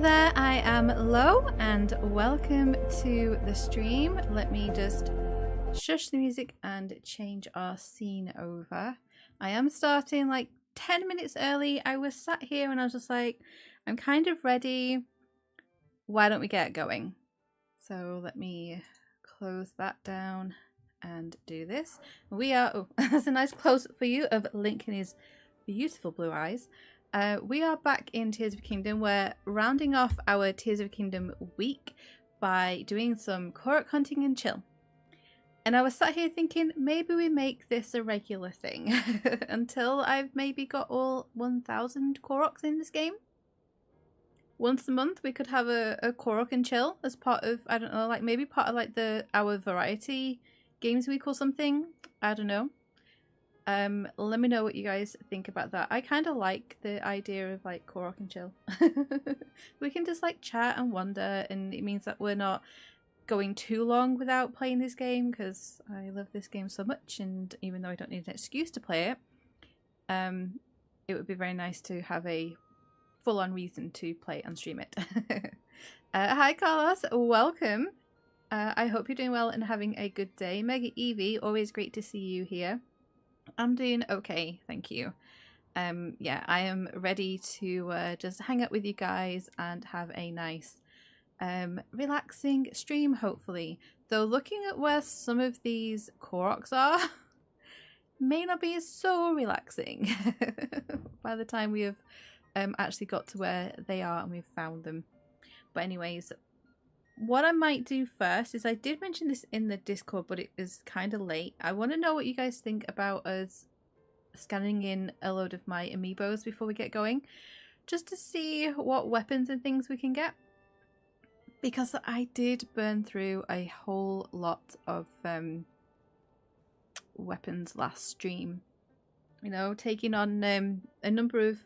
there, I am Lo and welcome to the stream. Let me just shush the music and change our scene over. I am starting like 10 minutes early. I was sat here and I was just like, I'm kind of ready. Why don't we get going? So let me close that down and do this. We are, oh, that's a nice close up for you of Link and his beautiful blue eyes. We are back in Tears of Kingdom. We're rounding off our Tears of Kingdom week by doing some Korok hunting and chill. And I was sat here thinking, maybe we make this a regular thing until I've maybe got all 1,000 Koroks in this game. Once a month we could have a Korok and chill as part of, I don't know, like maybe part of like our variety games week or something. I don't know. Let me know what you guys think about that. I kind of like the idea of like Korok and chill. We can just like chat and wander, and it means that we're not going too long without playing this game because I love this game so much, and even though I don't need an excuse to play it, it would be very nice to have a full-on reason to play and stream it. Hi Carlos, welcome. I hope you're doing well and having a good day. Mega Evie, always great to see you here. I'm doing okay, thank you. Yeah, I am ready to just hang out with you guys and have a nice relaxing stream, hopefully. Though looking at where some of these Koroks are may not be so relaxing by the time we have actually got to where they are and we've found them. But anyways, what I might do first is, I did mention this in the Discord, but it is kind of late. I want to know what you guys think about us scanning in a load of my amiibos before we get going, just to see what weapons and things we can get. Because I did burn through a whole lot of weapons last stream. You know, taking on a number of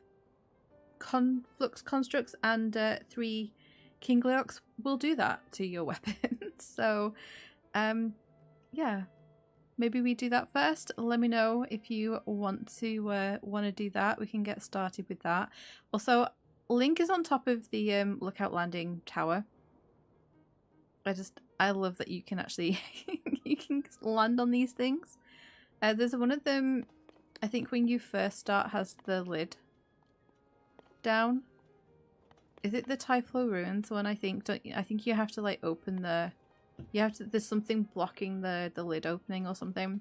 Flux Constructs and 3 King Leox will do that to your weapons. So, yeah, maybe we do that first. Let me know if you want to do that. We can get started with that. Also, Link is on top of the Lookout Landing tower. I love that you can actually you can land on these things. There's one of them, I think when you first start, has the lid down. Is it the Typhlo Ruins one? I think you have to like open the, there's something blocking the lid opening or something,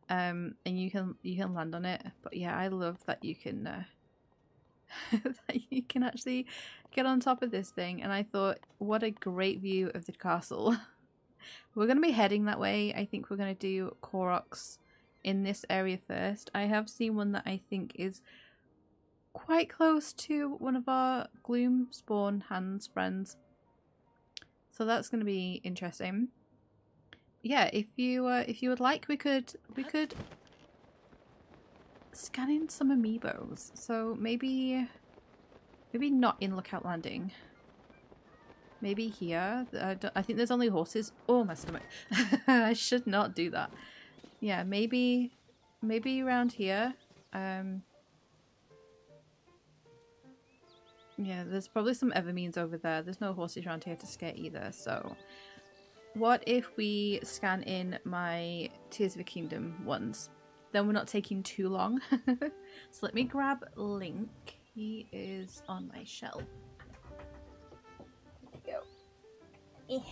and you can land on it. But yeah, I love that you can that you can actually get on top of this thing. And I thought, what a great view of the castle. We're gonna be heading that way. I think we're gonna do Koroks in this area first. I have seen one that I think is quite close to one of our Gloom Spawn Hands friends, so that's going to be interesting. Yeah, if you would like, we could scan in some amiibos. So maybe not in Lookout Landing. Maybe here. I think there's only horses. Oh, my stomach! I should not do that. Yeah, maybe around here. Yeah, there's probably some Evermeans over there. There's no horses around here to scare either, so... What if we scan in my Tears of the Kingdom ones? Then we're not taking too long. So let me grab Link. He is on my shelf. There we go.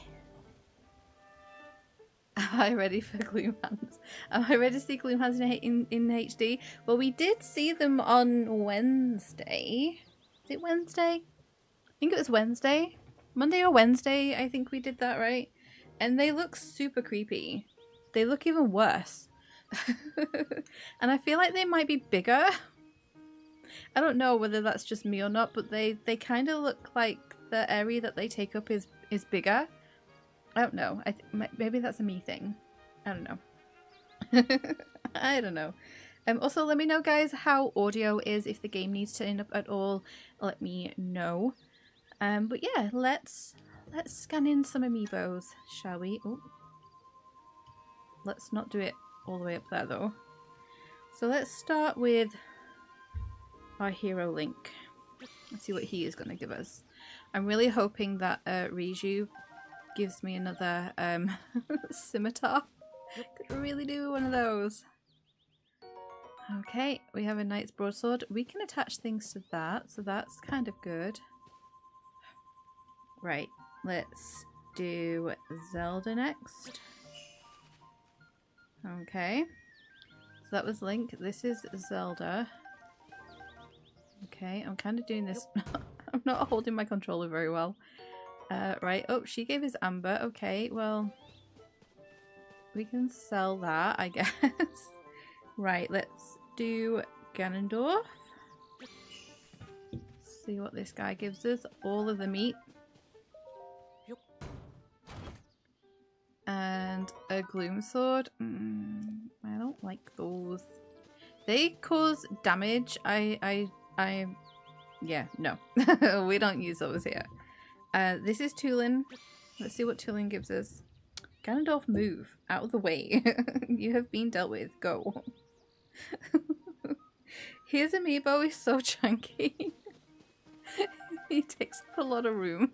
Am I ready for Gloom Hands? Am I ready to see Gloom Hands in HD? Well, we did see them on Wednesday. Is it Wednesday? I think it was Wednesday. Monday or Wednesday, I think we did that, right? And they look super creepy. They look even worse. And I feel like they might be bigger. I don't know whether that's just me or not, but they kind of look like the area that they take up is bigger. I don't know. Maybe that's a me thing. I don't know. I don't know. Also, let me know, guys, how audio is. If the game needs to end up at all, let me know. But yeah, let's scan in some amiibos, shall we? Oh, let's not do it all the way up there, though. So let's start with our hero Link. Let's see what he is going to give us. I'm really hoping that Riju gives me another scimitar. Could really do one of those. Okay, we have a knight's broadsword. We can attach things to that, so that's kind of good. Right, let's do Zelda next. Okay, so that was Link. This is Zelda. Okay, I'm kind of doing this. I'm not holding my controller very well. Right, oh, she gave us Amber. Okay, well, we can sell that, I guess. Right, let's do Ganondorf. See what this guy gives us. All of the meat. And a Gloom Sword. I don't like those. They cause damage. Yeah, no. We don't use those here. This is Tulin. Let's see what Tulin gives us. Ganondorf, move. Out of the way. You have been dealt with. Go. His amiibo is so chunky. He takes up a lot of room.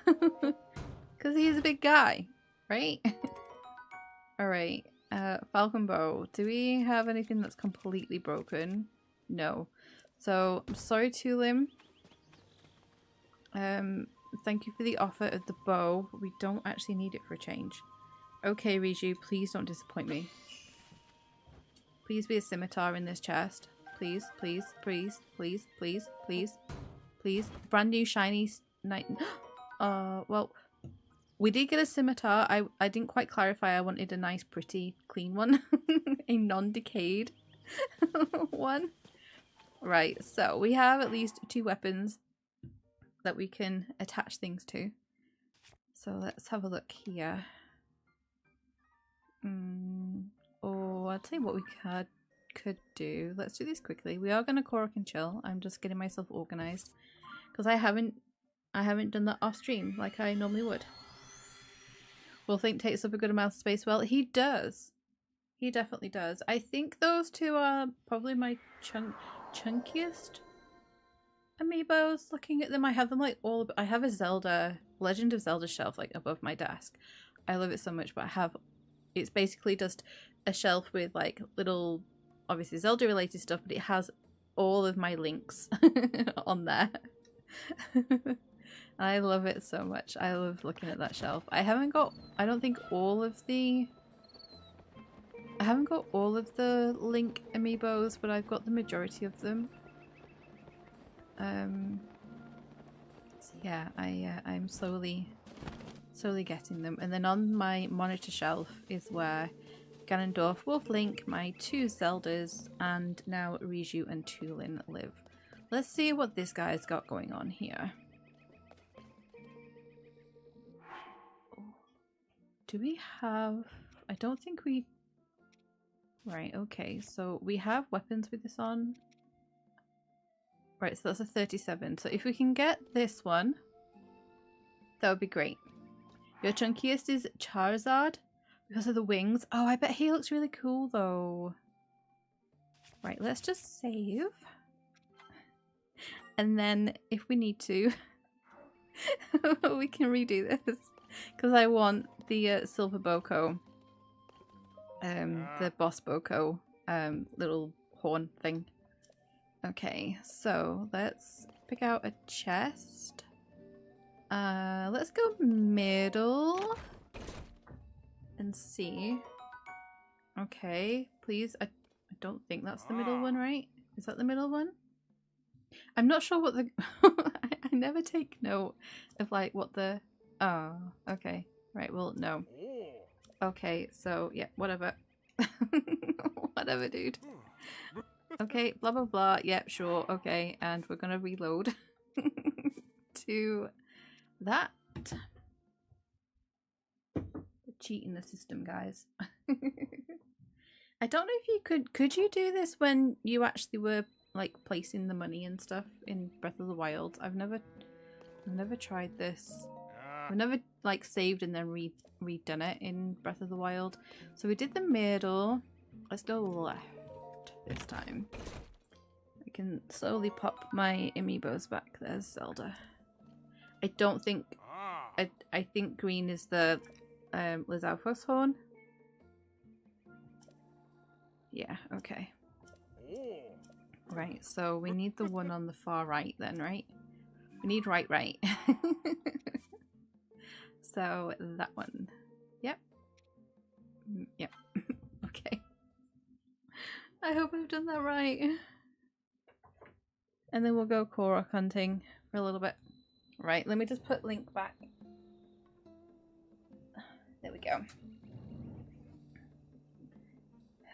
Because he's a big guy, right? Alright. Falcon Bow. Do we have anything that's completely broken? No. So, I'm sorry, Tulin. Thank you for the offer of the bow, but we don't actually need it for a change. Okay, Riju, please don't disappoint me. Please be a scimitar in this chest. Please, please, please, please, please, please, please. Brand new shiny knight. Well, we did get a scimitar. I didn't quite clarify. I wanted a nice, pretty, clean one. A non-decayed one. Right, so we have at least 2 weapons that we can attach things to. So let's have a look here. Oh, I'll tell you what we could do. Let's do this quickly. We are going to Korok and chill. I'm just getting myself organized because I haven't done that off stream like I normally would. Will Think takes up a good amount of space. Well, he does. He definitely does. I think those 2 are probably my chunkiest amiibos. Looking at them, I have them like all. I have a Zelda Legend of Zelda shelf like above my desk. I love it so much, but I have. It's basically just a shelf with like little, obviously Zelda related stuff, but it has all of my links on there. I love it so much. I love looking at that shelf. I haven't got all of the Link amiibos, but I've got the majority of them. So yeah, I'm slowly getting them. And then on my monitor shelf is where Ganondorf, Wolf Link, my 2 Zeldas, and now Riju and Tulin live. Let's see what this guy's got going on here. Do we have... I don't think we... Right, okay, so we have weapons with this on. Right, so that's a 37. So if we can get this one, that would be great. Your chunkiest is Charizard because of the wings. Oh, I bet he looks really cool though. Right, let's just save. And then if we need to, we can redo this. Because I want the Silver Boko, the Boss Boko little horn thing. Okay, so let's pick out a chest. Let's go middle and see. Okay, please. I don't think that's the middle one, right? Is that the middle one? I'm not sure what the... I never take note of like what the... Oh, okay. Right, well, no. Okay, so yeah, whatever. Whatever, dude. Okay, blah blah blah. Yep, sure. Okay, and we're gonna reload to that. Cheating the system, guys. I don't know if you could you do this when you actually were like placing the money and stuff in Breath of the Wild? I've never tried this. I've never like saved and then redone it in Breath of the Wild. So we did the middle. Let's go left this time. I can slowly pop my amiibos back. There's Zelda. I don't think... I think green is the Lizalfos horn. Yeah, okay. Right, so we need the one on the far right then, right? We need right. So that one. Yep. Yep. Okay. I hope I've done that right. And then we'll go Korok hunting for a little bit. Right, let me just put Link back. There we go.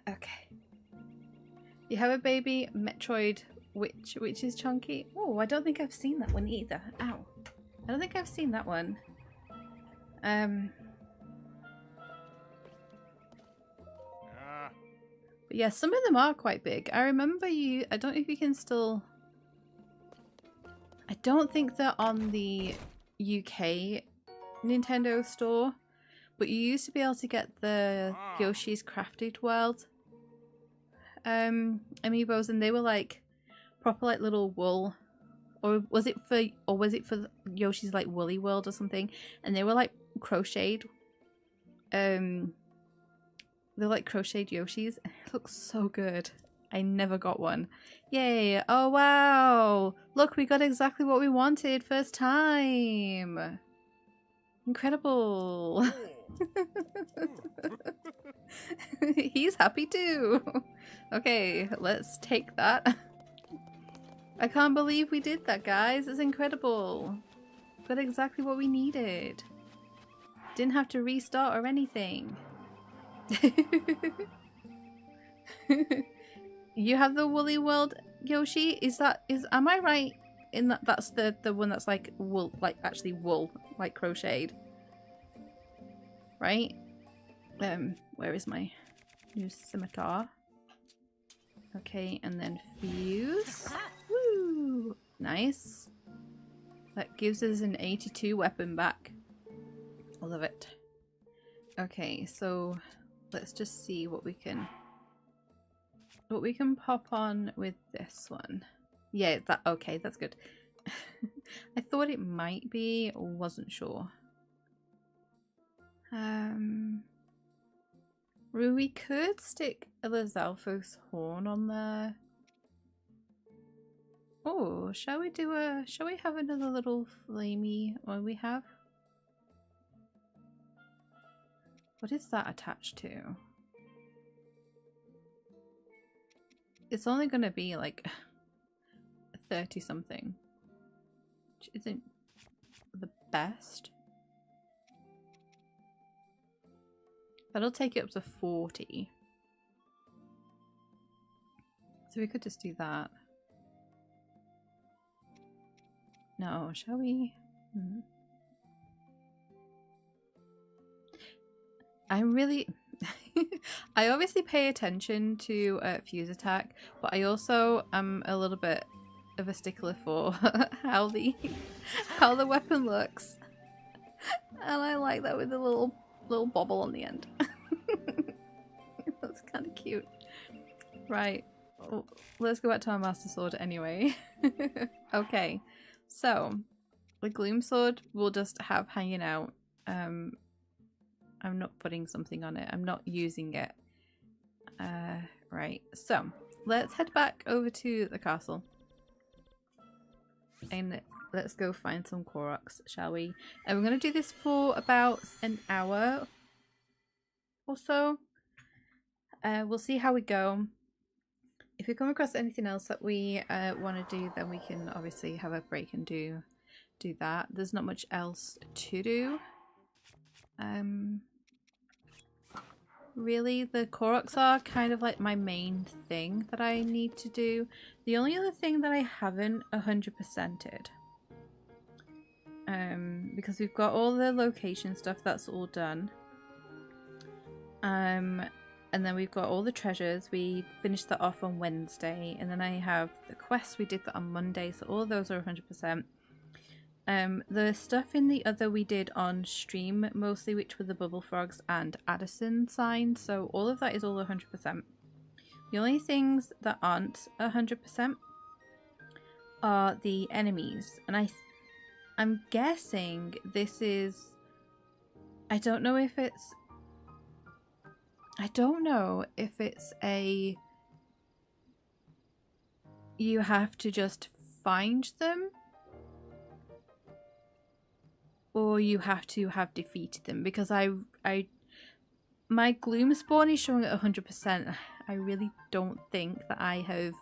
Okay. You have a baby Metroid which is chunky. Oh, I don't think I've seen that one either. Ow. I don't think I've seen that one. But yeah, some of them are quite big. I remember you... I don't know if you can still... I don't think they're on the UK Nintendo store, but you used to be able to get the Yoshi's Crafted World amiibos, and they were like proper like little wool, or was it for Yoshi's like Woolly World or something, and they were like crocheted. They're like crocheted Yoshis. It looks so good. I never got one. Yay! Oh wow! Look, we got exactly what we wanted first time! Incredible! He's happy too! Okay, let's take that. I can't believe we did that, guys. It's incredible. Got exactly what we needed. Didn't have to restart or anything. You have the Woolly World Yoshi? Am I right in that that's the one that's like wool, like actually wool, like crocheted? Right? Where is my new scimitar? Okay, and then fuse. Woo! Nice. That gives us an 82 weapon back. I love it. Okay, so let's just see what we can pop on with this one. Yeah, that okay, that's good. I thought it might be, wasn't sure. We could stick a Lizalfos horn on there. Oh, shall we have another little flamey one we have? What is that attached to? It's only gonna be like 30 something, which isn't the best. That'll take it up to 40. So we could just do that. No, shall we? I'm really... I obviously pay attention to fuse attack, but I also am a little bit of a stickler for how the weapon looks. And I like that with the little bobble on the end. That's kind of cute. Right, well, let's go back to our Master Sword anyway. Okay, so the Gloom Sword we'll just have hanging out. I'm not putting something on it. I'm not using it. Right, so let's head back over to the castle. And let's go find some Koroks, shall we? And we're going to do this for about an hour or so. We'll see how we go. If we come across anything else that we want to do, then we can obviously have a break and do that. There's not much else to do. Really, the Koroks are kind of like my main thing that I need to do. The only other thing that I haven't 100%ed, because we've got all the location stuff, that's all done. And then we've got all the treasures. We finished that off on Wednesday, and then I have the quests. We did that on Monday, so all those are 100%. The stuff in the other we did on stream mostly, which were the Bubble Frogs and Addison signs, so all of that is all 100%. The only things that aren't 100% are the enemies, and I'm guessing this is... I don't know if it's a... You have to just find them, or you have to have defeated them, because my gloom spawn is showing at 100%. I really don't think that I have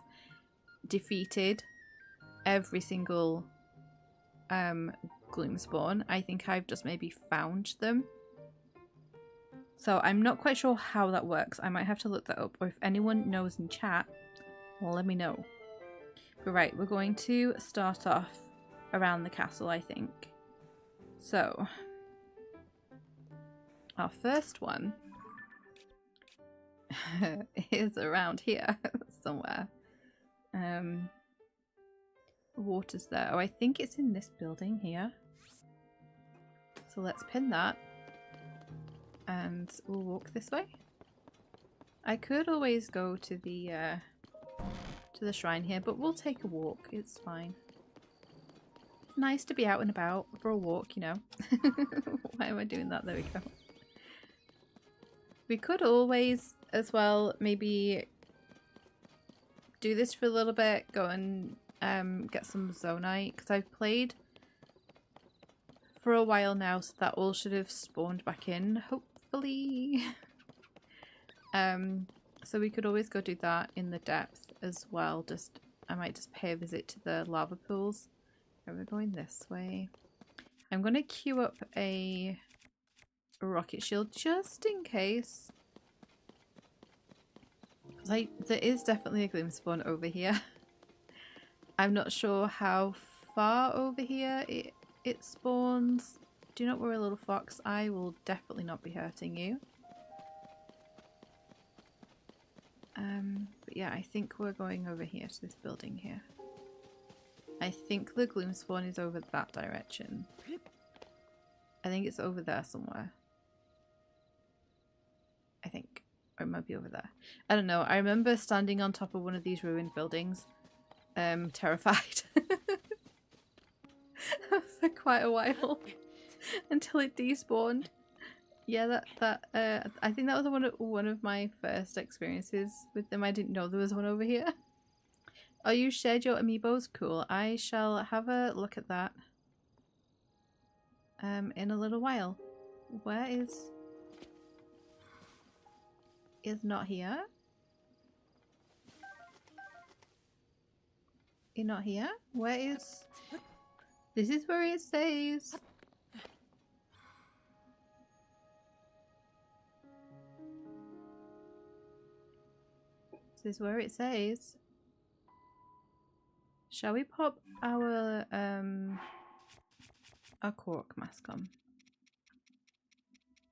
defeated every single gloom spawn. I think I've just maybe found them. So I'm not quite sure how that works. I might have to look that up, or if anyone knows in chat, well, let me know. But right, we're going to start off around the castle, I think. So our first one is around here somewhere. Water's there. Oh, I think it's in this building here. So let's pin that. And we'll walk this way. I could always go to the shrine here, but we'll take a walk. It's fine. It's nice to be out and about for a walk, you know. Why am I doing that? There we go. We could always, as well, maybe do this for a little bit, go and get some zonite, because I've played for a while now, so that all should have spawned back in, hopefully. So we could always go do that in the depth as well. I might just pay a visit to the lava pools. Okay, we're going this way. I'm going to queue up a rocket shield just in case. Like, there is definitely a gloom spawn over here. I'm not sure how far over here it spawns. Do not worry, little fox. I will definitely not be hurting you. But yeah, I think we're going over here to this building here. I think the gloom spawn is over that direction. I think it's over there somewhere. I think. Or it might be over there. I don't know. I remember standing on top of one of these ruined buildings. Terrified. For quite a while. Until it despawned. Yeah, I think that was one of my first experiences with them. I didn't know there was one over here. Oh, you shared your amiibos? Cool. I shall have a look at that in a little while. Where is not here? You're not here? Where is... This is where it says. This is where it says. Shall we pop our Korok mask on?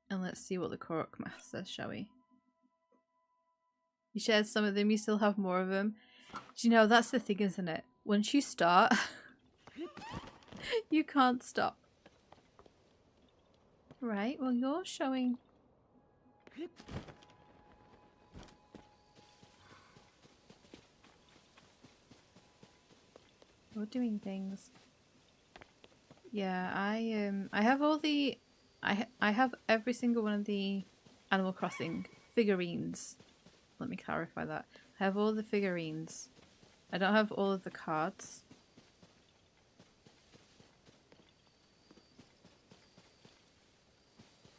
And let's see what the Korok mask says, shall we? You shared some of them, you still have more of them. Do you know, that's the thing, isn't it? Once you start, you can't stop. Right, well, you're showing... You're doing things. Yeah, I have all the... I have every single one of the Animal Crossing figurines. Let me clarify that. I have all the figurines. I don't have all of the cards.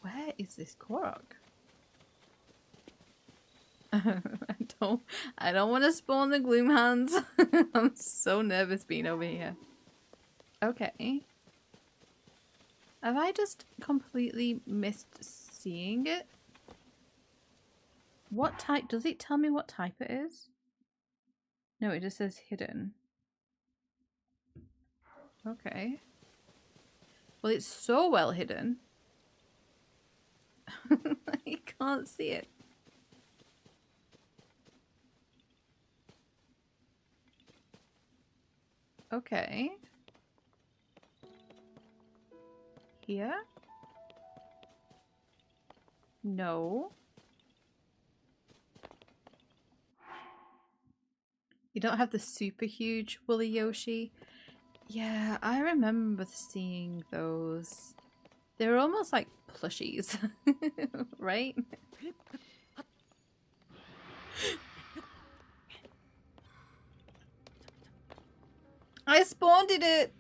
Where is this Korok? I don't want to spawn the gloom hands. I'm so nervous being over here. Okay. Have I just completely missed seeing it? What type? Does it tell me what type it is? No, it just says hidden. Okay. Well, it's so well hidden. I can't see it. Okay. Here? No. You don't have the super huge woolly Yoshi. Yeah, I remember seeing those. They were almost like plushies, right? I spawned it!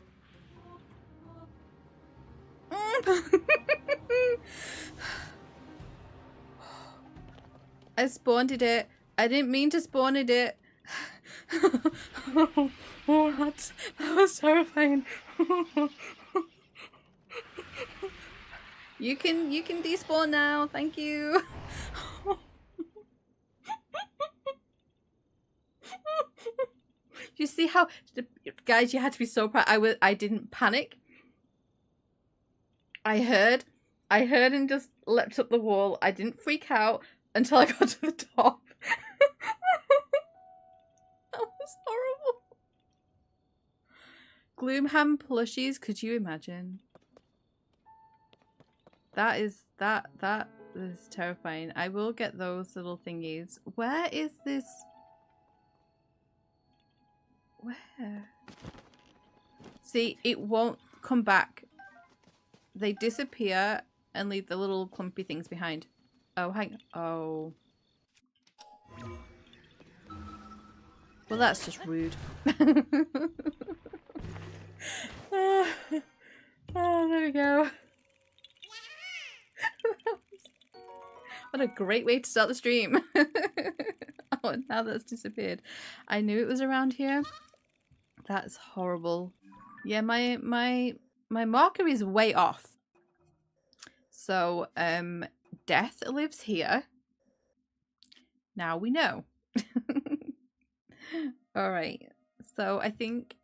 I spawned it. I didn't mean to spawn it. Oh, that was terrifying. You can despawn now. Thank you. You see how, guys? You had to be so proud. I didn't panic. I heard and just leapt up the wall. I didn't freak out until I got to the top. That was horrible. Gloomham plushies, could you imagine? That is terrifying. I will get those little thingies. Where is this? Where? See, it won't come back. They disappear and leave the little clumpy things behind. Oh, hang on. Oh. Well, that's just rude. Oh, there we go. What a great way to start the stream. Oh, now that's disappeared. I knew it was around here. That's horrible. Yeah, my marker is way off. So, death lives here. Now we know. Alright. So I think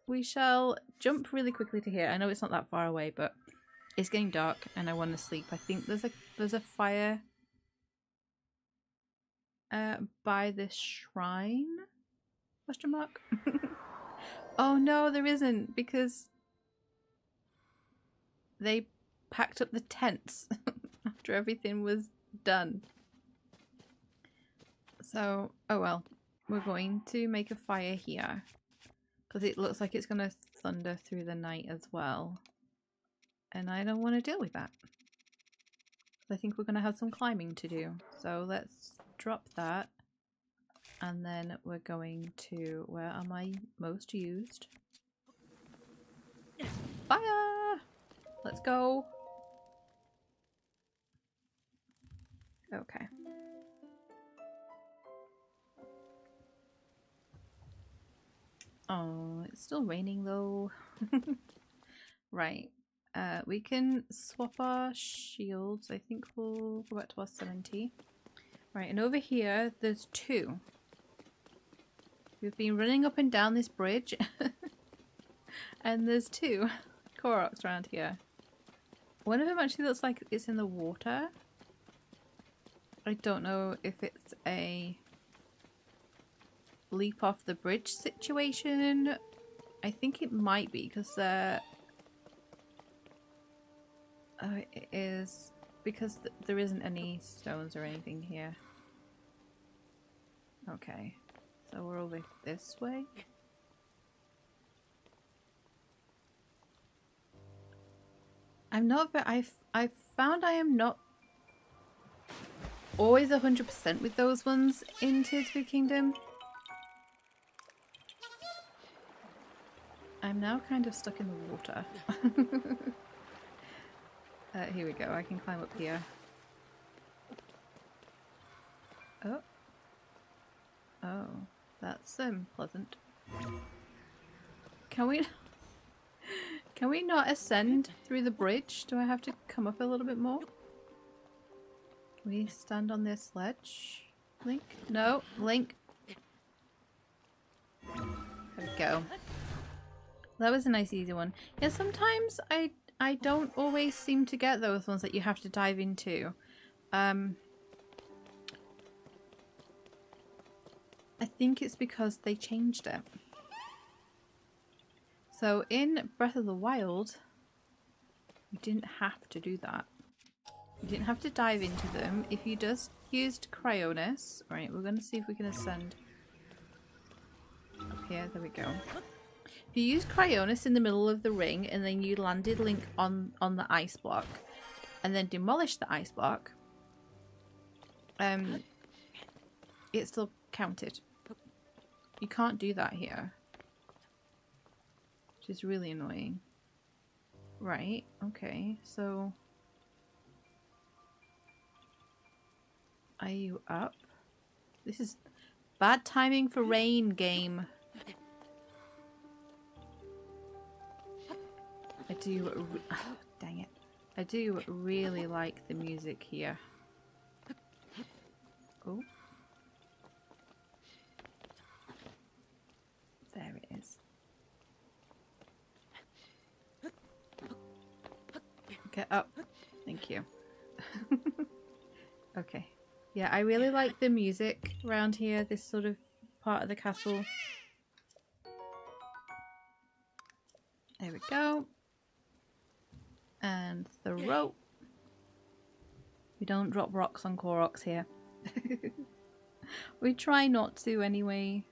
we shall jump really quickly to here. I know it's not that far away, but it's getting dark and I want to sleep. I think there's a fire by this shrine? Question mark? Oh no, there isn't, because they packed up the tents after everything was done. So, oh well. We're going to make a fire here because it looks like it's going to thunder through the night as well. And I don't want to deal with that. I think we're going to have some climbing to do. So let's drop that. And then we're going to, where am I most used? Fire! Let's go. Okay. Oh, it's still raining though. Right. We can swap our shields. I think we'll go back to our 70. Right, and over here there's two. We've been running up and down this bridge. And there's two Koroks around here. One of them actually looks like it's in the water. I don't know if it's a leap off the bridge situation. I think it might be because it is, because there isn't any stones or anything here. Okay, so we're over this way. I'm not, but I've found I am not always 100% with those ones in Tears of the Kingdom. I'm now kind of stuck in the water. Here we go, I can climb up here. Oh. Oh, that's pleasant. Can we not ascend through the bridge? Do I have to come up a little bit more? Can we stand on this ledge? Link? No, Link. There we go. That was a nice easy one. Yeah, sometimes I don't always seem to get those ones that you have to dive into. I think it's because they changed it. So in Breath of the Wild, you didn't have to do that. You didn't have to dive into them. If you just used Cryonis, right, we're going to see if we can ascend up here. There we go. If you use Cryonis in the middle of the ring and then you landed Link on the ice block and then demolish the ice block, it still counted. You can't do that here, which is really annoying. Right, okay, so are you up? This is bad timing for rain, game. I do, oh, dang it. I do really like the music here. Oh. There it is. Get up. Thank you. Okay. Yeah, I really like the music around here, this sort of part of the castle. There we go. And the rope. We don't drop rocks on Koroks here. We try not to anyway.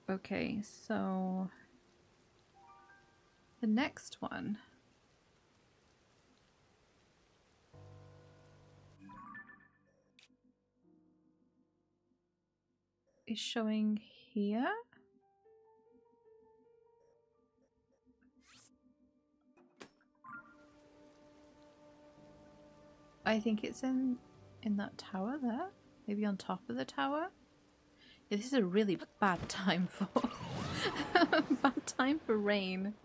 Okay, so the next one is showing here. I think it's in that tower there. Maybe on top of the tower. Yeah, this is a really bad time for bad time for rain.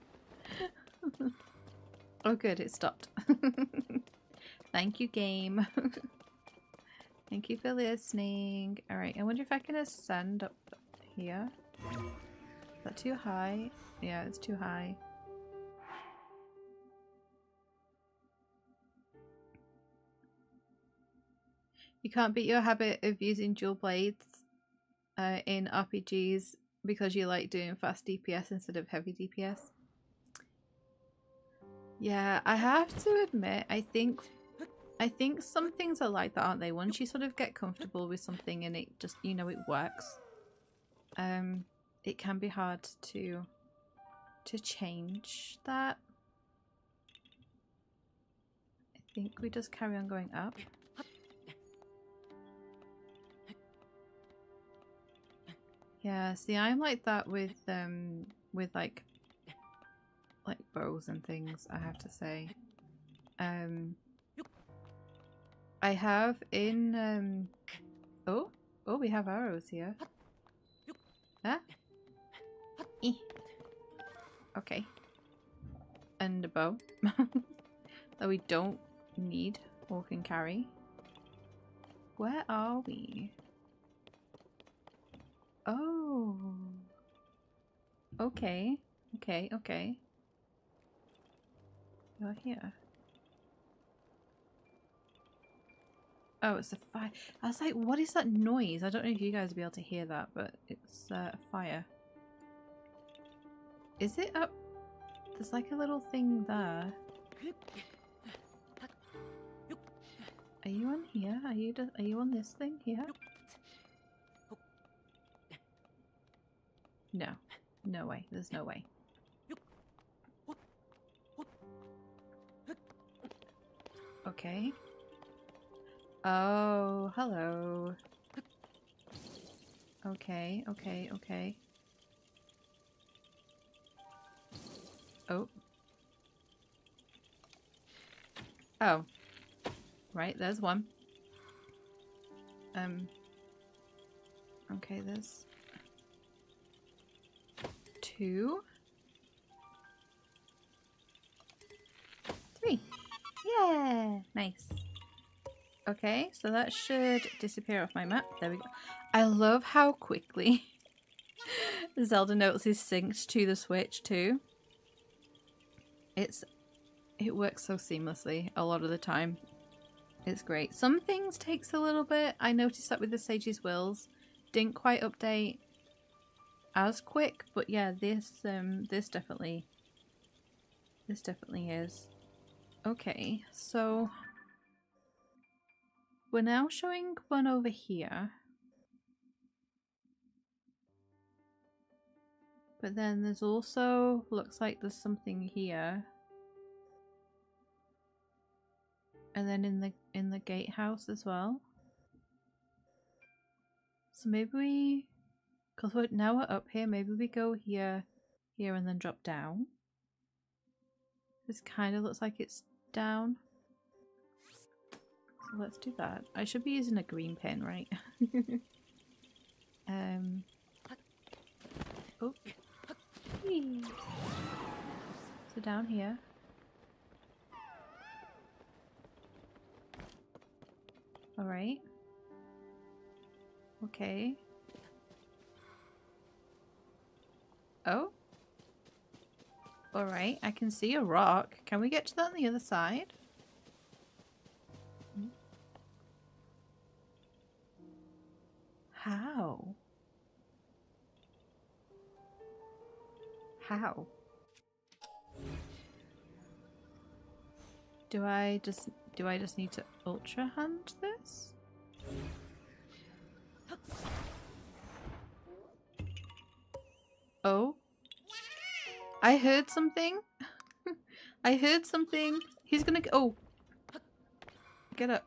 Oh good, it stopped. Thank you, game. Thank you for listening. Alright, I wonder if I can ascend up here. Is that too high? Yeah, it's too high. You can't beat your habit of using dual blades in RPGs because you like doing fast DPS instead of heavy DPS. Yeah, I have to admit, I think some things are like that, aren't they? Once you sort of get comfortable with something and it just, you know, it works, it can be hard to change that. I think we just carry on going up. Yeah, see, I'm like that with like bows and things, I have to say. I have in oh, we have arrows here. Huh? Okay. And a bow that we don't need or can carry. Where are we? Oh. Okay. Okay, okay. You're here. Oh, it's a fire. I was like, what is that noise? I don't know if you guys will be able to hear that, but it's a fire. Is it up? There's like a little thing there. Are you on here? Are you on this thing here? No. No way. There's no way. Okay. Oh, hello. Okay, okay, okay. Oh. Oh. Right, there's one. Okay, there's 2. 3. Yeah, nice. Okay, so that should disappear off my map. There we go. I love how quickly Zelda Notes is synced to the Switch too. It works so seamlessly a lot of the time. It's great. Some things takes a little bit. I noticed that with the Sage's Wills, didn't quite update as quick, but yeah, this definitely is. Okay, so we're now showing one over here. But then there's also, looks like there's something here. And then in the gatehouse as well. So maybe we, because now we're up here, maybe we go here, here, and then drop down. This kind of looks like it's down. So let's do that. I should be using a green pen, right? Oh. Whee. So down here. Alright. Okay. Oh. Alright, I can see a rock. Can we get to that on the other side? How? How? Do I just need to ultra hand this? Oh. I heard something. I heard something. He's gonna oh. Get up.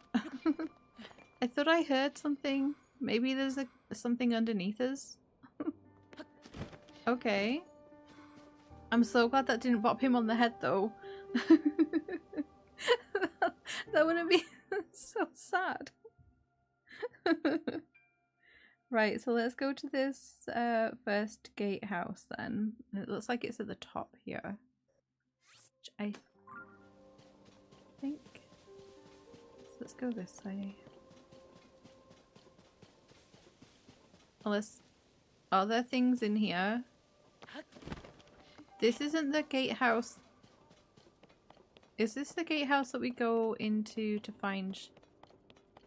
I thought I heard something. Maybe there's something underneath us. Okay. I'm so glad that didn't bop him on the head though. That would be so sad. Right, so let's go to this first gatehouse then. It looks like it's at the top here. Which I think. So let's go this way. Unless, are there things in here? This isn't the gatehouse. Is this the gatehouse that we go into to find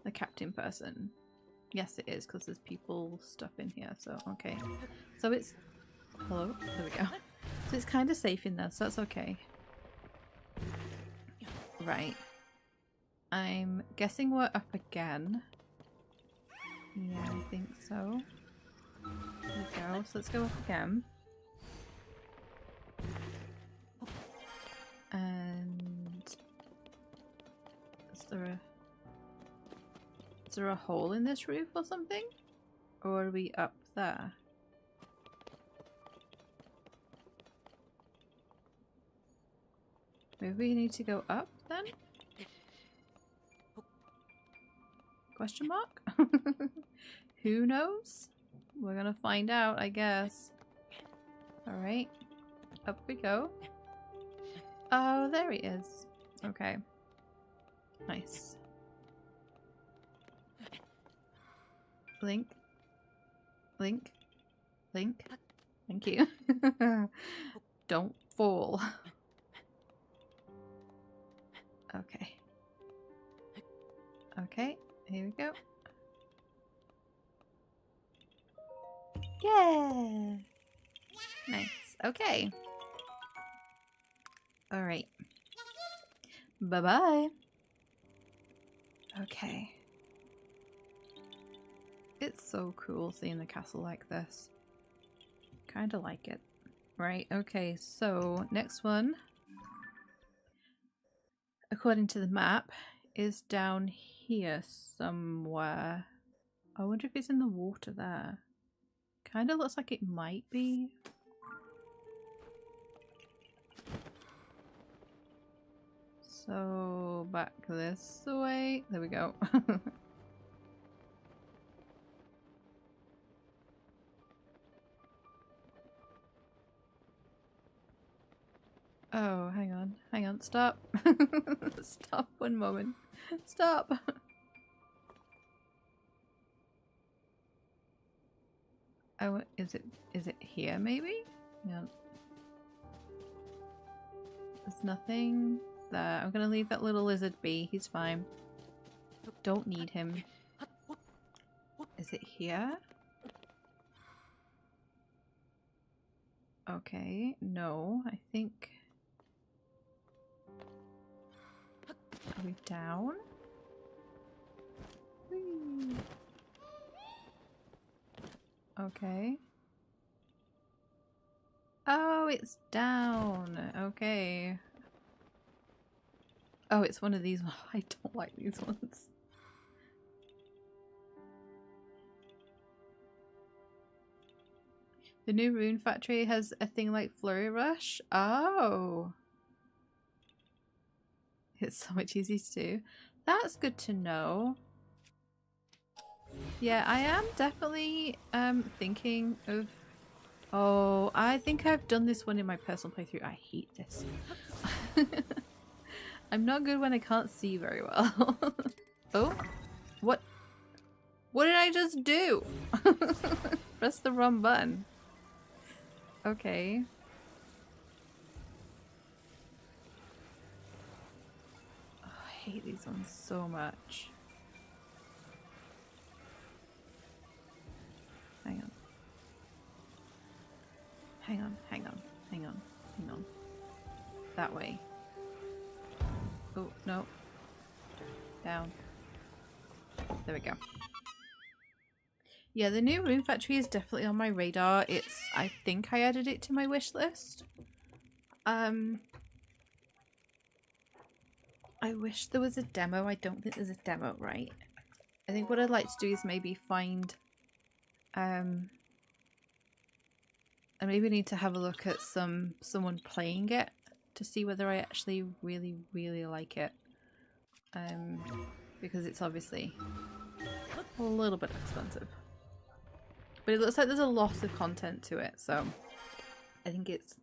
the captain person? Yes it is, because there's people stuff in here, so okay. So it's... Hello? There we go. So it's kind of safe in there, so that's okay. Right. I'm guessing we're up again. Yeah, I think so. There we go. So let's go up again. And... Is there a hole in this roof or something? Or are we up there? Maybe we need to go up then? Question mark? Who knows? We're gonna find out, I guess. Alright. Up we go. Oh, there he is. Okay. Nice. Link. Link. Link. Thank you. Don't fall. Okay. Okay, here we go. Yeah! Nice. Okay. Alright. Bye-bye. Okay. It's so cool seeing the castle like this. Kinda like it. Right, okay, so next one, according to the map, is down here somewhere. I wonder if it's in the water there. Kinda looks like it might be. So back this way. There we go. Oh, hang on. Hang on. Stop. Stop 1 moment. Stop. Oh, is it here maybe? Yeah. There's nothing there. I'm gonna leave that little lizard be. He's fine. Don't need him. Is it here? Okay, no, I think... Are we down? Whee. Okay. it's down. Okay. Oh, it's one of these ones. I don't like these ones. The new Rune Factory has a thing like Flurry Rush. Oh. It's so much easier to do. That's good to know. Yeah, I am definitely thinking of... Oh, I think I've done this one in my personal playthrough. I hate this. I'm not good when I can't see very well. Oh, what? What did I just do? Press the wrong button. Okay. Oh, I hate these ones so much. Hang on. Hang on, hang on, hang on, hang on. That way. Oh, no. Down. There we go. Yeah, the new Rune Factory is definitely on my radar. I think I added it to my wish list. I wish there was a demo. I don't think there's a demo, right? I think what I'd like to do is maybe find... I maybe need to have a look at someone playing it to see whether I actually really, really like it. Because it's obviously a little bit expensive. But it looks like there's a lot of content to it, so I think it's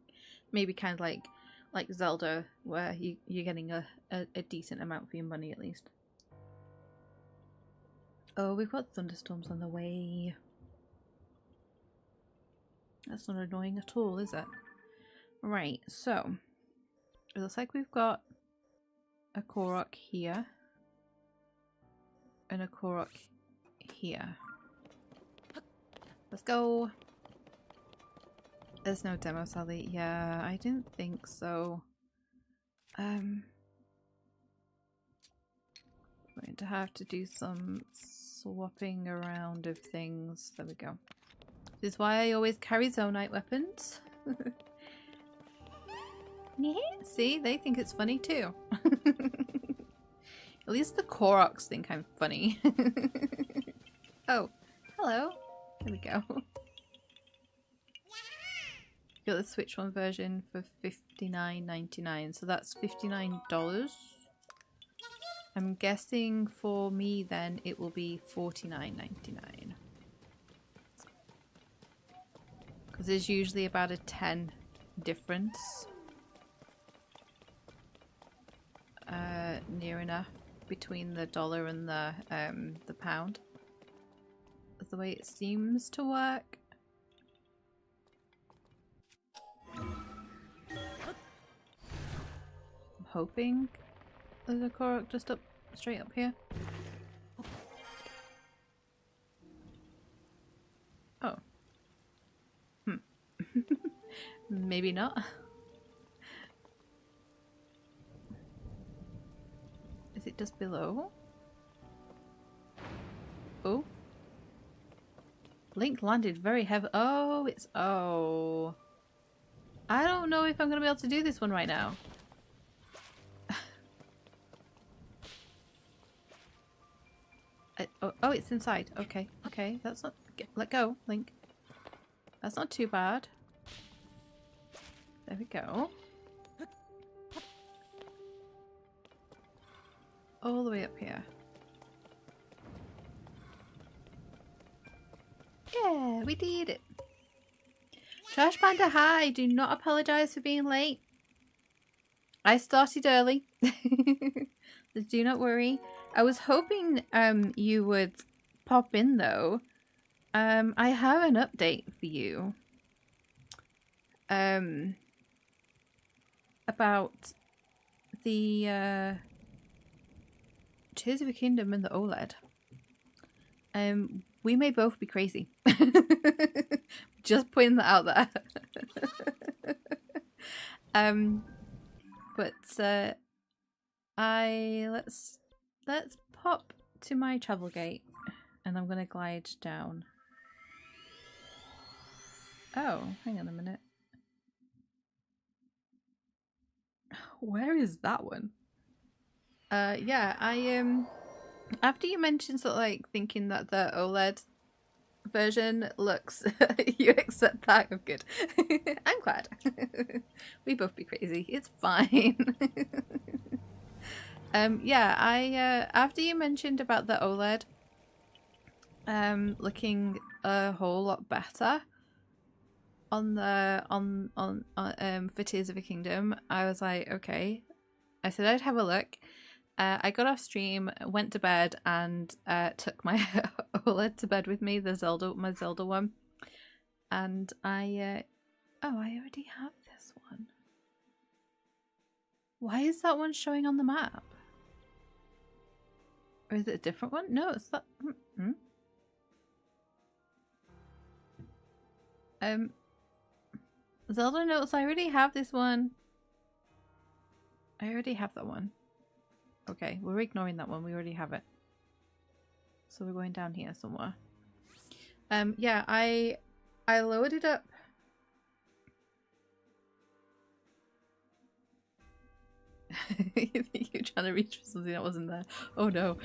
maybe kind of like Zelda, where you're getting a decent amount for your money at least. Oh, we've got thunderstorms on the way. That's not annoying at all, is it? Right, so it looks like we've got a Korok here and a Korok here. Let's go. There's no demo, Sally. Yeah, I didn't think so. I'm going to have to do some swapping around of things. There we go. This is why I always carry Zonite weapons. Yeah, see, they think it's funny too. At least the Koroks think I'm funny. Oh, hello. There we go. Got the Switch One version for $59.99, so that's $59. I'm guessing for me then it will be $49.99. Because there's usually about a 10 difference. Near enough between the dollar and the pound. That's the way it seems to work. I'm hoping there's a Korok just straight up here. Oh. Maybe not. Is it just below? Oh. Link landed very heavy. Oh, it's... Oh. I don't know if I'm going to be able to do this one right now. Oh, it's inside. Okay, okay. That's not... Let go, Link. That's not too bad. There we go. All the way up here. Yeah, we did it. Trash Panda, hi. Do not apologize for being late. I started early. Do not worry. I was hoping you would pop in though. I have an update for you. About the Tears of a Kingdom and the OLED. We may both be crazy. Just putting that out there. But let's pop to my travel gate, and I'm gonna glide down. Oh, hang on a minute. Where is that one? Yeah, I after you mentioned sort of like thinking that the OLED version looks you accept that. Oh, good. I'm glad. We both be crazy. It's fine. Yeah, I after you mentioned about the OLED looking a whole lot better on the for Tears of a Kingdom, I was like, okay. I said I'd have a look. I got off stream, went to bed, and took my OLED to bed with me, my Zelda one. And I already have this one. Why is that one showing on the map? Or is it a different one? No, it's that. Zelda notes, I already have this one. I already have that one. Okay, we're ignoring that one. We already have it. So we're going down here somewhere. Yeah, I loaded up. You're trying to reach for something that wasn't there. Oh no.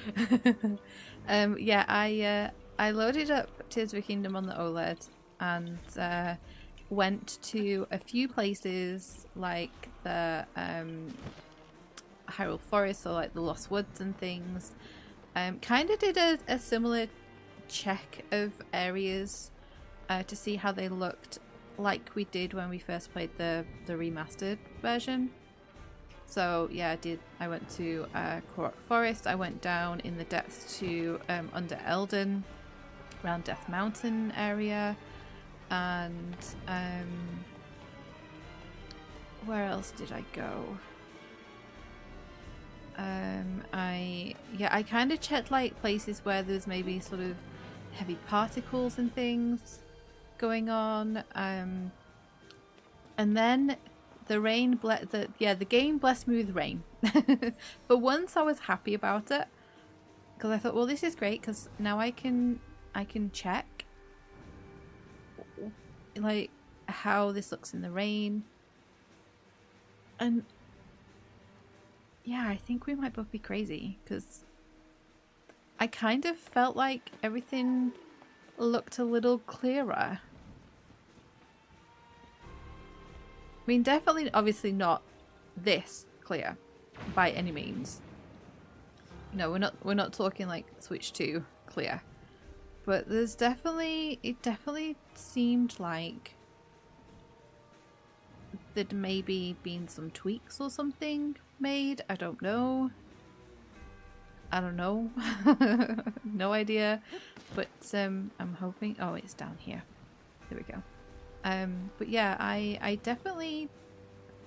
Yeah, I loaded up Tears of a Kingdom on the OLED and went to a few places like the Hyrule Forest or like the Lost Woods and things. Kind of did a similar check of areas to see how they looked, like we did when we first played the remastered version. So yeah, I went to Korok Forest. I went down in the depths to under Eldon, around Death Mountain area, and where else did I go? I kind of checked like places where there's maybe sort of heavy particles and things going on, and then the rain the game blessed me with rain. For once I was happy about it, because I thought, well, this is great because now I can check like how this looks in the rain. And yeah, I think we might both be crazy because I kind of felt like everything looked a little clearer. I mean, definitely, obviously not this clear by any means. No, we're not talking like Switch 2 clear. But it definitely seemed like there'd maybe been some tweaks or something made. I don't know. No idea. But I'm hoping. Oh, it's down here. There we go. But yeah, I definitely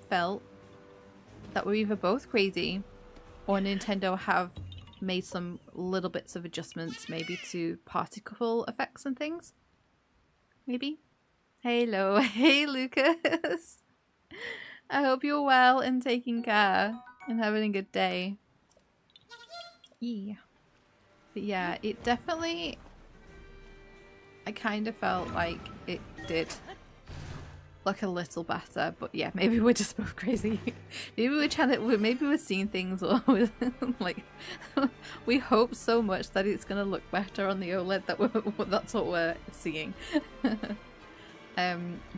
felt that we're either both crazy or Nintendo have made some little bits of adjustments, maybe to particle effects and things. Maybe. Hello. Hey, Lucas. I hope you're well and taking care and having a good day. Yeah. But yeah, it definitely... I kind of felt like it did look a little better, but yeah, maybe we're just both crazy. Maybe we're seeing things or like we hope so much that it's gonna look better on the OLED that that's what we're seeing. But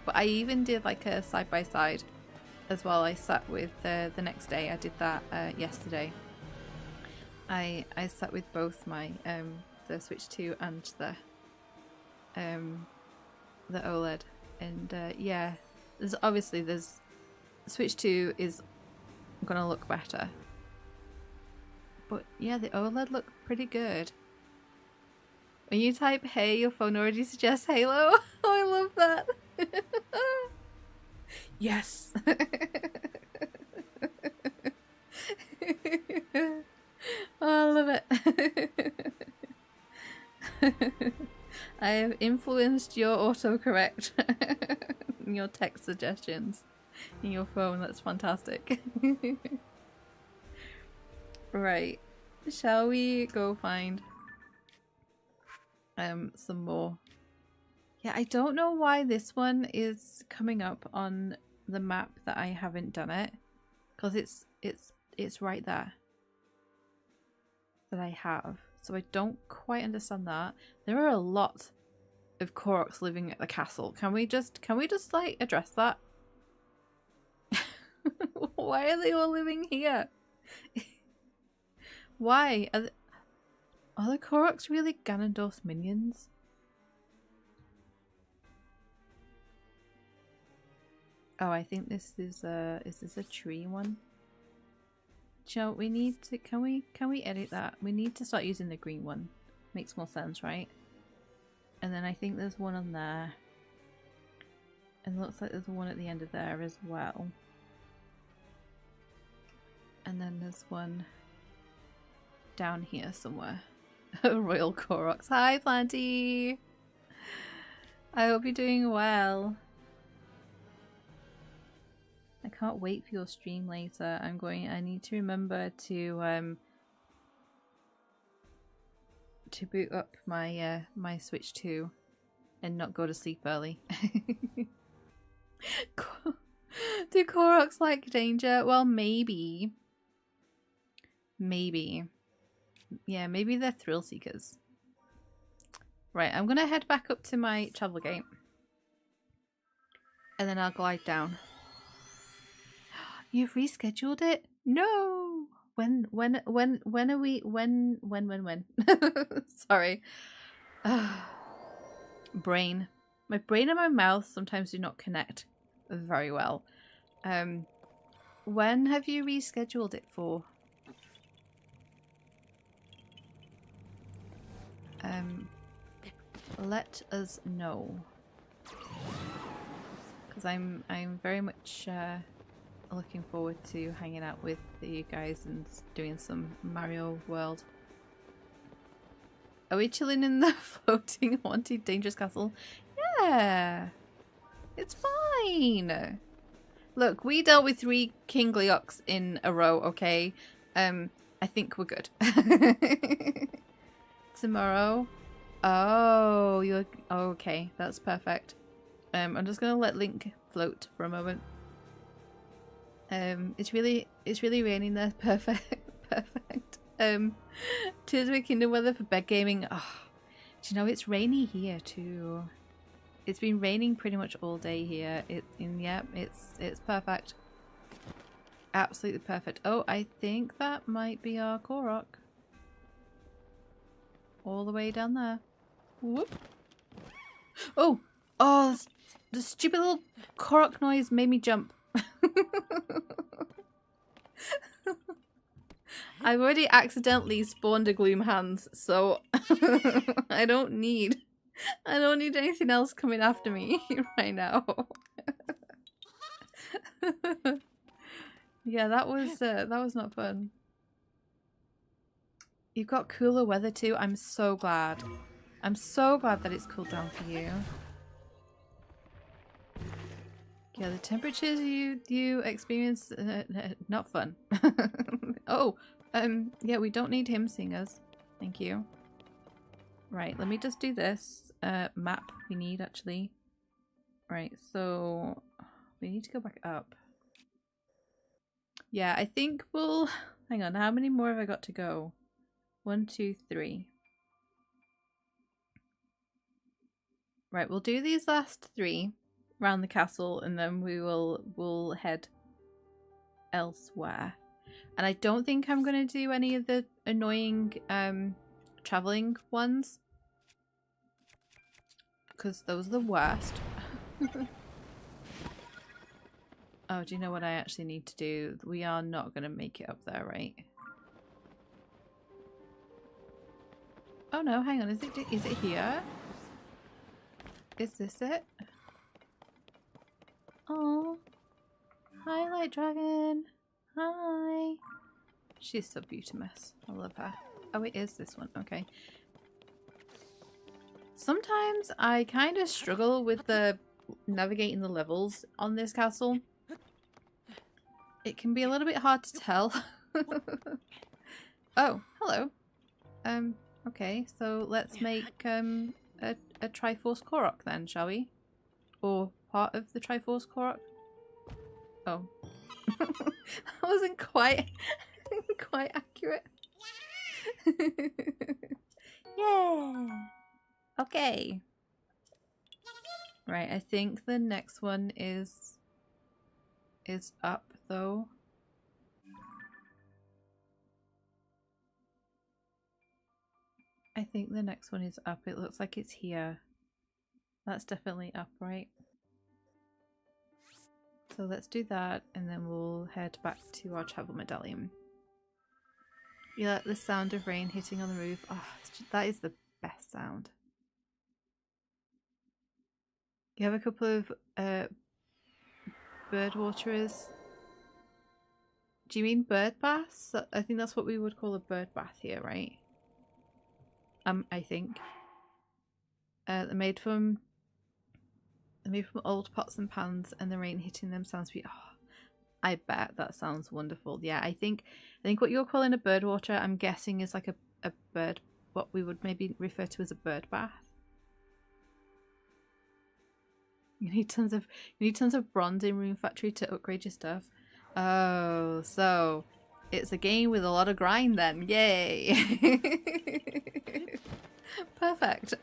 I even did like a side-by-side as well. I sat with the next day. I did that yesterday. I sat with both my the Switch 2 and the OLED, and yeah, there's Switch 2 is gonna look better, but yeah, the OLED looked pretty good. When you type "Hey," your phone already suggests Halo. Oh, I love that. Yes. Oh, I love it. I have influenced your autocorrect and your text suggestions in your phone. That's fantastic. Right. Shall we go find some more? Yeah, I don't know why this one is coming up on the map that I haven't done it. because it's right there that I have. So I don't quite understand that. There are a lot of Koroks living at the castle. Can we just like address that? Why are they all living here? Why? Are the Koroks really Ganondorf's minions? Oh, I think this is this a tree one? Joe, we need to, can we edit that? We need to start using the green one. Makes more sense, right? And then I think there's one on there. And it looks like there's one at the end of there as well. And then there's one down here somewhere. Royal Koroks. Hi, Planty! I hope you're doing well. I can't wait for your stream later. I need to remember to boot up my my Switch 2 and not go to sleep early. Do Koroks like danger? Well, maybe. Maybe. Yeah, maybe they're thrill seekers. Right, I'm gonna head back up to my travel gate. And then I'll glide down. You've rescheduled it? No! When are we, when? Sorry. Brain. My brain and my mouth sometimes do not connect very well. When have you rescheduled it for? Let us know. Because I'm very much looking forward to hanging out with you guys and doing some Mario World. Are we chilling in the floating haunted dangerous castle? Yeah, it's fine. Look, we dealt with 3 King Leoks in a row, okay? I think we're good. Tomorrow? Oh, you're okay. That's perfect. I'm just gonna let Link float for a moment. It's really raining there. Perfect. Perfect. Tears of a Kingdom weather for bed gaming. Oh, do you know it's rainy here too? It's been raining pretty much all day here. It's perfect. Absolutely perfect. Oh, I think that might be our Korok. All the way down there. Whoop. Oh, the stupid little Korok noise made me jump. I've already accidentally spawned a Gloom Hands, so I don't need anything else coming after me right now. Yeah, that was not fun. You've got cooler weather too. I'm so glad. I'm so glad that it's cooled down for you. Yeah, the temperatures you experience, not fun. Oh, yeah, we don't need hymn singers. Thank you. Right, let me just do this. Map we need, actually. Right, so we need to go back up. Yeah, I think we'll... Hang on, how many more have I got to go? 1, 2, 3. Right, we'll do these last 3 around the castle, and then we'll head elsewhere. And I don't think I'm going to do any of the annoying traveling ones, because those are the worst. Oh, do you know what I actually need to do? We are not going to make it up there, right? Oh no, hang on, is it here? Is this it? Oh, hi Light Dragon. Hi. She's so beautiful. I love her. Oh, it is this one. Okay. Sometimes I kind of struggle with the navigating the levels on this castle. It can be a little bit hard to tell. Oh, hello. Okay, so let's make a Triforce Korok then, shall we? Or part of the Triforce Korok? Oh. That wasn't quite quite accurate. Yeah. Okay. Right, I think the next one is up though. I think the next one is up. It looks like it's here. That's definitely up, right? So let's do that and then we'll head back to our travel medallion. You like the sound of rain hitting on the roof? Oh, that is the best sound. You have a couple of bird waterers. Do you mean bird baths? I think that's what we would call a bird bath here, right? I think. They're made from old pots and pans, and the rain hitting them sounds sweet. Oh, I bet that sounds wonderful. Yeah, I think what you're calling a bird water, I'm guessing, is like a bird, what we would maybe refer to as a bird bath. You need tons of bronze in Rune Factory to upgrade your stuff. Oh, so it's a game with a lot of grind then. Yay! Perfect.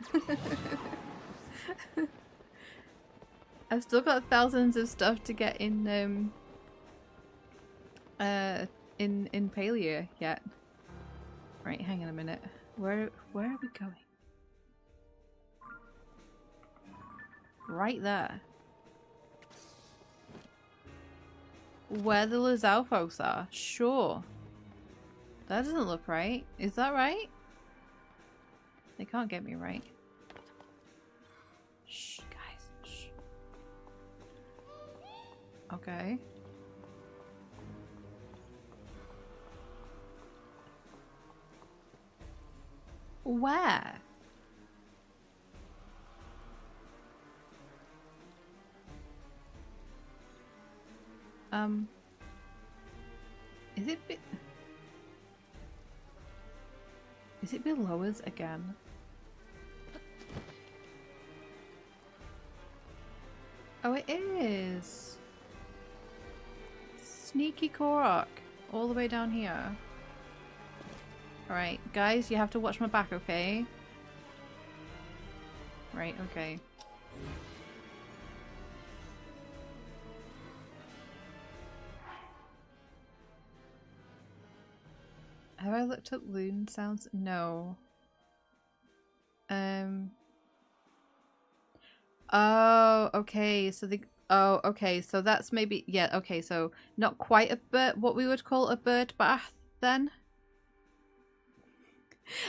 I've still got thousands of stuff to get in Paleo yet. Right, hang on a minute. Where are we going? Right there. Where the Lazao folks are? Sure. That doesn't look right. Is that right? They can't get me right. Shh, guys. Shh. Okay. Where? Is it below us again? Oh, it is. Sneaky Korok. All the way down here. Alright, guys, you have to watch my back, okay? Right, okay. Have I looked up loon sounds? No. Oh, okay. So okay. So that's maybe, yeah, okay. So not quite a bird, what we would call a bird bath then.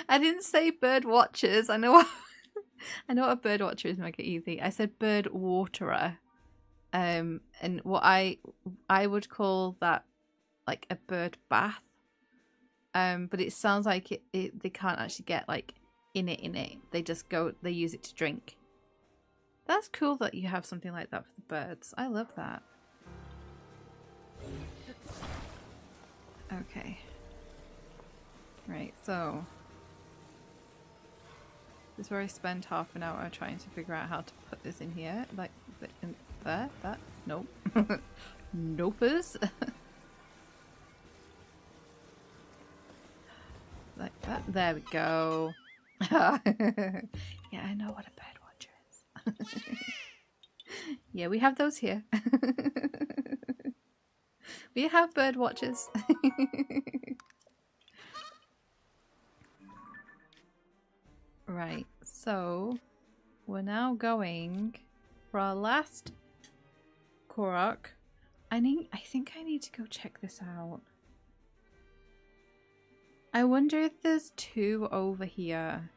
I didn't say bird watchers. I know what I know what a bird watcher is, make it easy. I said bird waterer. And what I would call that like a bird bath. But it sounds like they can't actually get like in it. They just they use it to drink. That's cool that you have something like that for the birds. I love that. Okay. Right, so this is where I spend half an hour trying to figure out how to put this in here. Like in there, that, nope. Nopers. Like that. There we go. Yeah, I know what a bird watcher is. Yeah, we have those here. We have bird watchers. Right, so we're now going for our last Korok. I think I need to go check this out. I wonder if there's two over here.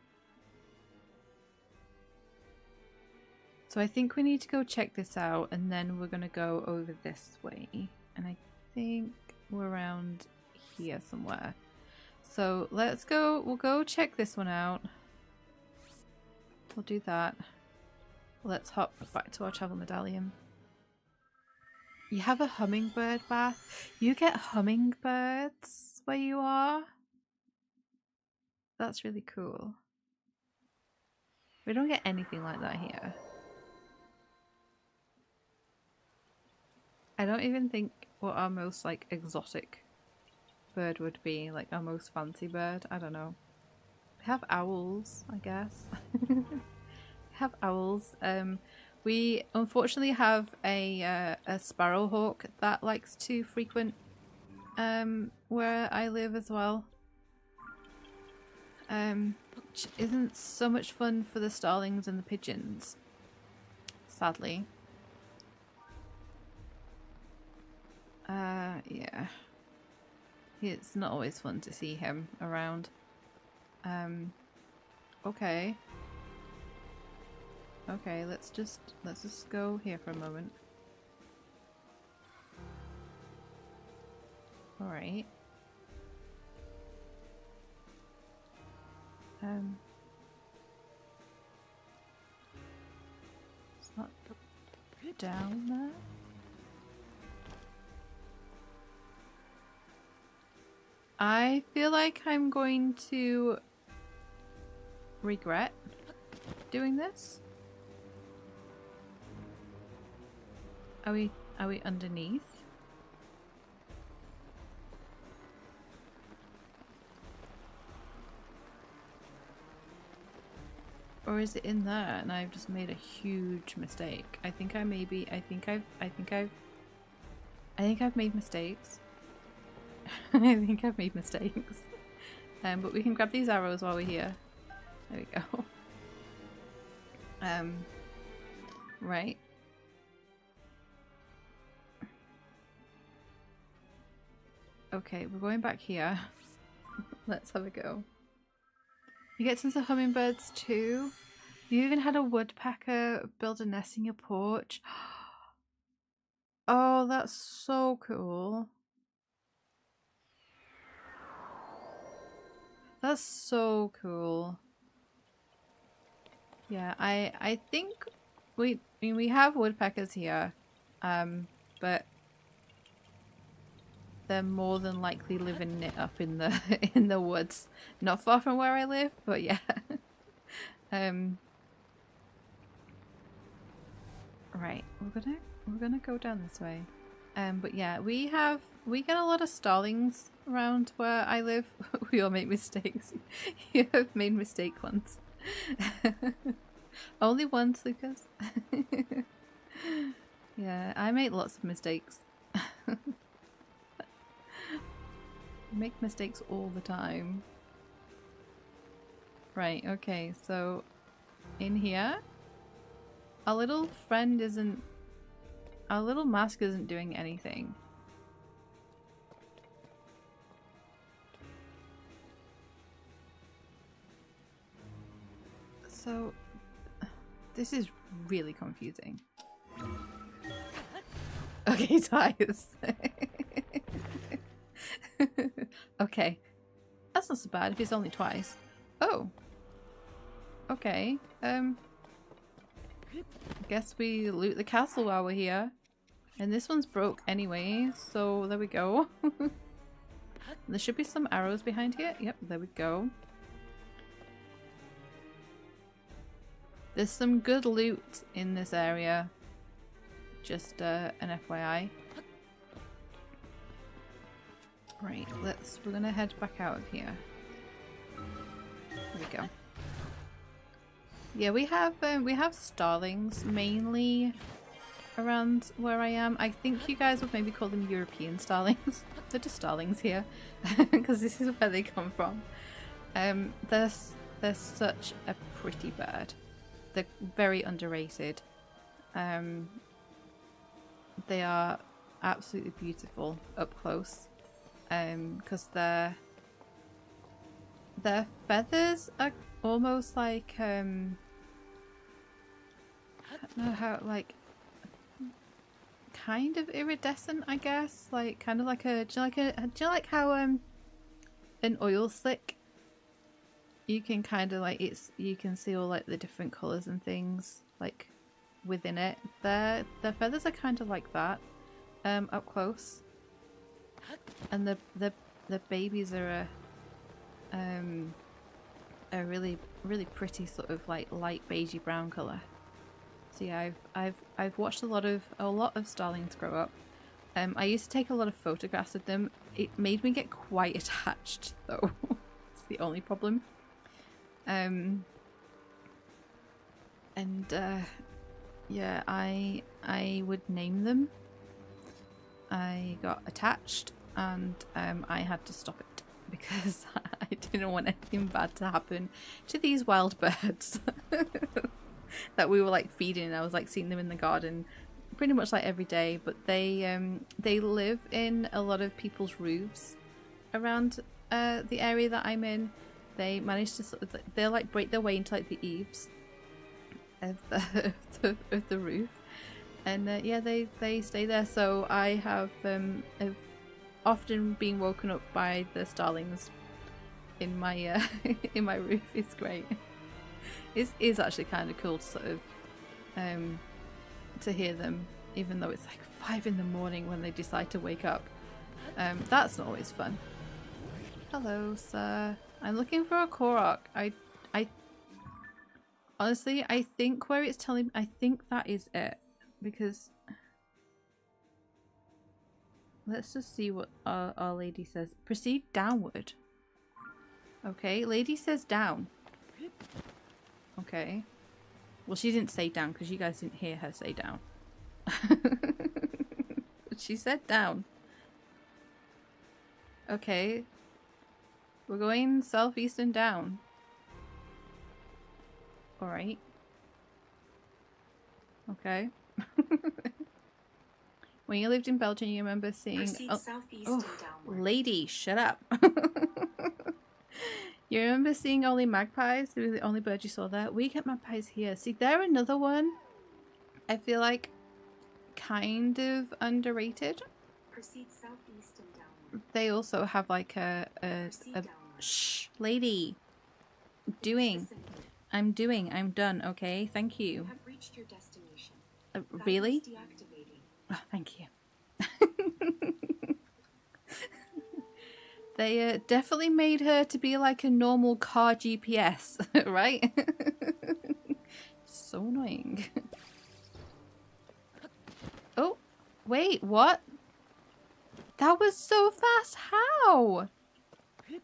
So I think we need to go check this out and then we're going to go over this way. And I think we're around here somewhere. So let's go, we'll go check this one out. We'll do that. Let's hop back to our travel medallion. You have a hummingbird bath? You get hummingbirds where you are? That's really cool. We don't get anything like that here. I don't even think what our most like exotic bird would be, like our most fancy bird. I don't know. We have owls, I guess. We have owls. We unfortunately have a sparrowhawk that likes to frequent where I live as well. Which isn't so much fun for the starlings and the pigeons, sadly. Yeah. It's not always fun to see him around. Okay. Okay, let's just go here for a moment. Alright. It's not down there. I feel like I'm going to regret doing this. Are we underneath? Or is it in there and I've just made a huge mistake? I think I've made mistakes. I think I've made mistakes. But we can grab these arrows while we're here. There we go. Right. Okay, we're going back here. Let's have a go. You get tons of hummingbirds too. You even had a woodpecker build a nest in your porch. Oh, that's so cool. That's so cool. Yeah, I think we have woodpeckers here, but they're more than likely living it up in the in the woods, not far from where I live. But yeah, right, we're gonna go down this way. But yeah, we get a lot of starlings around where I live. We all make mistakes. You have made mistake once. Only once, Lucas. Yeah, I make lots of mistakes. Make mistakes all the time. Right, okay, so in here, our little friend isn't... Our little mask isn't doing anything. So, this is really confusing. Okay, Tyus. Okay. That's not so bad if it's only twice. Oh. Okay. Guess we loot the castle while we're here. And this one's broke anyway, so there we go. There should be some arrows behind here. Yep, there we go. There's some good loot in this area. Just an FYI. Right, we're gonna head back out of here. There we go. Yeah, we have starlings mainly around where I am. I think you guys would maybe call them European starlings. They're just starlings here because this is where they come from. They're such a pretty bird. They're very underrated. They are absolutely beautiful up close. Because their feathers are almost like I don't know how, like, kind of iridescent, I guess. Like kind of like a do you like how an oil slick, you can kind of like you can see all like the different colours and things like within it. Their feathers are kind of like that up close. And the babies are a really pretty sort of like light beigey brown color. So yeah, I've watched a lot of starlings grow up. I used to take a lot of photographs of them. It made me get quite attached though. It's the only problem. And yeah, I would name them. I got attached and I had to stop it because I didn't want anything bad to happen to these wild birds that we were like feeding. I was like seeing them in the garden pretty much like every day, but they live in a lot of people's roofs around the area that I'm in. They manage to sort of, they'll like break their way into like the eaves of the roof, and yeah, they stay there. So I have often been woken up by the starlings in my in my roof. It's great. It is actually kind of cool to sort of to hear them, even though it's like 5 in the morning when they decide to wake up. That's not always fun. Hello, sir. I'm looking for a Korok. I honestly, I think where it's telling me, I think that is it, because let's just see what our lady says. Proceed downward. Okay, lady says down. Okay. Well, she didn't say down because you guys didn't hear her say down. She said down. Okay. We're going southeast and down. Alright. Okay. When you lived in Belgium, you remember seeing... Oh, lady, shut up. You remember seeing only magpies? They were the only bird you saw there. We get magpies here. See, they're another one I feel like kind of underrated. Proceed southeast and downward. They also have like a shh, lady. I'm done, okay? Thank you. You have reached your destination. Really? Deactivating. Oh, thank you. They definitely made her to be like a normal car GPS, right? So annoying. Oh, wait, what? That was so fast. How?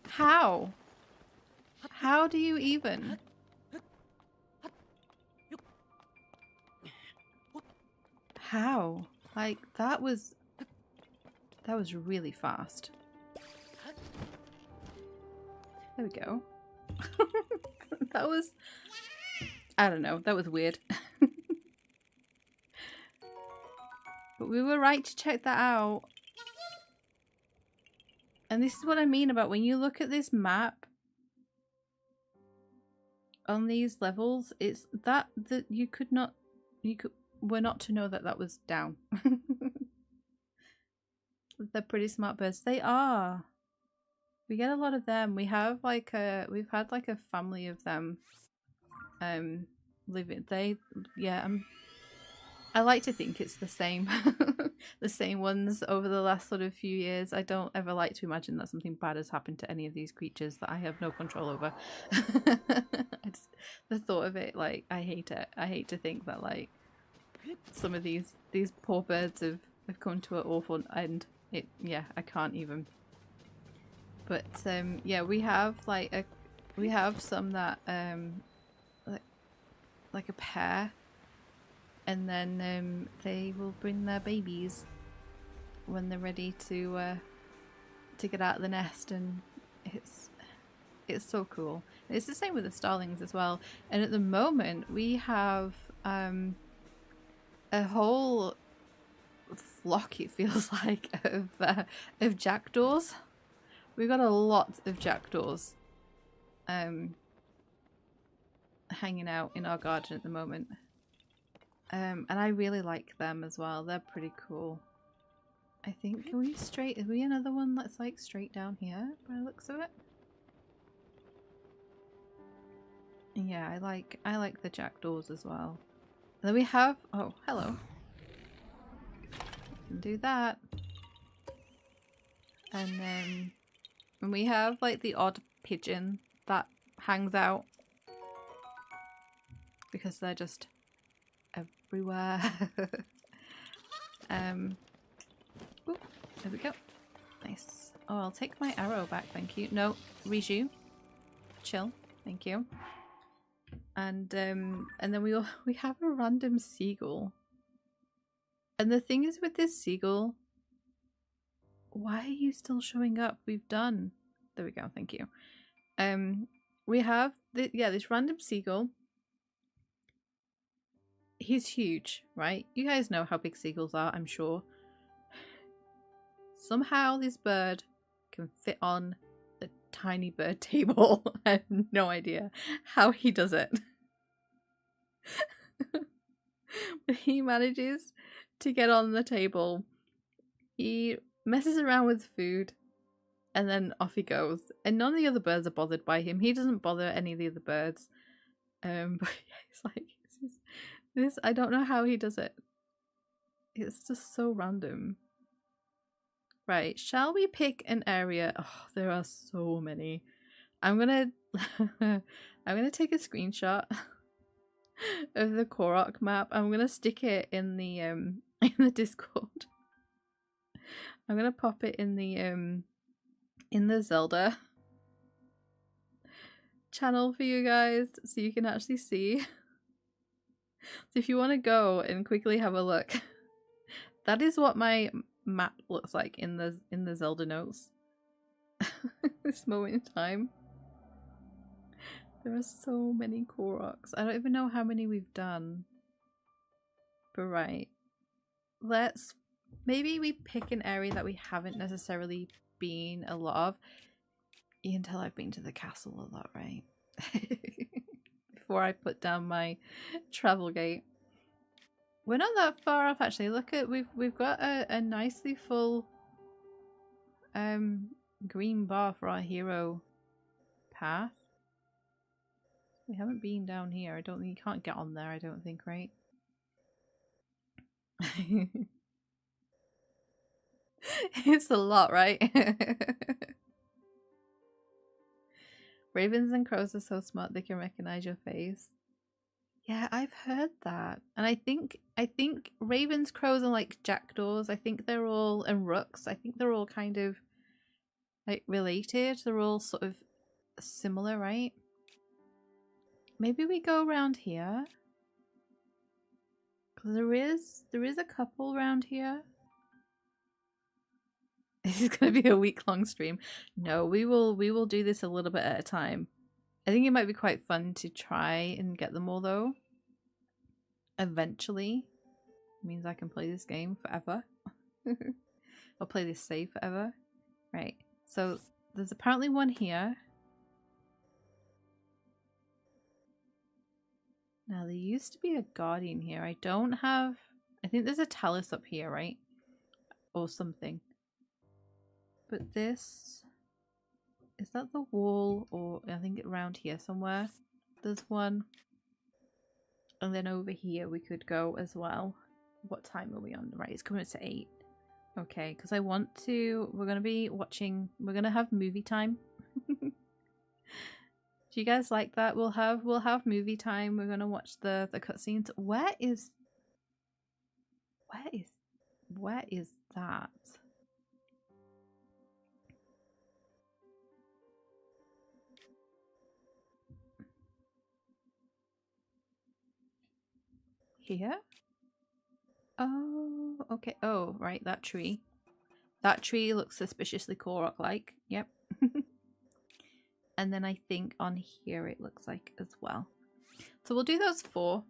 How? How do you even? How? Like, that was really fast. There we go. That was, I don't know, that was weird. But we were right to check that out. And this is what I mean about when you look at this map on these levels, it's that you were not to know that that was down. They're pretty smart birds. They are. We get a lot of them. We have like we've had like a family of them living. I like to think it's the same the same ones over the last sort of few years. I don't ever like to imagine that something bad has happened to any of these creatures that I have no control over. The thought of it, like, I hate it. I hate to think that like some of these poor birds have come to an awful end. Yeah, I can't even. But yeah, we have like we have some that like a pair, and then they will bring their babies when they're ready to get out of the nest, and it's so cool. It's the same with the starlings as well. And at the moment we have a whole flock, it feels like, of jackdaws. We've got a lot of jackdaws hanging out in our garden at the moment. And I really like them as well. They're pretty cool. I think, are we another one that's like straight down here by the looks of it? Yeah, I like the jackdaws as well. And then we have, oh, hello. We can do that. And then and we have like the odd pigeon that hangs out because they're just everywhere. Ooh, there we go. Nice. Oh, I'll take my arrow back, thank you. No, Riju. Chill. Thank you. And then we have a random seagull. And the thing is with this seagull, why are you still showing up? We've done. There we go, thank you. We have this random seagull. He's huge, right? You guys know how big seagulls are, I'm sure. Somehow this bird can fit on the tiny bird table. I have no idea how he does it. But he manages to get on the table. He messes around with food and then off he goes. And none of the other birds are bothered by him. He doesn't bother any of the other birds. But yeah, it's like this I don't know how he does it. It's just so random. Right, shall we pick an area? Oh, there are so many. I'm gonna take a screenshot of the Korok map. I'm gonna stick it in the Discord. I'm gonna pop it in the Zelda channel for you guys so you can actually see. So if you want to go and quickly have a look, that is what my map looks like in the Zelda notes. This moment in time. There are so many Koroks. I don't even know how many we've done. But right. Maybe we pick an area that we haven't necessarily been a lot of. You can tell I've been to the castle a lot, right? Before I put down my travel gate. We're not that far off actually. Look at we've got a nicely full green bar for our hero path. We haven't been down here. I don't think you can't get on there, I don't think, right? It's a lot, right? Ravens and crows are so smart they can recognize your face. Yeah, I've heard that. And I think ravens, crows, and like jackdaws, I think they're all, and rooks, I think they're all kind of like related. They're all sort of similar, right? Maybe we go around here. Because there is a couple around here. This is going to be a week-long stream. No, we will do this a little bit at a time. I think it might be quite fun to try and get them all though. Eventually. It means I can play this game forever. I'll play this save forever. Right. So there's apparently one here. Now there used to be a guardian here. I think there's a talus up here, right? Or something. But this, is that the wall, or I think around here somewhere there's one. And then over here we could go as well. What time are we on? Right, it's coming up to 8. Okay, because we're going to be watching, we're going to have movie time. Do you guys like that? We'll have movie time. We're going to watch the cutscenes. Where is that? Here? Oh, okay. Oh, right, that tree. That tree looks suspiciously Korok-like. Yep. And then I think on here it looks like as well. So we'll do those 4.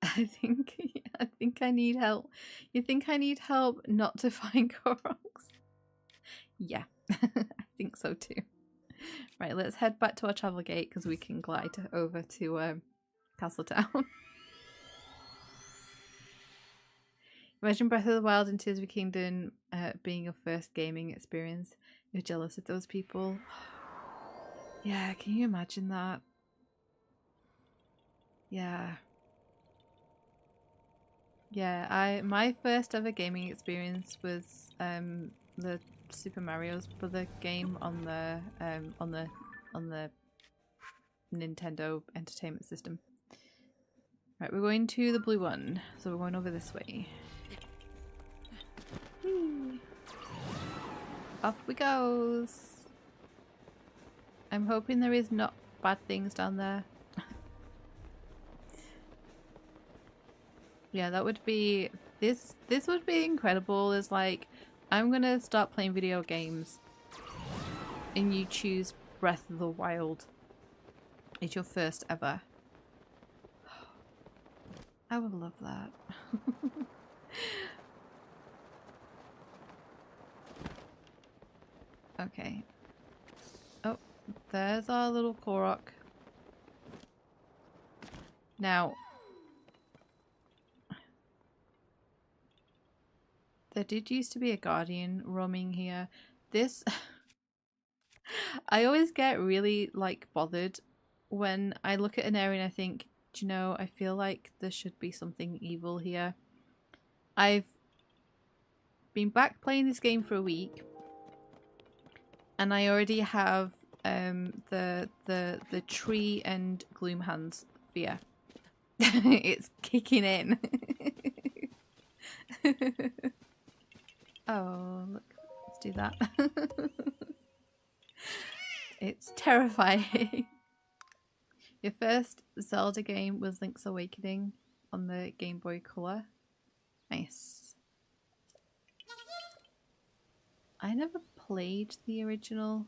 I think I need help. You think I need help not to find Koroks? Yeah, I think so too. Right, let's head back to our travel gate because we can glide over to Castletown. Imagine Breath of the Wild and Tears of the Kingdom being your first gaming experience. You're jealous of those people. Yeah, can you imagine that? Yeah. Yeah, my first ever gaming experience was the Super Mario's Brother game on the Nintendo Entertainment System. Right, we're going to the blue one. So we're going over this way. Whee. Off we goes. I'm hoping there is not bad things down there. Yeah, that would be this would be incredible. Is like I'm gonna start playing video games and you choose Breath of the Wild. It's your first ever. I would love that. Okay. Oh, there's our little Korok. Now, there did used to be a guardian roaming here. This... I always get really, like, bothered when I look at an area and I think, do you know, I feel like there should be something evil here. I've been back playing this game for a week and I already have the tree and gloom hands fear. It's kicking in. Oh, look, let's do that. It's terrifying. Your first Zelda game was Link's Awakening on the Game Boy Color. Nice. I never played the original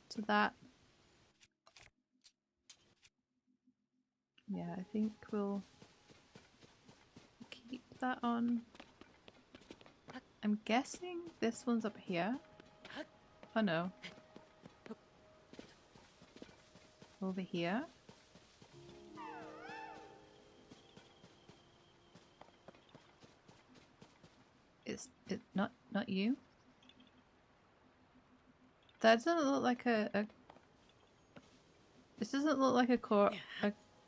to that. Yeah, I think we'll keep that on. I'm guessing this one's up here. Oh no. Over here. It's not you. That doesn't look like a this doesn't look like a Korok.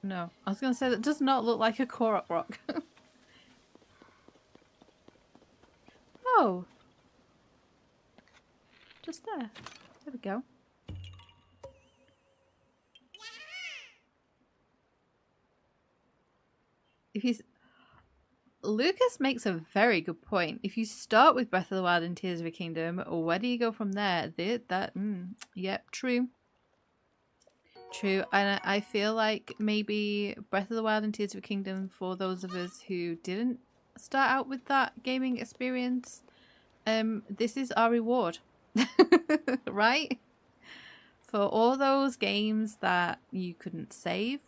No, I was gonna say that does not look like a Korok rock. Oh, just there. There we go. If he's Lucas makes a very good point. If you start with Breath of the Wild and Tears of a Kingdom, where do you go from there? Yep, true. True, and I feel like maybe Breath of the Wild and Tears of a Kingdom, for those of us who didn't start out with that gaming experience, this is our reward. Right? For all those games that you couldn't save,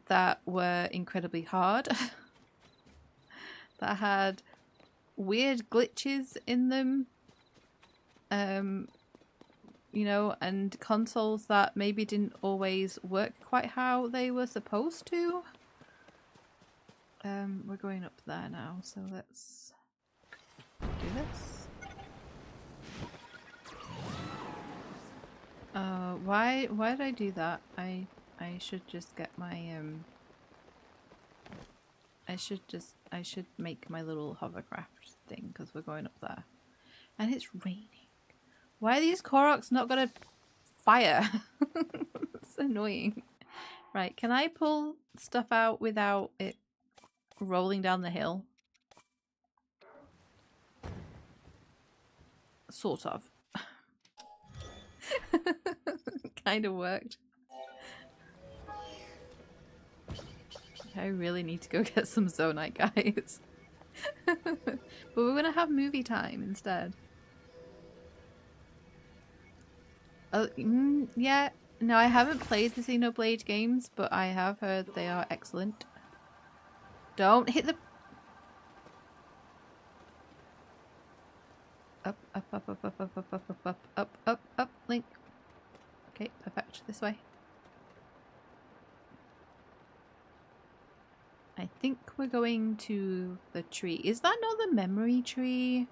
that were incredibly hard, that had weird glitches in them, you know, and consoles that maybe didn't always work quite how they were supposed to. We're going up there now, so let's do this. Why did I do that? I should just get my I should make my little hovercraft thing because we're going up there. And it's raining. Why are these Koroks not gonna fire? It's annoying. Right, can I pull stuff out without it rolling down the hill? Sort of. Kind of worked. I really need to go get some Zonite, guys. But we're gonna have movie time instead. Oh, yeah. No, I haven't played the Xenoblade games, but I have heard they are excellent. Don't hit the... Up, up, up, up, up, up, up, up, up, up, up, up, up, Link. Okay, perfect. This way. I think we're going to the tree. Is that not the memory tree?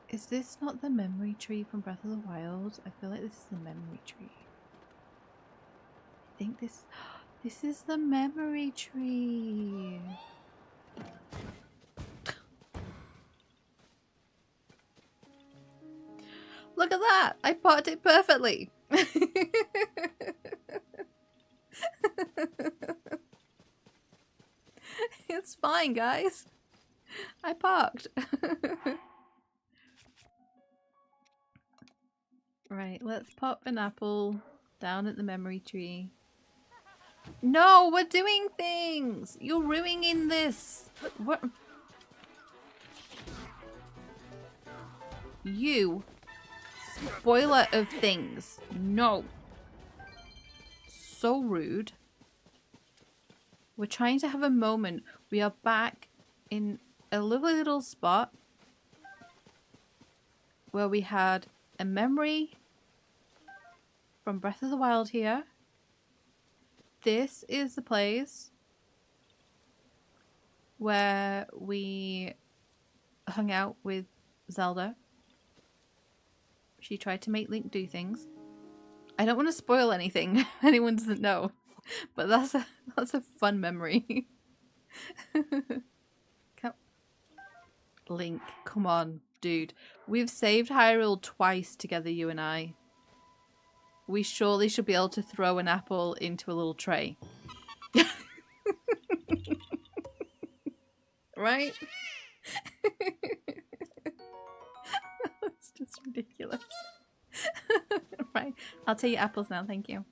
Is this not the memory tree from Breath of the Wild? I feel like this is the memory tree. I think this is the memory tree. Look at that! I parked it perfectly! It's fine, guys. I parked. Right, let's pop an apple down at the memory tree. No, we're doing things! You're ruining this! What? You. Spoiler of things. No. So rude. We're trying to have a moment. We are back in a lovely little spot where we had a memory from Breath of the Wild here. This is the place where we hung out with Zelda. She tried to make Link do things. I don't want to spoil anything if anyone doesn't know, but that's a fun memory. Link, come on, dude. We've saved Hyrule twice together, you and I. We surely should be able to throw an apple into a little tray. Right? It's just ridiculous. Right. I'll take your apples now, thank you.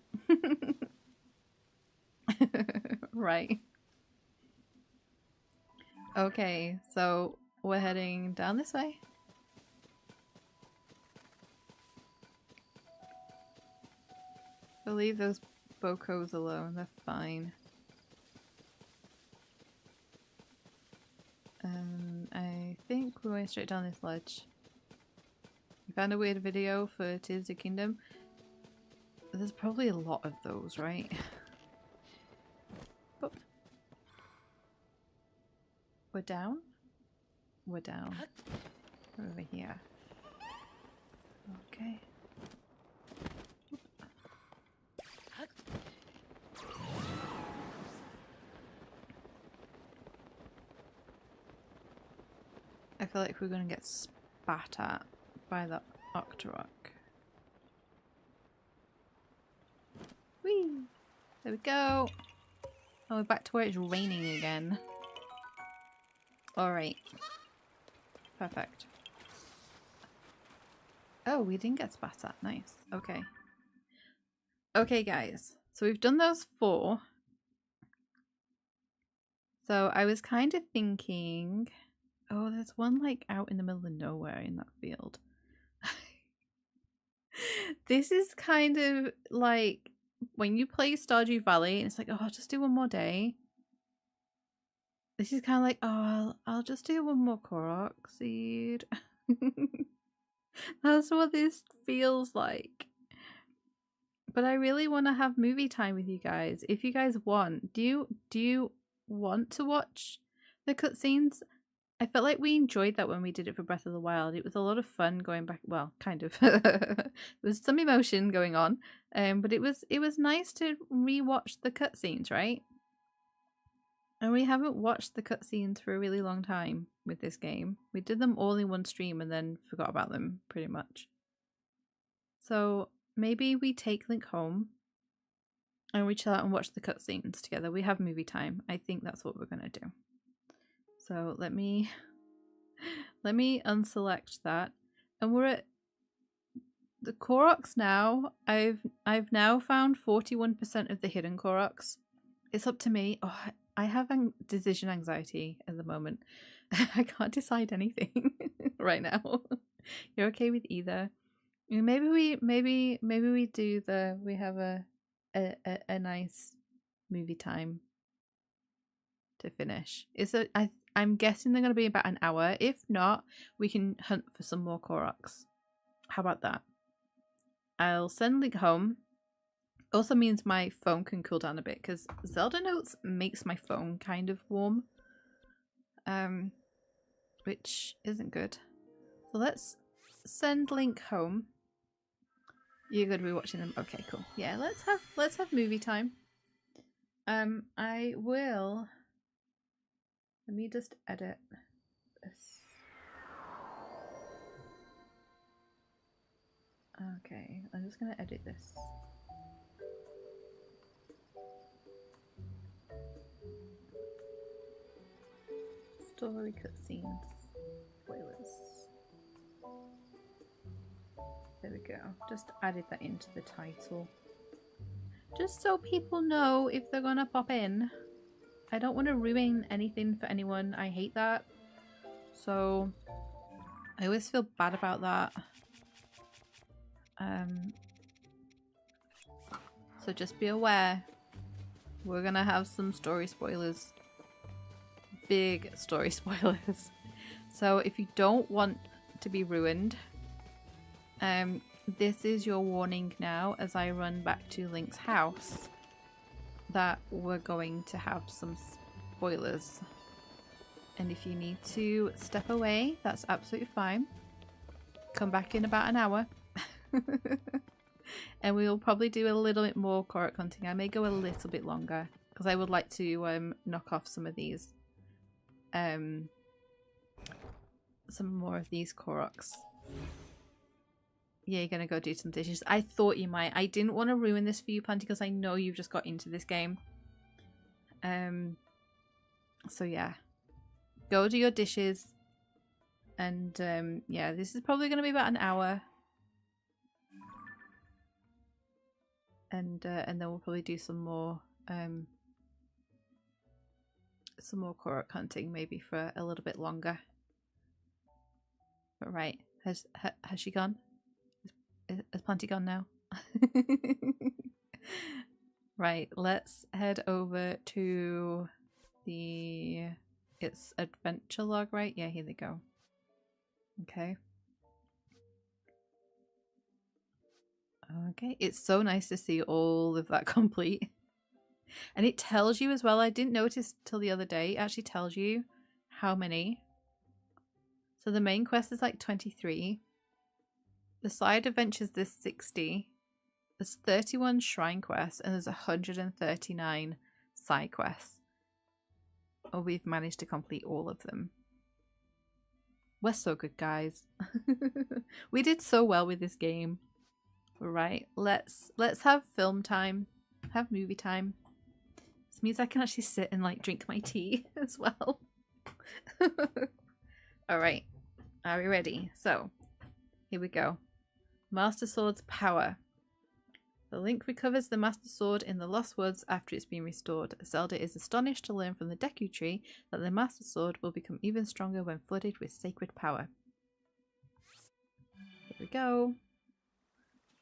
Right. Okay, so we're heading down this way. We'll leave those bocos alone, they're fine. I think we're going straight down this ledge. We found a weird video for Tears of the Kingdom. There's probably a lot of those, right? Oh. We're down? We're down. We're over here. Okay. I feel like we're gonna get spat at by the Octorok. Whee! There we go. Oh, we're back to where it's raining again. Alright. Perfect. Oh, we didn't get spat at. Nice. Okay. Okay, guys. So we've done those 4. So I was kind of thinking... Oh, there's one like out in the middle of nowhere in that field. This is kind of like when you play Stardew Valley and it's like, oh, I'll just do one more day. This is kind of like, oh, I'll just do one more Korok seed. That's what this feels like. But I really want to have movie time with you guys. If you guys want, do you want to watch the cutscenes? I felt like we enjoyed that when we did it for Breath of the Wild. It was a lot of fun going back. Well, kind of. There was some emotion going on, but it was nice to rewatch the cutscenes, right? And we haven't watched the cutscenes for a really long time with this game. We did them all in one stream and then forgot about them pretty much. So maybe we take Link home and we chill out and watch the cutscenes together. We have movie time. I think that's what we're gonna do. So let me unselect that, and we're at the Koroks now. I've now found 41% of the hidden Koroks. It's up to me. Oh, I have decision anxiety at the moment. I can't decide anything right now. You're okay with either? Maybe we do we have a nice movie time to finish. I'm guessing they're going to be about an hour. If not, we can hunt for some more Koroks. How about that? I'll send Link home. Also means my phone can cool down a bit because Zelda Notes makes my phone kind of warm. Which isn't good. So let's send Link home. You're going to be watching them. Okay, cool. Yeah, let's have movie time. I will. Let me just edit this. Okay, I'm just gonna edit this. Story cutscenes. Spoilers. There we go. Just added that into the title. Just so people know if they're gonna pop in. I don't want to ruin anything for anyone. I hate that. So I always feel bad about that. So just be aware. We're gonna have some story spoilers. Big story spoilers. So if you don't want to be ruined, this is your warning now as I run back to Link's house that we're going to have some spoilers. And if you need to step away, that's absolutely fine. Come back in about an hour. And we'll probably do a little bit more Korok hunting. I may go a little bit longer because I would like to knock off some of these. Some more of these Koroks. Yeah, you're gonna go do some dishes. I thought you might. I didn't want to ruin this for you, Planty, because I know you've just got into this game. So yeah. Go do your dishes. And yeah, this is probably gonna be about an hour. And then we'll probably do some more Korok hunting, maybe for a little bit longer. But right, has she gone? Has Planty gone now? Right, let's head over to it's adventure log, right? Yeah, here they go. Okay. Okay, it's so nice to see all of that complete. And it tells you as well, I didn't notice till the other day, it actually tells you how many. So the main quest is like 23. The side adventures, there's 60. There's 31 shrine quests and there's 139 side quests. Oh, we've managed to complete all of them. We're so good, guys. We did so well with this game. Right, let's have film time, have movie time. This means I can actually sit and like drink my tea as well. All right, are we ready? So here we go. Master Sword's power. The Link recovers the Master Sword in the Lost Woods after it's been restored. Zelda is astonished to learn from the Deku Tree that the Master Sword will become even stronger when flooded with sacred power. Here we go.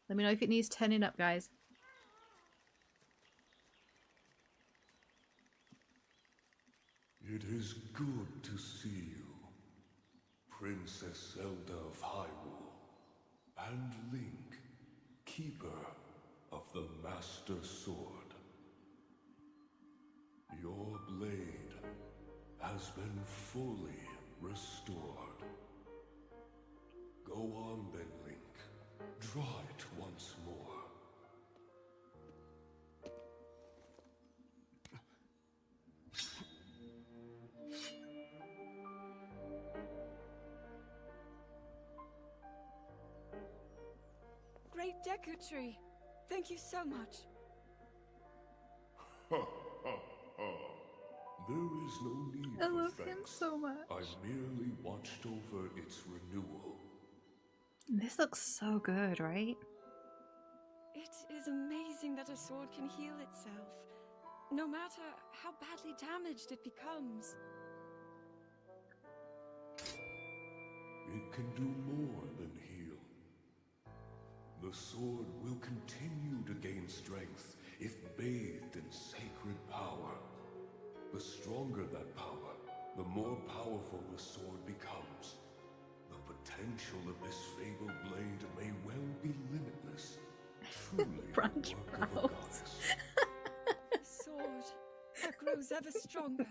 Let me know if it needs turning up, guys. It is good to see you, Princess Zelda of Hyrule, and Link, Keeper of the Master Sword. Your blade has been fully restored. Go on then, Link. Draw it once more. Great Deku Tree! Thank you so much. Ha ha ha. There is no need I for love thanks. him so much. I merely watched over its renewal. This looks so good, right? It is amazing that a sword can heal itself, no matter how badly damaged it becomes. It can do more than heal. The sword will continue to gain strength if bathed in sacred power. The stronger that power, the more powerful the sword becomes. The potential of this fabled blade may well be limitless. Truly Branch the work of a brows. goddess. A sword that grows ever stronger.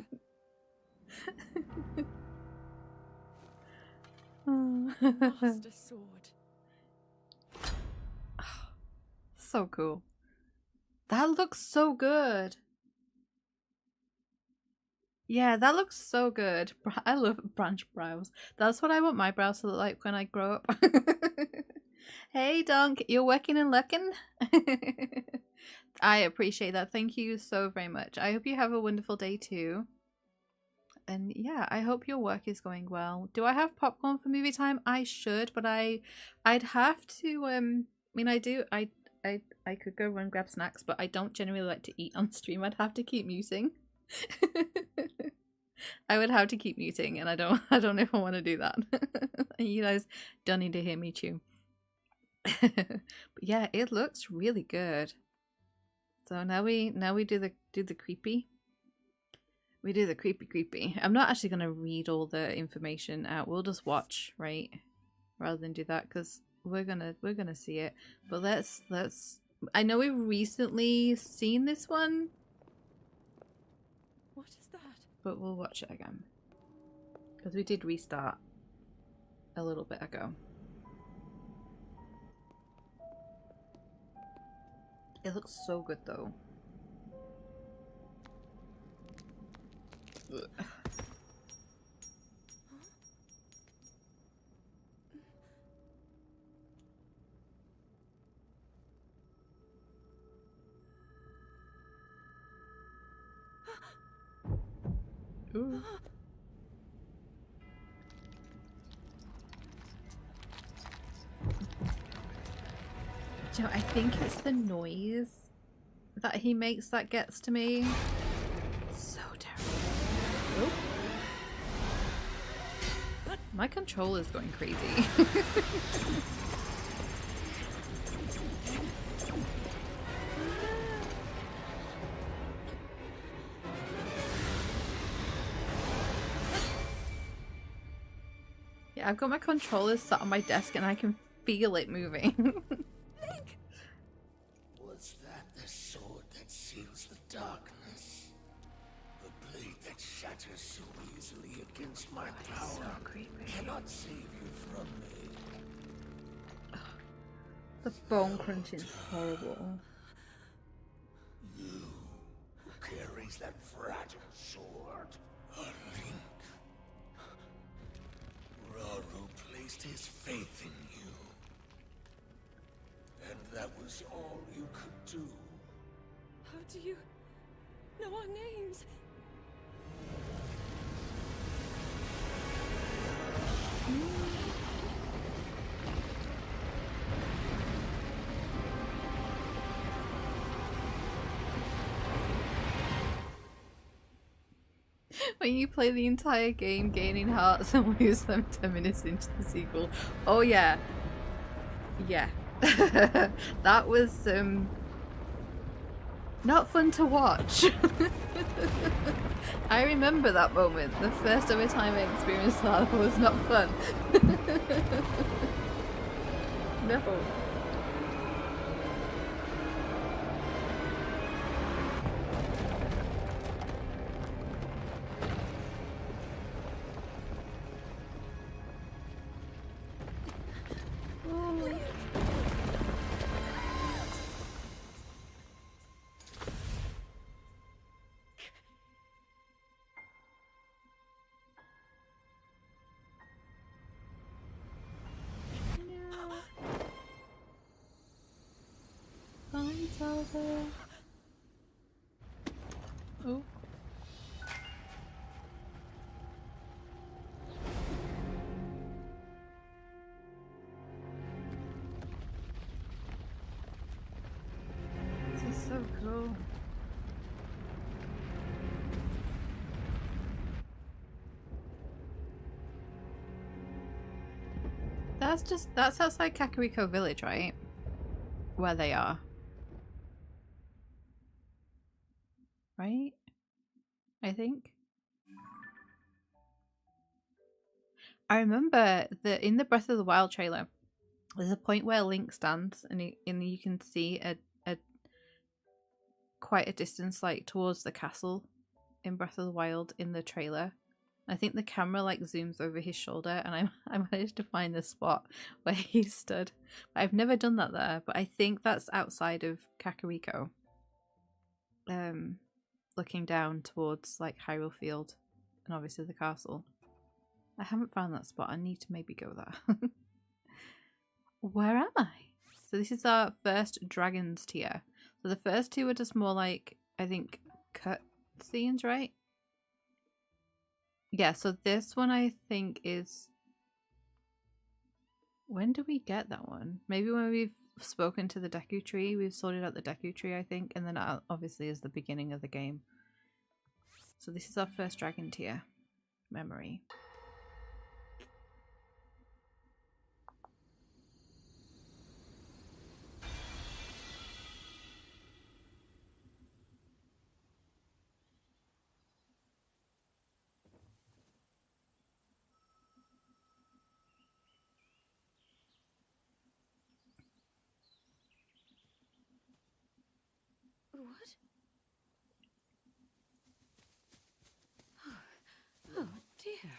Master Sword. So cool. That looks so good. Yeah, that looks so good. I love branch brows. That's what I want my brows to look like when I grow up. Hey, Donk, you're working and looking. I appreciate that. Thank you so very much. I hope you have a wonderful day too. And yeah, I hope your work is going well. Do I have popcorn for movie time? I should, but I'd have to I mean I could go run grab snacks, but I don't generally like to eat on stream. I'd have to keep muting. I would have to keep muting, and I don't know if I want to do that. You guys don't need to hear me chew. But yeah, it looks really good. So now we do the creepy. We do the creepy. I'm not actually gonna read all the information out. We'll just watch, right? Rather than do that, because we're gonna see it. But let's I know we've recently seen this one. What is that? But we'll watch it again. Because we did restart a little bit ago. It looks so good though. Ugh. Ooh. Joe, I think it's the noise that he makes that gets to me. So terrible. Oh. My controller's going crazy. Yeah, I've got my controller sat on my desk and I can feel it moving. Was that the sword that seals the darkness? The blade that shatters so easily against my power so creepy. cannot save you from me. The bone crunching is horrible. You who carries that fragile sword, a link. Raru placed his faith in you. And that was all you could do. How do you know our names? When you play the entire game, gaining hearts and lose them 10 minutes into the sequel. Oh yeah. Yeah. That was not fun to watch. I remember that moment. The first ever time I experienced that was not fun. No. Oh. This is so cool. That's outside Kakariko Village, right? Where they are. Right? I think. I remember that in the Breath of the Wild trailer, there's a point where Link stands and you can see a quite a distance like towards the castle in Breath of the Wild in the trailer. I think the camera like zooms over his shoulder and I managed to find the spot where he stood. But I've never done that there, but I think that's outside of Kakariko. Looking down towards like Hyrule Field and obviously the castle. I haven't found that spot. I need to maybe go there. Where am I? So this is our first dragons tier. So the first two are just more like, I think, cut scenes, right? Yeah, so this one I think is... When do we get that one? Maybe when we've spoken to the Deku Tree. We've sorted out the Deku Tree, I think. And then that obviously is the beginning of the game. So this is our first dragon tier. Memory. What? Oh dear.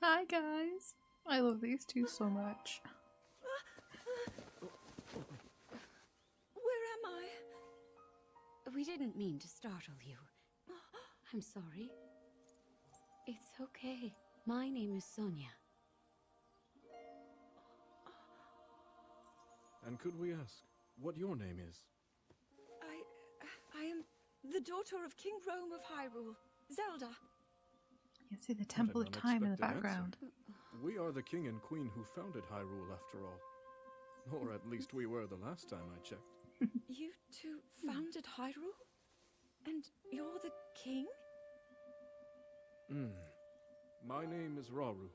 Hi guys! I love these two so much. Where am I? We didn't mean to startle you. I'm sorry. It's okay. My name is Sonia. And could we ask what your name is? I am the daughter of King Rome of Hyrule, Zelda. You can see the Temple of Time in the unexpected background. Answer. We are the king and queen who founded Hyrule, after all. Or at least we were the last time I checked. You two founded Hyrule? And you're the king? My name is Rauru.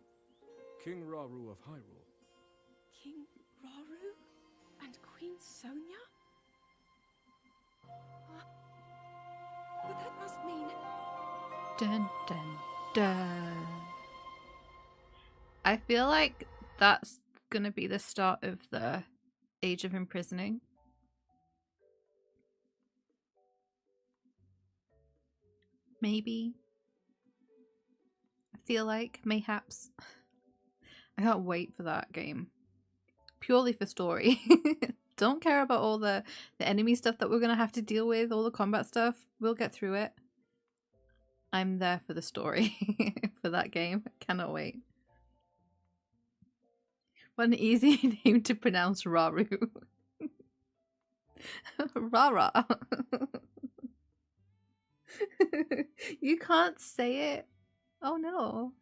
King Rauru of Hyrule. King Rauru? And Queen Sonia? But that must mean... Dun dun dun. I feel like that's gonna be the start of the Age of Imprisoning. Maybe. I feel like, mayhaps. I can't wait for that game. Purely for story. Don't care about all the enemy stuff that we're gonna have to deal with, all the combat stuff. We'll get through it. I'm there for the story for that game. Cannot wait. What an easy name to pronounce, Raru. Rara. You can't say it. Oh no.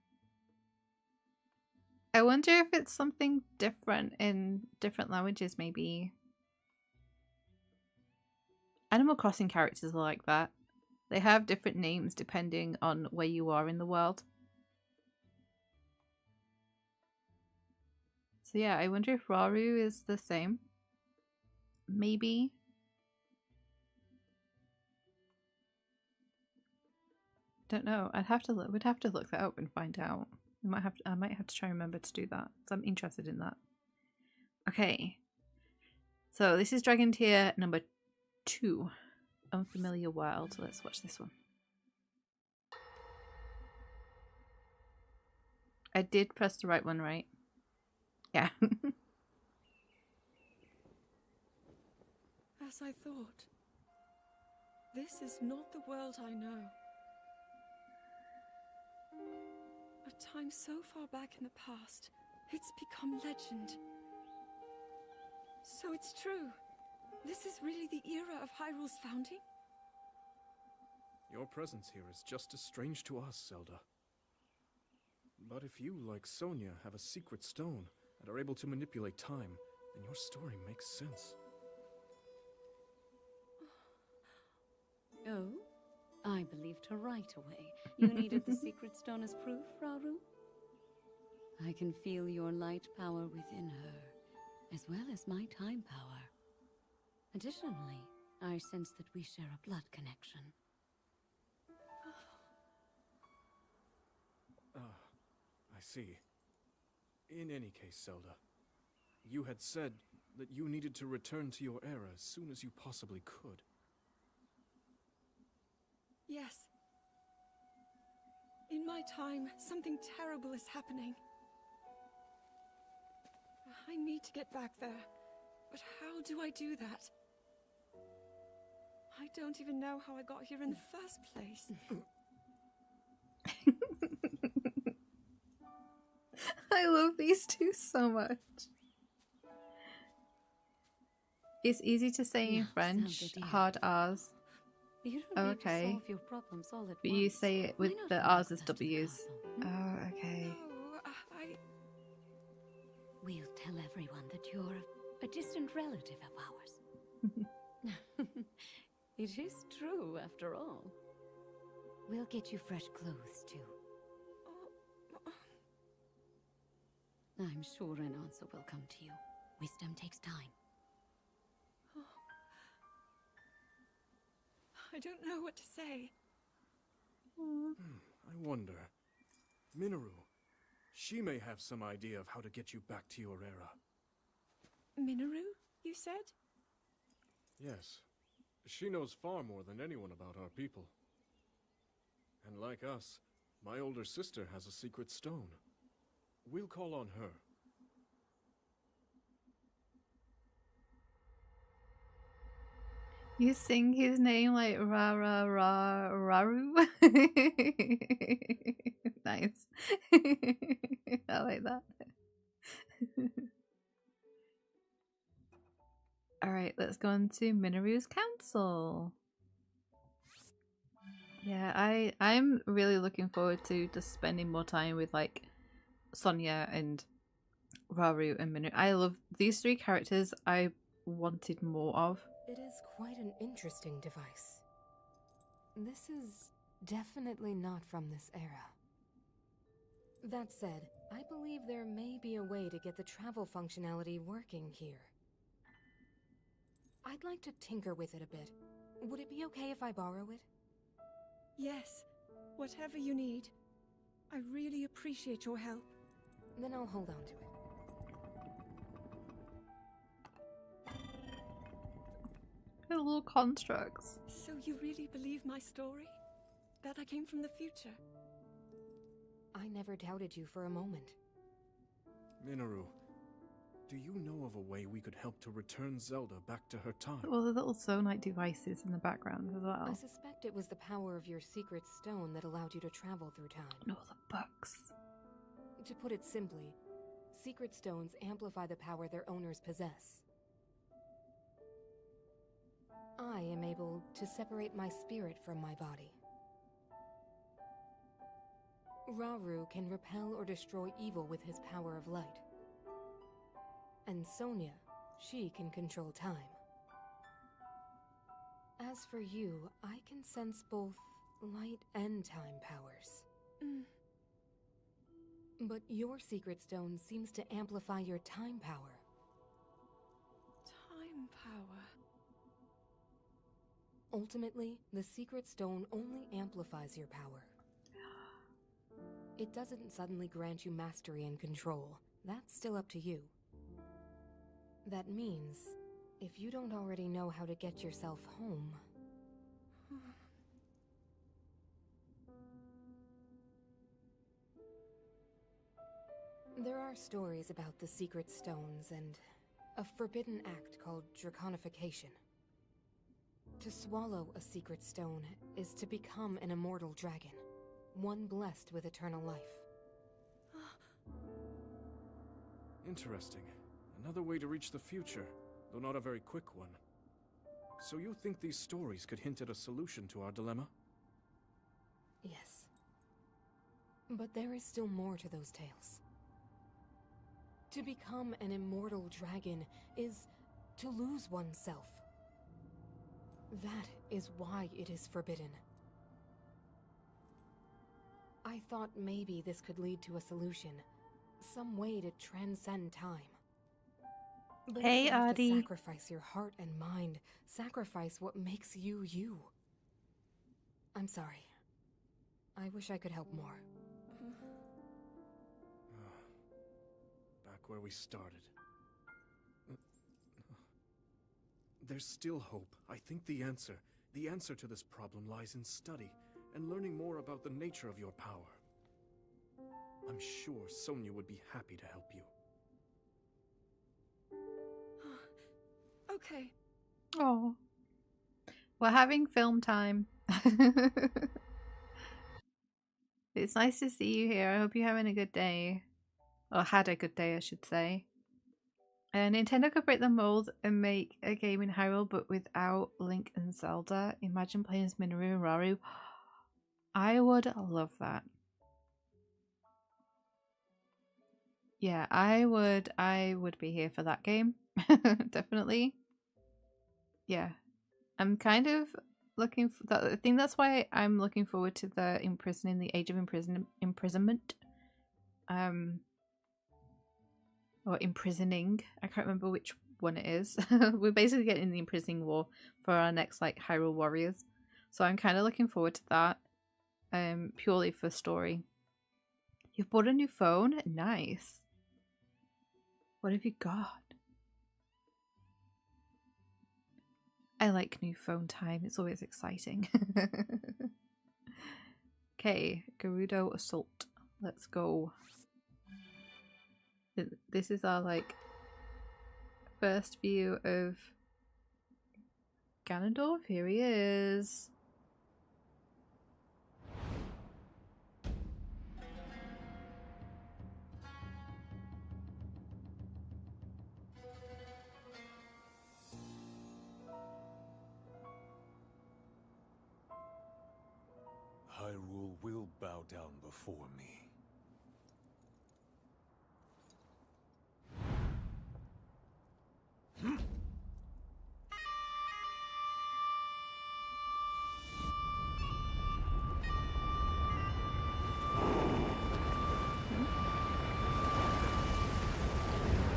I wonder if it's something different in different languages, maybe. Animal Crossing characters are like that. They have different names depending on where you are in the world. So yeah, I wonder if Raru is the same. Maybe. Don't know. We'd have to look that up and find out. I might have to try and remember to do that. So I'm interested in that. Okay. So this is Dragon Tier number 2. Unfamiliar World. So let's watch this one. I did press the right one, right? Yeah. As I thought. This is not the world I know. A time so far back in the past, it's become legend. So it's true. This is really the era of Hyrule's founding? Your presence here is just as strange to us, Zelda. But if you, like Sonia, have a secret stone and are able to manipulate time, then your story makes sense. Oh? I believed her right away. You needed the secret stone as proof, Rauru? I can feel your light power within her, as well as my time power. Additionally, I sense that we share a blood connection. I see. In any case, Zelda, you had said that you needed to return to your era as soon as you possibly could. Yes. In my time, something terrible is happening. I need to get back there. But how do I do that? I don't even know how I got here in the first place. I love these two so much. It's easy to say in Now, French, Zelda dear, hard R's. You don't Oh, need okay. to solve your problems all at But you once. say it Why with not the come R's back as with us to the W's. castle, Oh, okay. No, We'll tell everyone that you're a distant relative of ours. It is true, after all. We'll get you fresh clothes, too. I'm sure an answer will come to you. Wisdom takes time. I don't know what to say. I wonder. Minoru. She may have some idea of how to get you back to your era. Minoru, you said? Yes. She knows far more than anyone about our people. And like us, my older sister has a secret stone. We'll call on her. You sing his name like ra ra ra raru. Nice. I like that. Alright, let's go on to Minoru's council. Yeah, I'm really looking forward to just spending more time with like Sonia and Raru and Minoru. I love these three characters. I wanted more of. It is quite an interesting device. This is definitely not from this era. That said, I believe there may be a way to get the travel functionality working here. I'd like to tinker with it a bit. Would it be okay if I borrow it? Yes, whatever you need. I really appreciate your help. Then I'll hold on to it. The little constructs. So you really believe my story? That I came from the future? I never doubted you for a moment. Minoru, do you know of a way we could help to return Zelda back to her time? Well, the little Zonite devices in the background as well. I suspect it was the power of your secret stone that allowed you to travel through time. No, the books. To put it simply, secret stones amplify the power their owners possess. I am able to separate my spirit from my body. Raru can repel or destroy evil with his power of light. And Sonia, she can control time. As for you, I can sense both light and time powers. But your secret stone seems to amplify your time power. Time power. Ultimately, the secret stone only amplifies your power. It doesn't suddenly grant you mastery and control. That's still up to you. That means, if you don't already know how to get yourself home... There are stories about the secret stones and a forbidden act called draconification. To swallow a secret stone is to become an immortal dragon, one blessed with eternal life. Interesting. Another way to reach the future, though not a very quick one. So you think these stories could hint at a solution to our dilemma? Yes. But there is still more to those tales. To become an immortal dragon is to lose oneself. That is why it is forbidden. I thought maybe this could lead to a solution. Some way to transcend time. But Hey, if you have Adi. to sacrifice your heart and mind, sacrifice what makes you you. I'm sorry. I wish I could help more. Back where we started. There's still hope. I think the answer to this problem lies in study and learning more about the nature of your power. I'm sure Sonia would be happy to help you. okay. Oh, we're having film time. It's nice to see you here. I hope you're having a good day. Or had a good day, I should say. Nintendo could break the mold and make a game in Hyrule, but without Link and Zelda. Imagine playing as Minoru and Raru. I would love that. Yeah, I would be here for that game. Definitely. Yeah. I'm kind of looking for that. I think that's why I'm looking forward to the the Age of Imprisonment. Or imprisoning. I can't remember which one it is. We're basically getting the imprisoning war for our next like Hyrule Warriors. So I'm kind of looking forward to that. Purely for story. You've bought a new phone? Nice. What have you got? I like new phone time. It's always exciting. Okay, Gerudo Assault. Let's go. This is our like first view of Ganondorf. Here he is. Hyrule will bow down before me.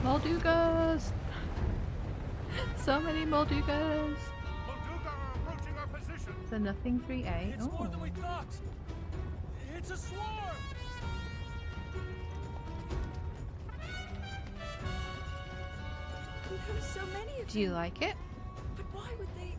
Moldugas! So many Moldugas! Molduga are approaching our position. So nothing 3A. It's more than we thought. It's a swarm. There are so many of Do you like it? But why would they?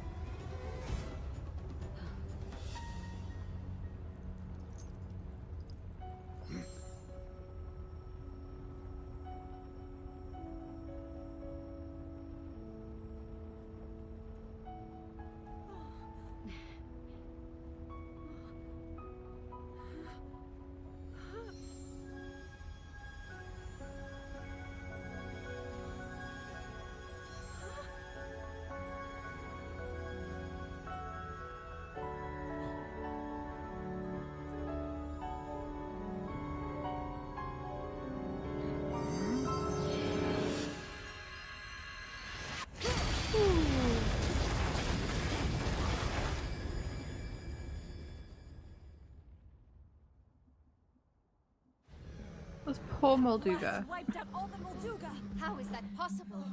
Those poor Molduga. Wiped out all the Molduga. How is that possible?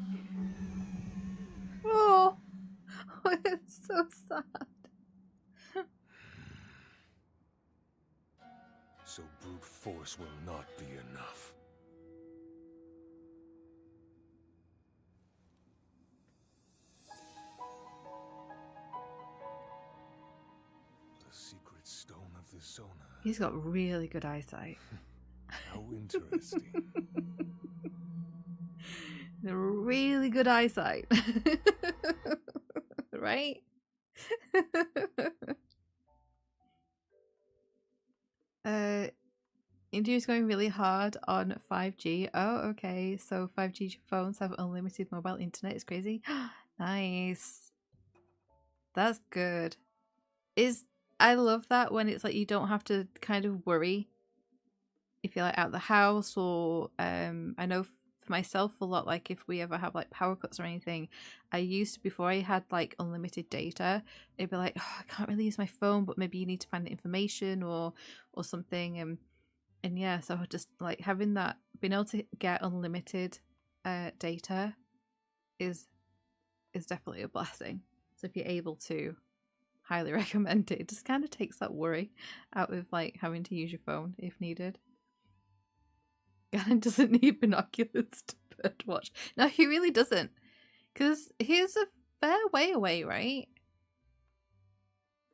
Oh, it's so sad. So brute force will not be enough. The secret stone of the Zona. He's got really good eyesight. How interesting. Really good eyesight. Right? India's going really hard on 5G. Oh, okay. So 5G phones have unlimited mobile internet. It's crazy. Nice. That's good. I love that when it's like you don't have to kind of worry if you're like out of the house, or I know for myself a lot, like if we ever have like power cuts or anything, I used to, before I had like unlimited data, it'd be like, oh, I can't really use my phone, but maybe you need to find the information or something, and yeah, so just like having that, being able to get unlimited data is definitely a blessing. So if you're able to, highly recommend it. It just kind of takes that worry out of like having to use your phone if needed. Ganon doesn't need binoculars to birdwatch. No, he really doesn't. Because he's a fair way away, right?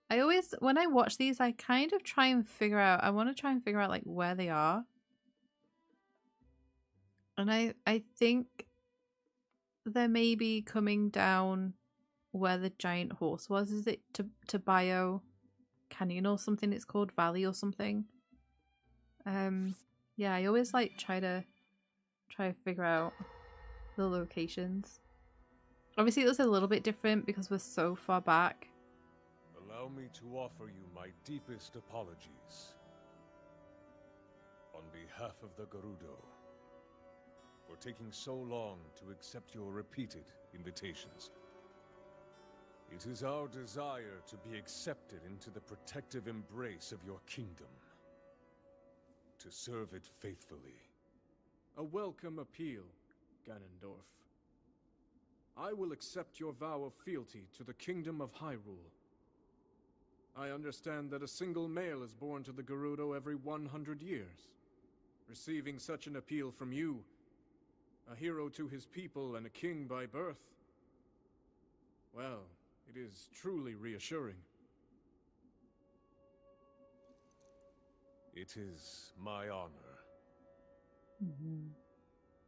I always, when I watch these, I kind of try and figure out, I want to try and figure out like where they are. And I think they're maybe coming down where the giant horse was. Is it to Bio Canyon or something? It's called Valley or something. Yeah, I always like try to figure out the locations. Obviously, it was a little bit different because we're so far back. Allow me to offer you my deepest apologies. On behalf of the Gerudo, for taking so long to accept your repeated invitations. It is our desire to be accepted into the protective embrace of your kingdom. To serve it faithfully. A welcome appeal, Ganondorf. I will accept your vow of fealty to the Kingdom of Hyrule. I understand that a single male is born to the Gerudo every 100 years. Receiving such an appeal from you, a hero to his people and a king by birth, well, it is truly reassuring. It is my honor. Mm-hmm.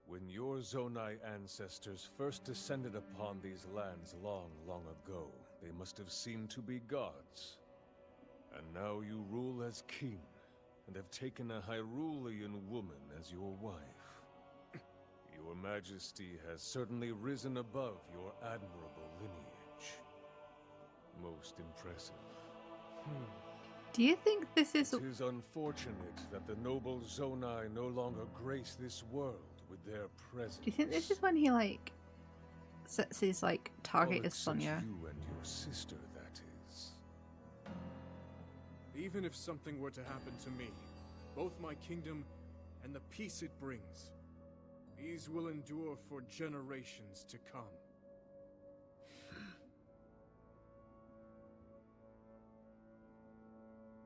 When your Zonai ancestors first descended upon these lands long, long ago, they must have seemed to be gods. And now you rule as king, and have taken a Hyrulean woman as your wife. Your Majesty has certainly risen above your admirable lineage. Most impressive. Do you think this is... It is unfortunate that the noble Zonai no longer grace this world with their presence. Do you think this is when he, like, sets his, like, target as Sonya? You and your sister, that is. Even if something were to happen to me, both my kingdom and the peace it brings, these will endure for generations to come.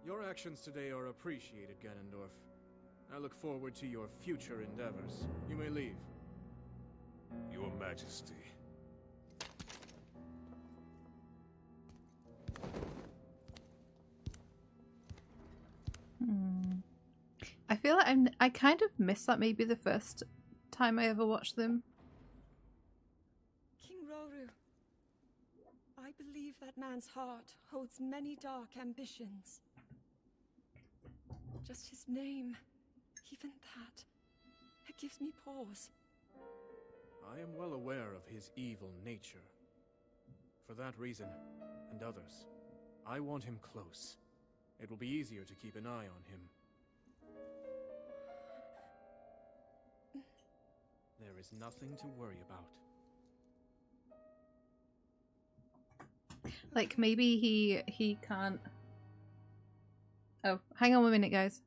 Your actions today are appreciated, Ganondorf. I look forward to your future endeavors. You may leave. Your Majesty. I feel like I kind of missed that maybe the first time I ever watched them. King Roru, I believe that man's heart holds many dark ambitions. Just his name, even that, it gives me pause. I am well aware of his evil nature. For that reason, and others, I want him close. It will be easier to keep an eye on him. There is nothing to worry about. Like, maybe he can't... Oh, hang on a minute, guys.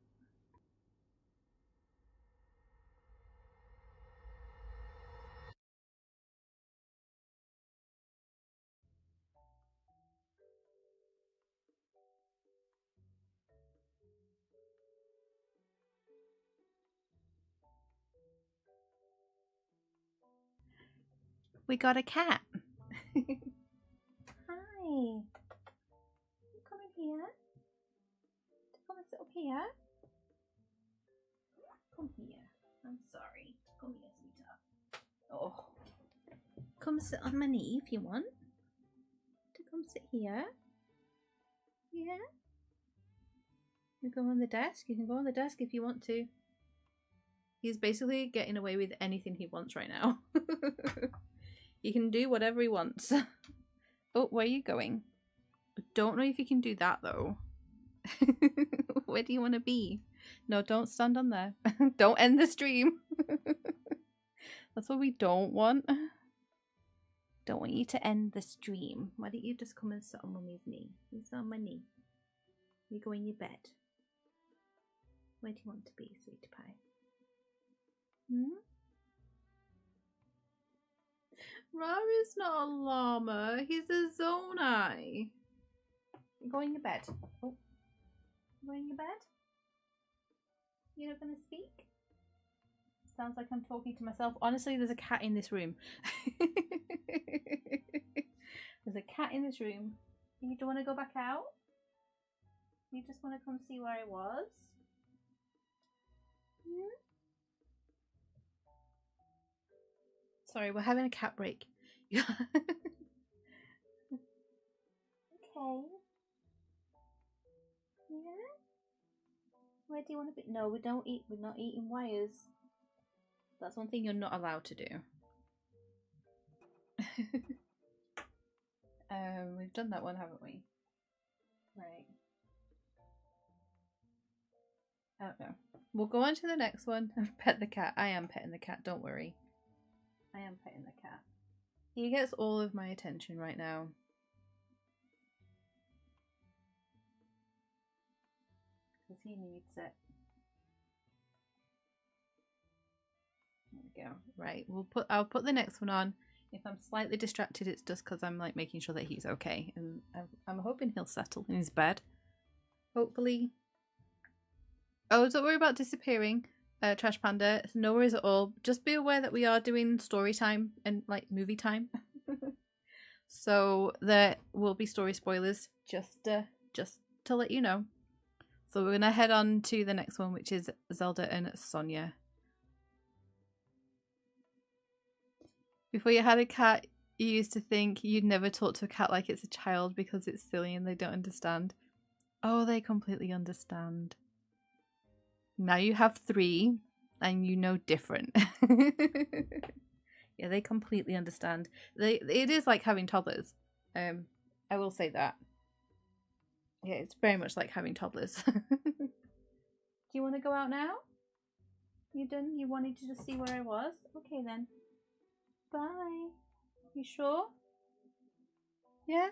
We got a cat. Hi. You come in here. Come and sit up here. Come here. I'm sorry. Come here, sweetheart. Oh. Come sit on my knee if you want. To come sit here. Yeah. You go on the desk. You can go on the desk if you want to. He's basically getting away with anything he wants right now. He can do whatever he wants. Oh, where are you going? I don't know if you can do that though. Where do you want to be? No, don't stand on there. Don't end the stream. That's what we don't want. Don't want you to end the stream. Why don't you just come and sit on Mummy's knee? You sit on my knee. You go in your bed. Where do you want to be, sweetie pie? Hmm? Raru's not a llama. He's a Zonai. Go in your bed. Oh. Go in your bed? You're not going to speak? Sounds like I'm talking to myself. Honestly, there's a cat in this room. There's a cat in this room. You don't want to go back out? You just want to come see where I was? Hmm? Sorry, we're having a cat break. Okay. Yeah. Where do you want to be? No, we don't eat. We're not eating wires. That's one thing you're not allowed to do. We've done that one, haven't we? Right. I don't know. We'll go on to the next one and pet the cat. I am petting the cat, don't worry. I am petting the cat. He gets all of my attention right now. Because he needs it. There we go. Right, I'll put the next one on. If I'm slightly distracted, it's just because I'm like making sure that he's okay. And I'm hoping he'll settle in his bed. Hopefully. Oh, don't worry about disappearing, Trash Panda. No worries at all. Just be aware that we are doing story time and like movie time. So there will be story spoilers, just to let you know. So we're gonna head on to the next one, which is Zelda and Sonia. Before you had a cat, you used to think you'd never talk to a cat like it's a child because it's silly and they don't understand. Oh, they completely understand. Now you have 3 and you know different. Yeah, they completely understand. It is like having toddlers. I will say that. Yeah, it's very much like having toddlers. Do you want to go out now? You done? You wanted to just see where I was? Okay then. Bye. You sure? Yeah?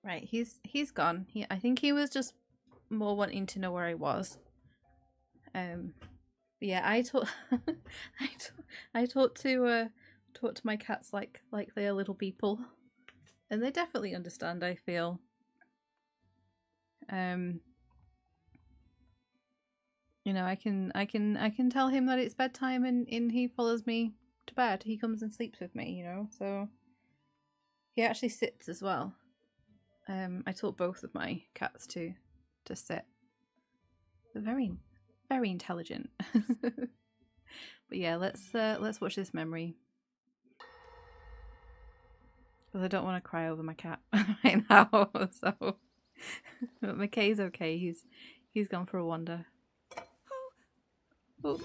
Right, he's gone. I think he was just more wanting to know where I was. Yeah, I taught I taught to my cats like they are little people, and they definitely understand. I feel. You know, I can tell him that it's bedtime, and he follows me to bed. He comes and sleeps with me. You know, so he actually sits as well. I taught both of my cats to sit. They're very intelligent. But yeah, let's watch this memory. Because I don't want to cry over my cat right now. So, but McKay's okay. He's gone for a wander. Oh.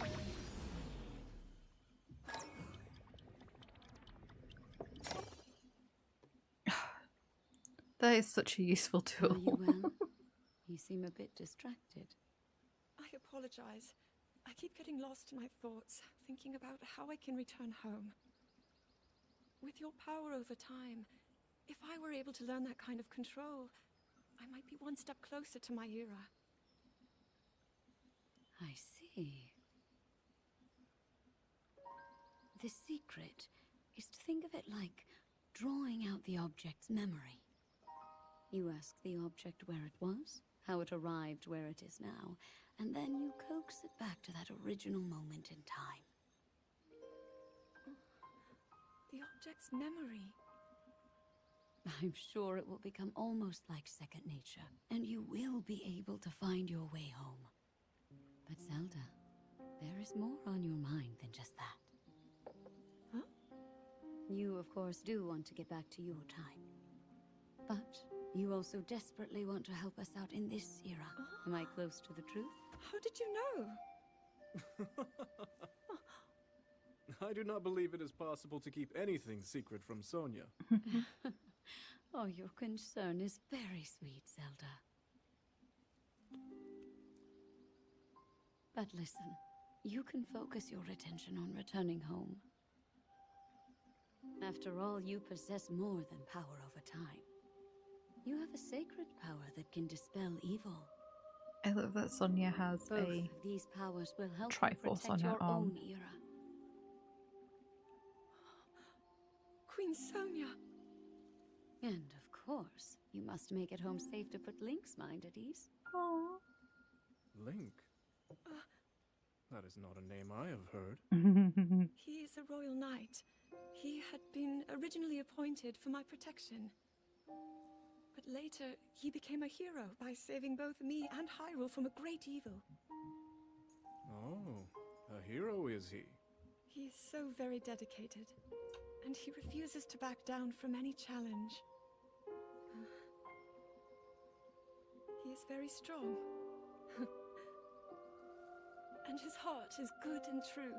That is such a useful tool. Are you well? You seem a bit distracted. I apologize. I keep getting lost in my thoughts, thinking about how I can return home. With your power over time, if I were able to learn that kind of control, I might be one step closer to my era. I see. The secret is to think of it like drawing out the object's memory. You ask the object where it was, how it arrived where it is now, and then you coax it back to that original moment in time. The object's memory. I'm sure it will become almost like second nature, and you will be able to find your way home. But Zelda, there is more on your mind than just that. Huh? You, of course, do want to get back to your time. But you also desperately want to help us out in this era. Am I close to the truth? How did you know? I do not believe it is possible to keep anything secret from Sonia. Oh, your concern is very sweet, Zelda. But listen, you can focus your attention on returning home. After all, you possess more than power over time. You have a sacred power that can dispel evil. I love that Sonia has Both a of these powers will help you Triforce protect on her your arm. own era. Queen Sonia. And of course, you must make it home safe to put Link's mind at ease. Aww. Link? That is not a name I have heard. He is a royal knight. He had been originally appointed for my protection. But later, he became a hero by saving both me and Hyrule from a great evil. Oh, a hero is he? He is so very dedicated, and he refuses to back down from any challenge. He is very strong. And his heart is good and true.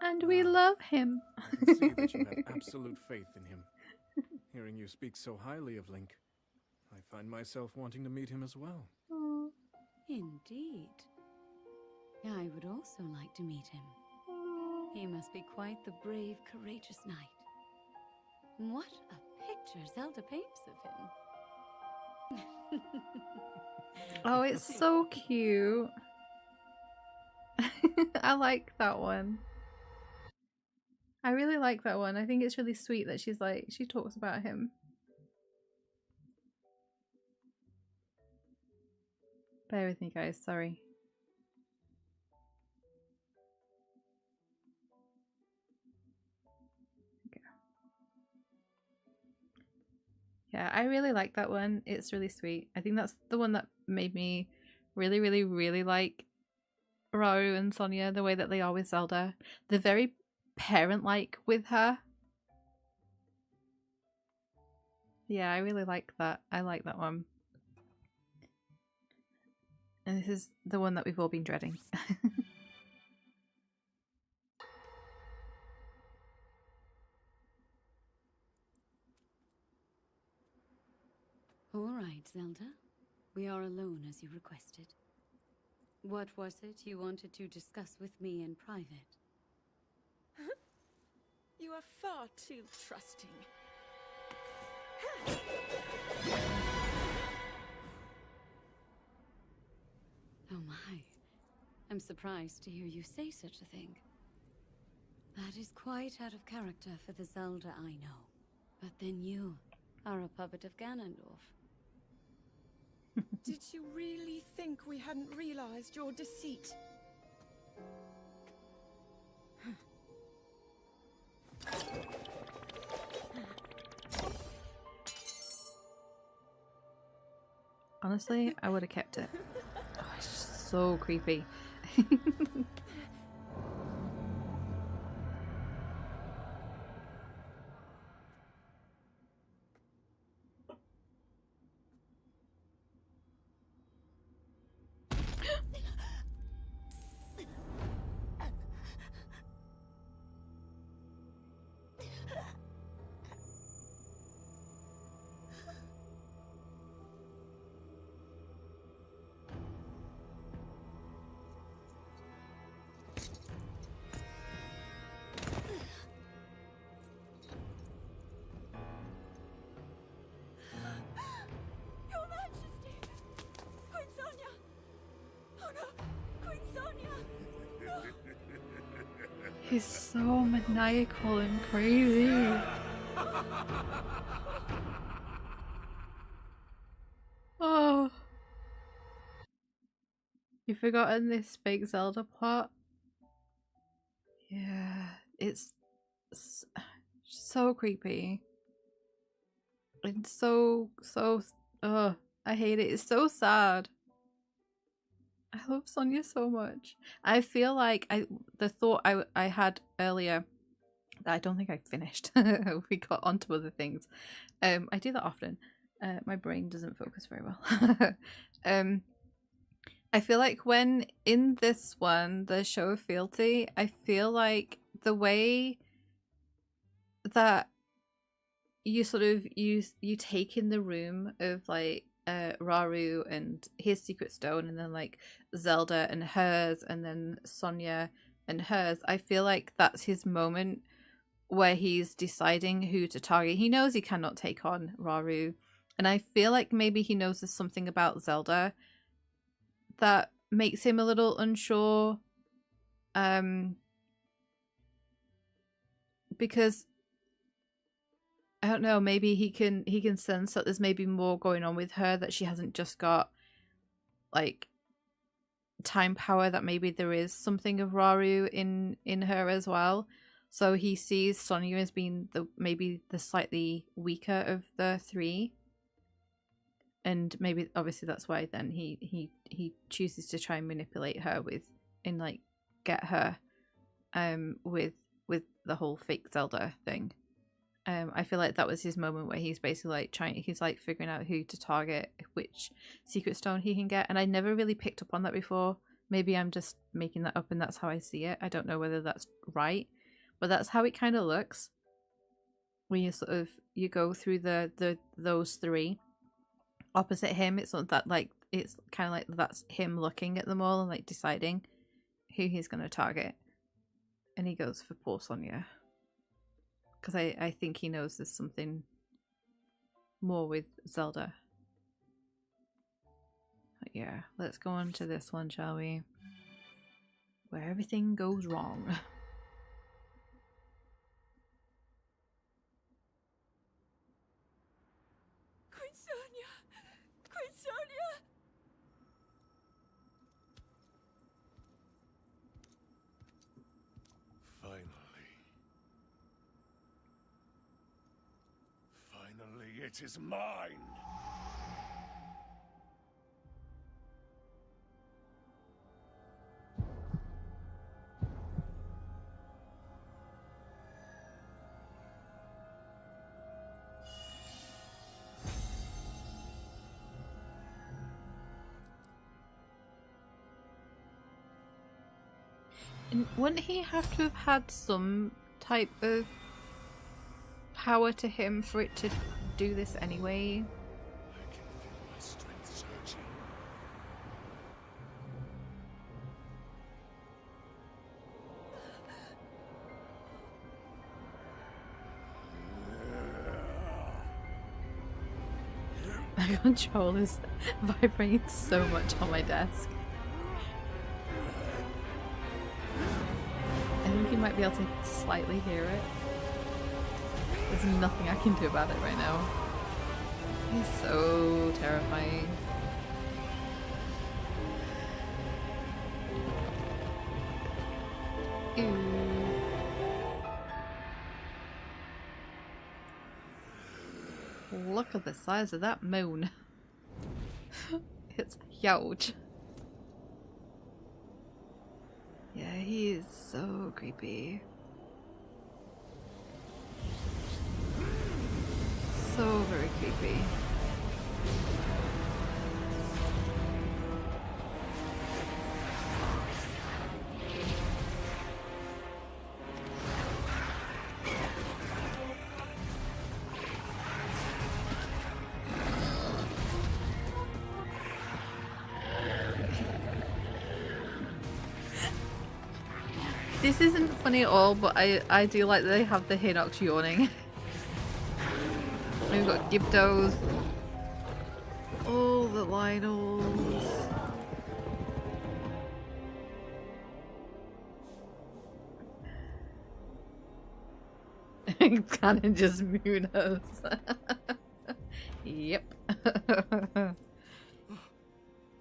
And we love him. I can see that you have absolute faith in him. Hearing you speak so highly of Link, I find myself wanting to meet him as well. Aw. Indeed. I would also like to meet him. He must be quite the brave, courageous knight. What a picture Zelda paints of him. Oh, it's so cute. I like that one. I really like that one. I think it's really sweet that she's like, she talks about him. Bear with me, guys. Sorry. Okay. Yeah, I really like that one. It's really sweet. I think that's the one that made me really, really, really like Rauru and Sonia, the way that they are with Zelda. They're very parent-like with her. Yeah, I really like that. I like that one. And this is the one that we've all been dreading. All right, Zelda. We are alone as you requested. What was it you wanted to discuss with me in private? You are far too trusting. Oh my. I'm surprised to hear you say such a thing. That is quite out of character for the Zelda I know. But then you are a puppet of Ganondorf. Did you really think we hadn't realized your deceit? Honestly, I would have kept it. Oh, it's just so creepy. Your Majesty! Queen Sonia! Oh no! Queen Sonia! He's so maniacal and crazy. Oh. You've forgotten this fake Zelda plot? Yeah, it's so creepy. And so, I hate it. It's so sad. I love Sonia so much. I feel like the thought I had earlier that I don't think I finished. We got onto other things. I do that often. My brain doesn't focus very well. I feel like when in this one, the show of fealty, I feel like the way that you sort of you take in the room of like Rauru and his secret stone, and then like Zelda and hers, and then Sonia and hers. I feel like that's his moment where he's deciding who to target. He knows he cannot take on Rauru, and I feel like maybe he knows there's something about Zelda that makes him a little unsure, because I don't know, maybe he can sense that there's maybe more going on with her, that she hasn't just got like time power, that maybe there is something of Rauru in her as well. So he sees Sonya as being maybe the slightly weaker of the three. And maybe obviously that's why then he chooses to try and manipulate her and like get her with the whole fake Zelda thing. I feel like that was his moment where he's basically like he's like figuring out who to target, which secret stone he can get, and I never really picked up on that before. Maybe I'm just making that up and that's how I see it. I don't know whether that's right, but that's how it kind of looks when you go through those three opposite him. It's not that like it's kind of like that's him looking at them all and like deciding who he's going to target, and he goes for poor Sonya. Because I think he knows there's something more with Zelda. But yeah, let's go on to this one, shall we? Where everything goes wrong. Queen Sonya! Queen Sonya! Finally, it is mine! And wouldn't he have to have had some type of power to him for it to do this anyway? I can feel my strength surging. My controller is vibrating so much on my desk. I think you might be able to slightly hear it. There's nothing I can do about it right now. He's so terrifying. Ew. Look at the size of that moon. It's huge. Yeah, he is so creepy. So very creepy. This isn't funny at all, but I do like that they have the Hinox yawning. We've got Gibdos. All the Lionels. Cannon just moon us. Yep.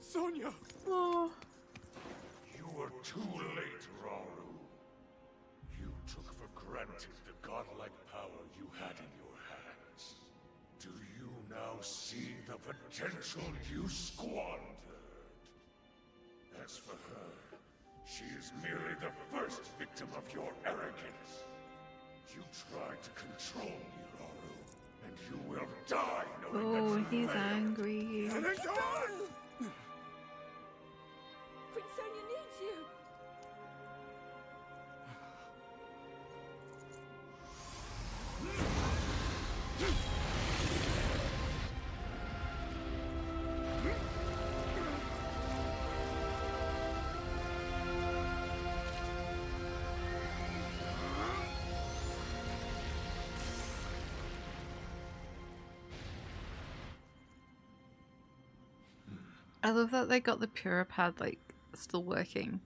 Sonya! Oh. You were too late, Rauru. You took for granted the godlike power you had in your hands. Do you now see the potential you squandered? As for her, she is merely the first victim of your arrogance. You tried to control me, Rauru, and you will die knowing that you He's failed. angry. And then die! Queen Sonya needs you! I love that they got the Puripad like still working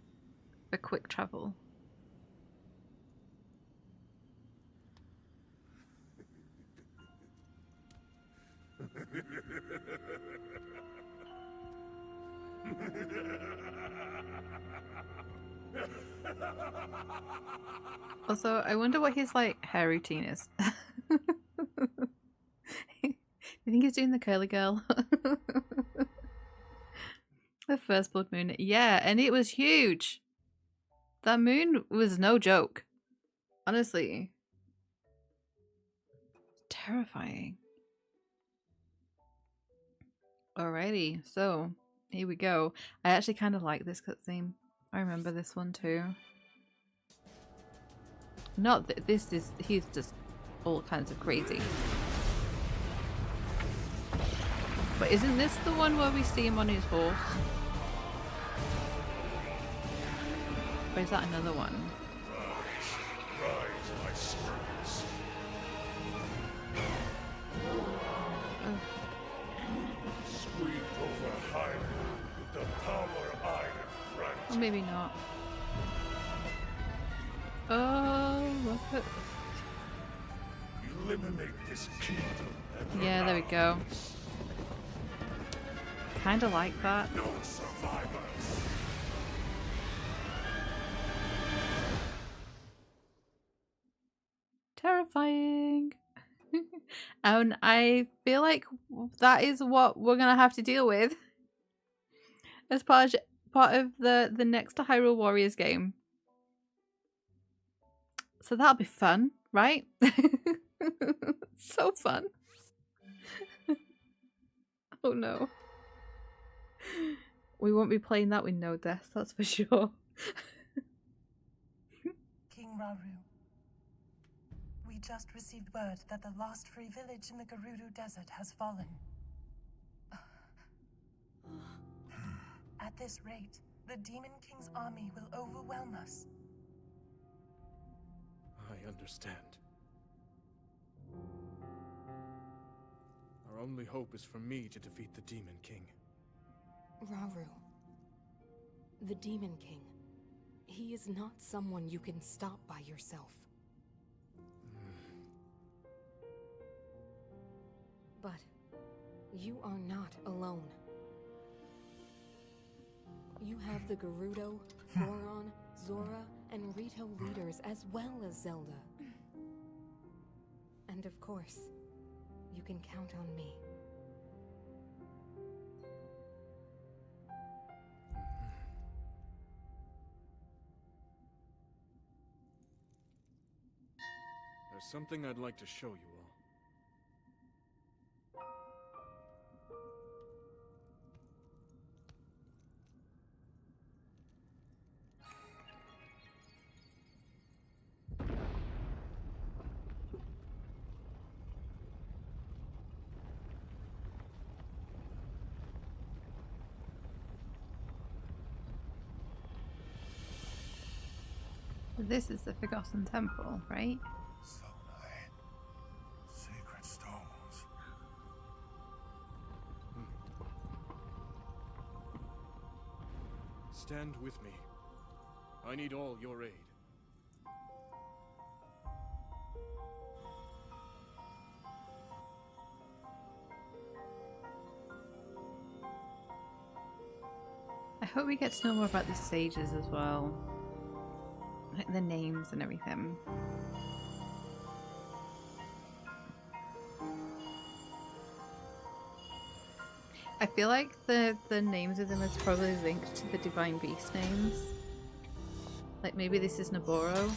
for quick travel. Also, I wonder what his like hair routine is. You think he's doing the curly girl? The first blood moon. Yeah, and it was huge. That moon was no joke. Honestly. Terrifying. Alrighty, so here we go. I actually kind of like this cutscene. I remember this one too. Not that this is, he's just all kinds of crazy. But isn't this the one where we see him on his horse? Or is that another one? Rise, my servants. Oh. Sweep over Hyrule with the power I have granted. Or maybe not. Oh, look at... Eliminate this kingdom and Yeah, there we go. Kinda like that. no survivors. Terrifying. And I feel like that is what we're gonna have to deal with as part of the next Hyrule Warriors game. So that'll be fun, right? So fun. Oh no. We won't be playing that with no death, that's for sure. King Rauru, we just received word that the last free village in the Gerudo Desert has fallen. At this rate, the Demon King's army will overwhelm us. I understand. Our only hope is for me to defeat the Demon King. Rauru. The Demon King. He is not someone you can stop by yourself. But you are not alone. You have the Gerudo, Thoron, Zora, and Rito leaders as well as Zelda. And of course, you can count on me. There's something I'd like to show you all. This is the Forgotten Temple, right? Sonai. Sacred stones. Stand with me. I need all your aid. I hope we get to know more about the sages as well. Like the names and everything. I feel like the names of them is probably linked to the Divine Beast names. Like maybe this is Naboro.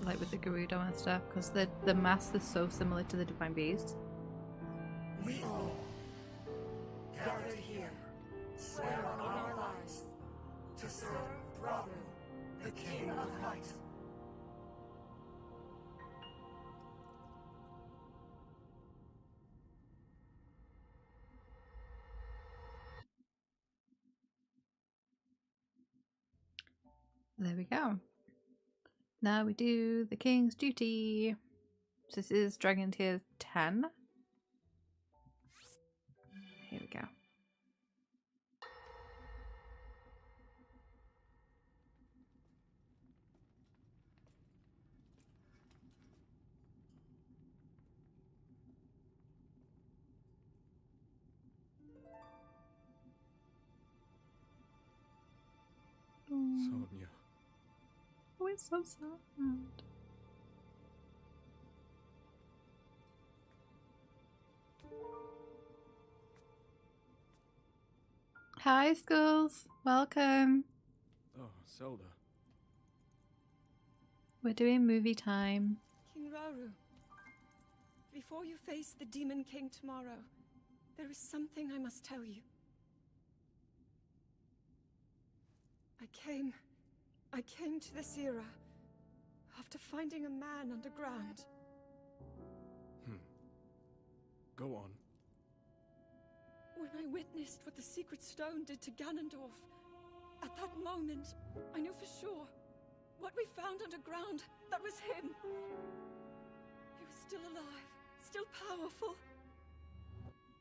Like with the Gerudo and stuff, because the mask is so similar to the Divine Beast. We all, gathered here, swear on our lives to serve Rauru, the King of Light. There we go. Now we do the King's Duty. So this is Dragon Tier 10. Here we go. Sonia. Oh, it's so sad. Hi, Skulls. Welcome. Oh, Zelda. We're doing movie time. King Rauru, before you face the Demon King tomorrow, there is something I must tell you. I came to this era after finding a man underground. Go on. When I witnessed what the Secret Stone did to Ganondorf, at that moment, I knew for sure what we found underground, that was him. He was still alive, still powerful.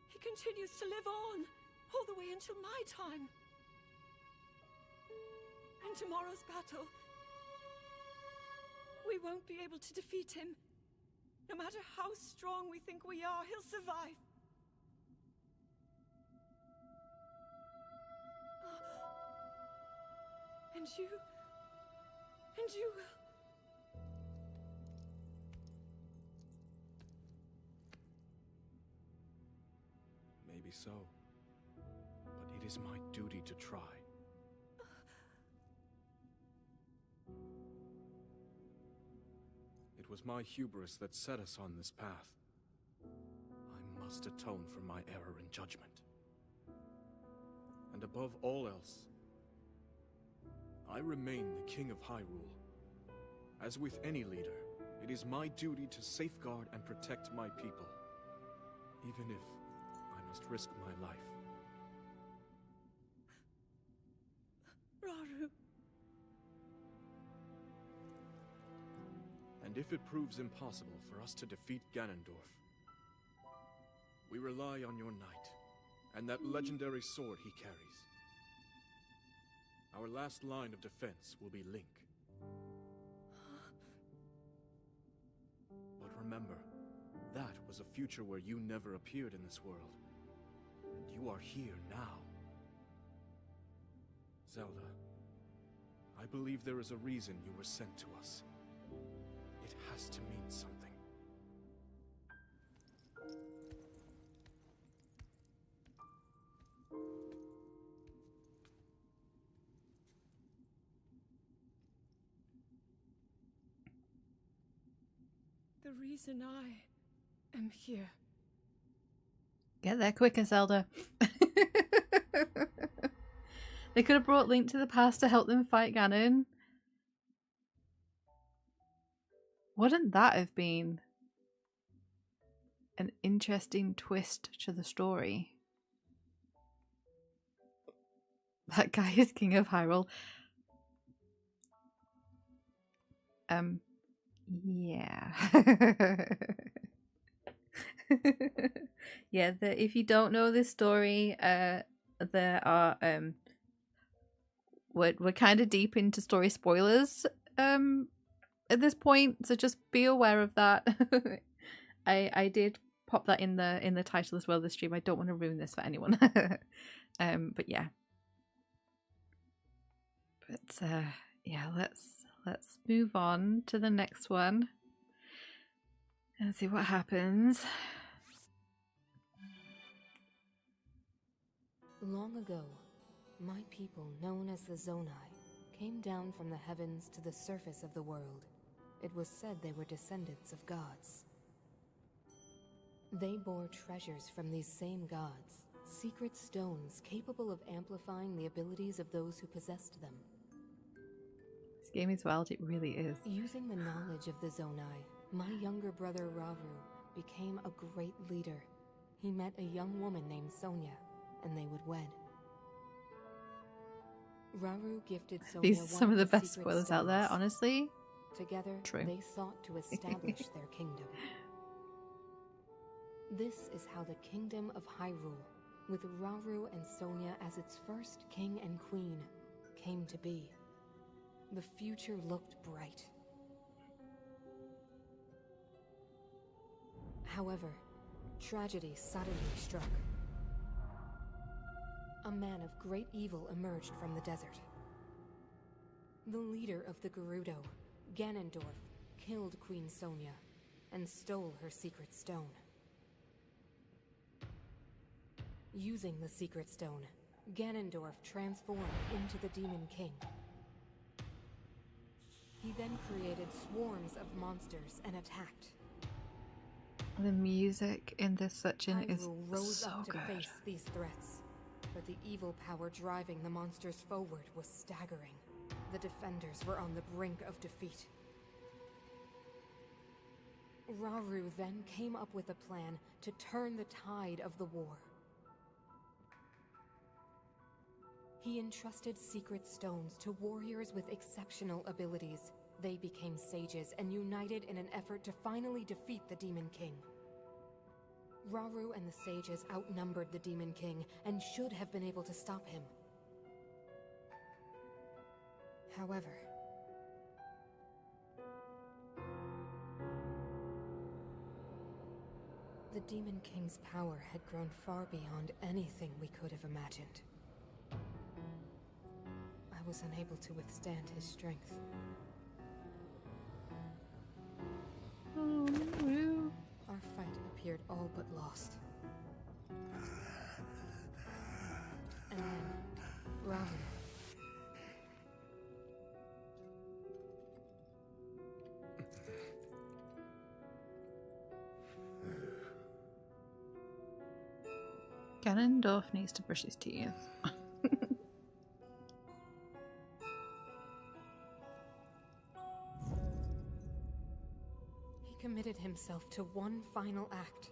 He continues to live on, all the way until my time. In tomorrow's battle, we won't be able to defeat him. No matter how strong we think we are, he'll survive. And you will. Maybe so. But it is my duty to try. It was my hubris that set us on this path. I must atone for my error in judgment. And above all else, I remain the King of Hyrule. As with any leader, it is my duty to safeguard and protect my people, even if I must risk my life. Rauru. And if it proves impossible for us to defeat Ganondorf, we rely on your knight and that legendary sword he carries. Our last line of defense will be Link. But remember, that was a future where you never appeared in this world. And you are here now. Zelda, I believe there is a reason you were sent to us. It has to mean something. The reason I am here. Get there quicker, Zelda. They could have brought Link to the past to help them fight Ganon. Wouldn't that have been an interesting twist to the story? That guy is King of Hyrule. Yeah. Yeah, if you don't know this story, there are we're kind of deep into story spoilers at this point, so just be aware of that. I did pop that in the title as well of the stream. I don't want to ruin this for anyone. But yeah. But yeah, let's move on to the next one and see what happens. Long ago, my people, known as the Zonai, came down from the heavens to the surface of the world. It was said they were descendants of gods. They bore treasures from these same gods, secret stones capable of amplifying the abilities of those who possessed them. This game is wild, it really is. Using the knowledge of the Zonai, my younger brother Rauru became a great leader. He met a young woman named Sonia, and they would wed. Rauru gifted Sonia These are some of the best secret spoilers out there, stones. honestly. Together, True. they sought to establish their kingdom. This is how the Kingdom of Hyrule, with Rauru and Sonia as its first king and queen, came to be. The future looked bright. However, tragedy suddenly struck. A man of great evil emerged from the desert. The leader of the Gerudo, Ganondorf, killed Queen Sonia and stole her secret stone. Using the secret stone, Ganondorf transformed into the Demon King. He then created swarms of monsters and attacked. The music in this section is Hyrule rose so up to good. face these threats, but the evil power driving the monsters forward was staggering. The defenders were on the brink of defeat. Rauru then came up with a plan to turn the tide of the war. He entrusted secret stones to warriors with exceptional abilities. They became sages and united in an effort to finally defeat the Demon King. Rauru and the sages outnumbered the Demon King and should have been able to stop him. However, the Demon King's power had grown far beyond anything we could have imagined. I was unable to withstand his strength. Oh, no. Our fight appeared all but lost. And then, Rauru. Ganondorf needs to brush his teeth. He committed himself to one final act.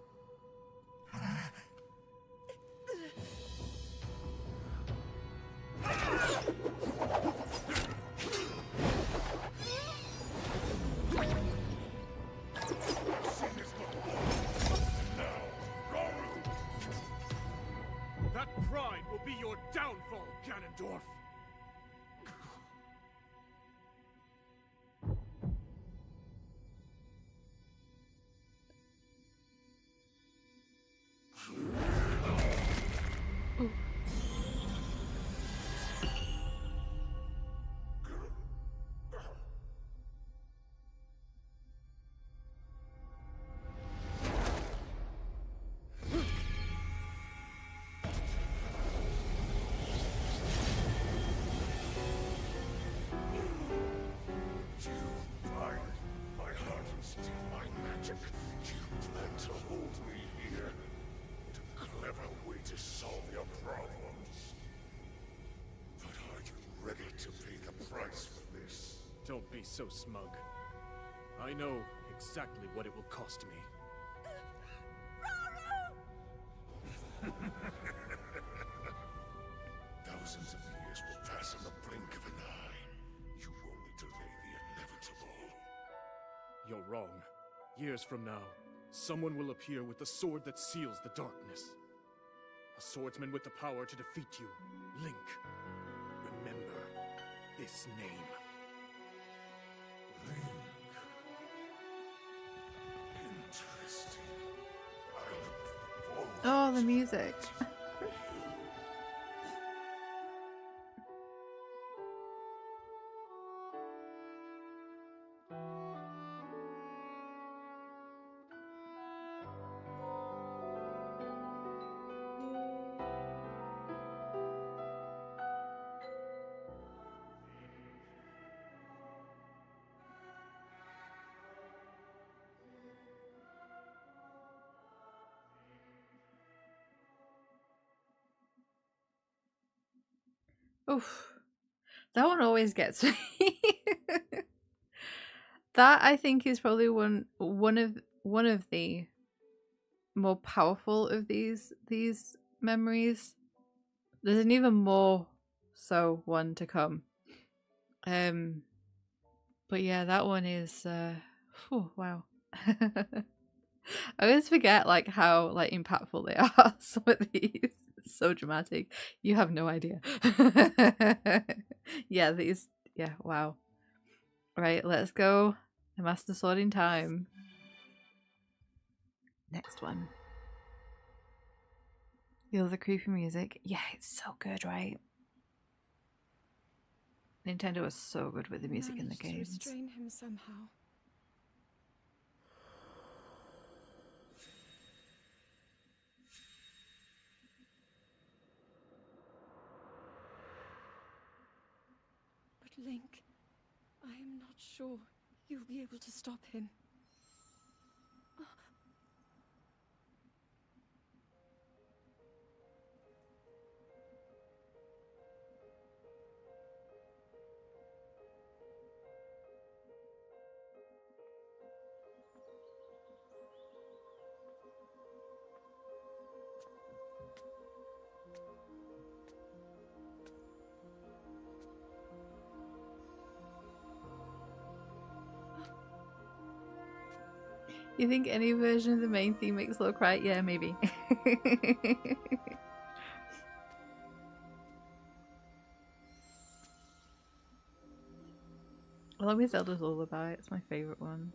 That pride will be your downfall, Ganondorf! Don't be so smug. I know exactly what it will cost me. Thousands of years will pass on the blink of an eye. You only delay the inevitable. You're wrong. Years from now, someone will appear with the sword that seals the darkness. A swordsman with the power to defeat you, Link. Remember this name. Link. Interesting. I look forward. Oh, the music. Oof. That one always gets me. That I think is probably one of the more powerful of these memories. There's an even more so one to come. But yeah, that one is wow. I always forget like how like impactful they are. Some of these, it's so dramatic. You have no idea. Yeah, these. Yeah, wow. Right, let's go. The Master Sword in time. Next one. Feel the creepy music. Yeah, it's so good, right? Nintendo is so good with the music in the Managed to games. restrain him somehow. But Link, I am not sure you'll be able to stop him. You think any version of the main theme makes Lo cry? Yeah, maybe. I love his Zelda's Lullaby. It's my favourite one.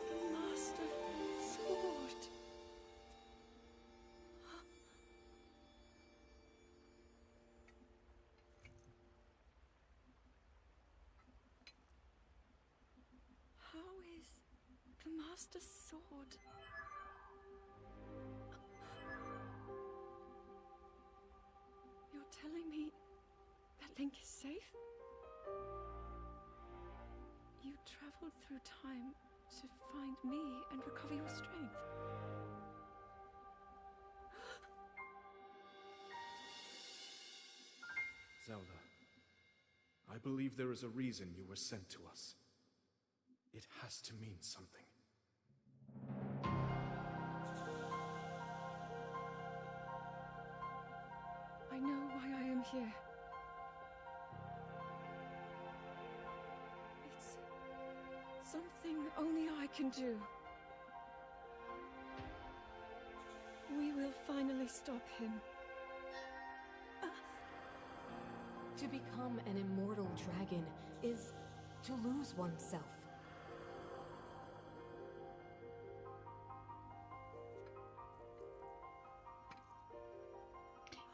The Master Sword. How is the Master Sword? You're telling me that Link is safe? You traveled through time to find me and recover your strength. Zelda, I believe there is a reason you were sent to us. It has to mean something. I know why I am here. It's something only I can do. We will finally stop him. To become an immortal dragon is to lose oneself.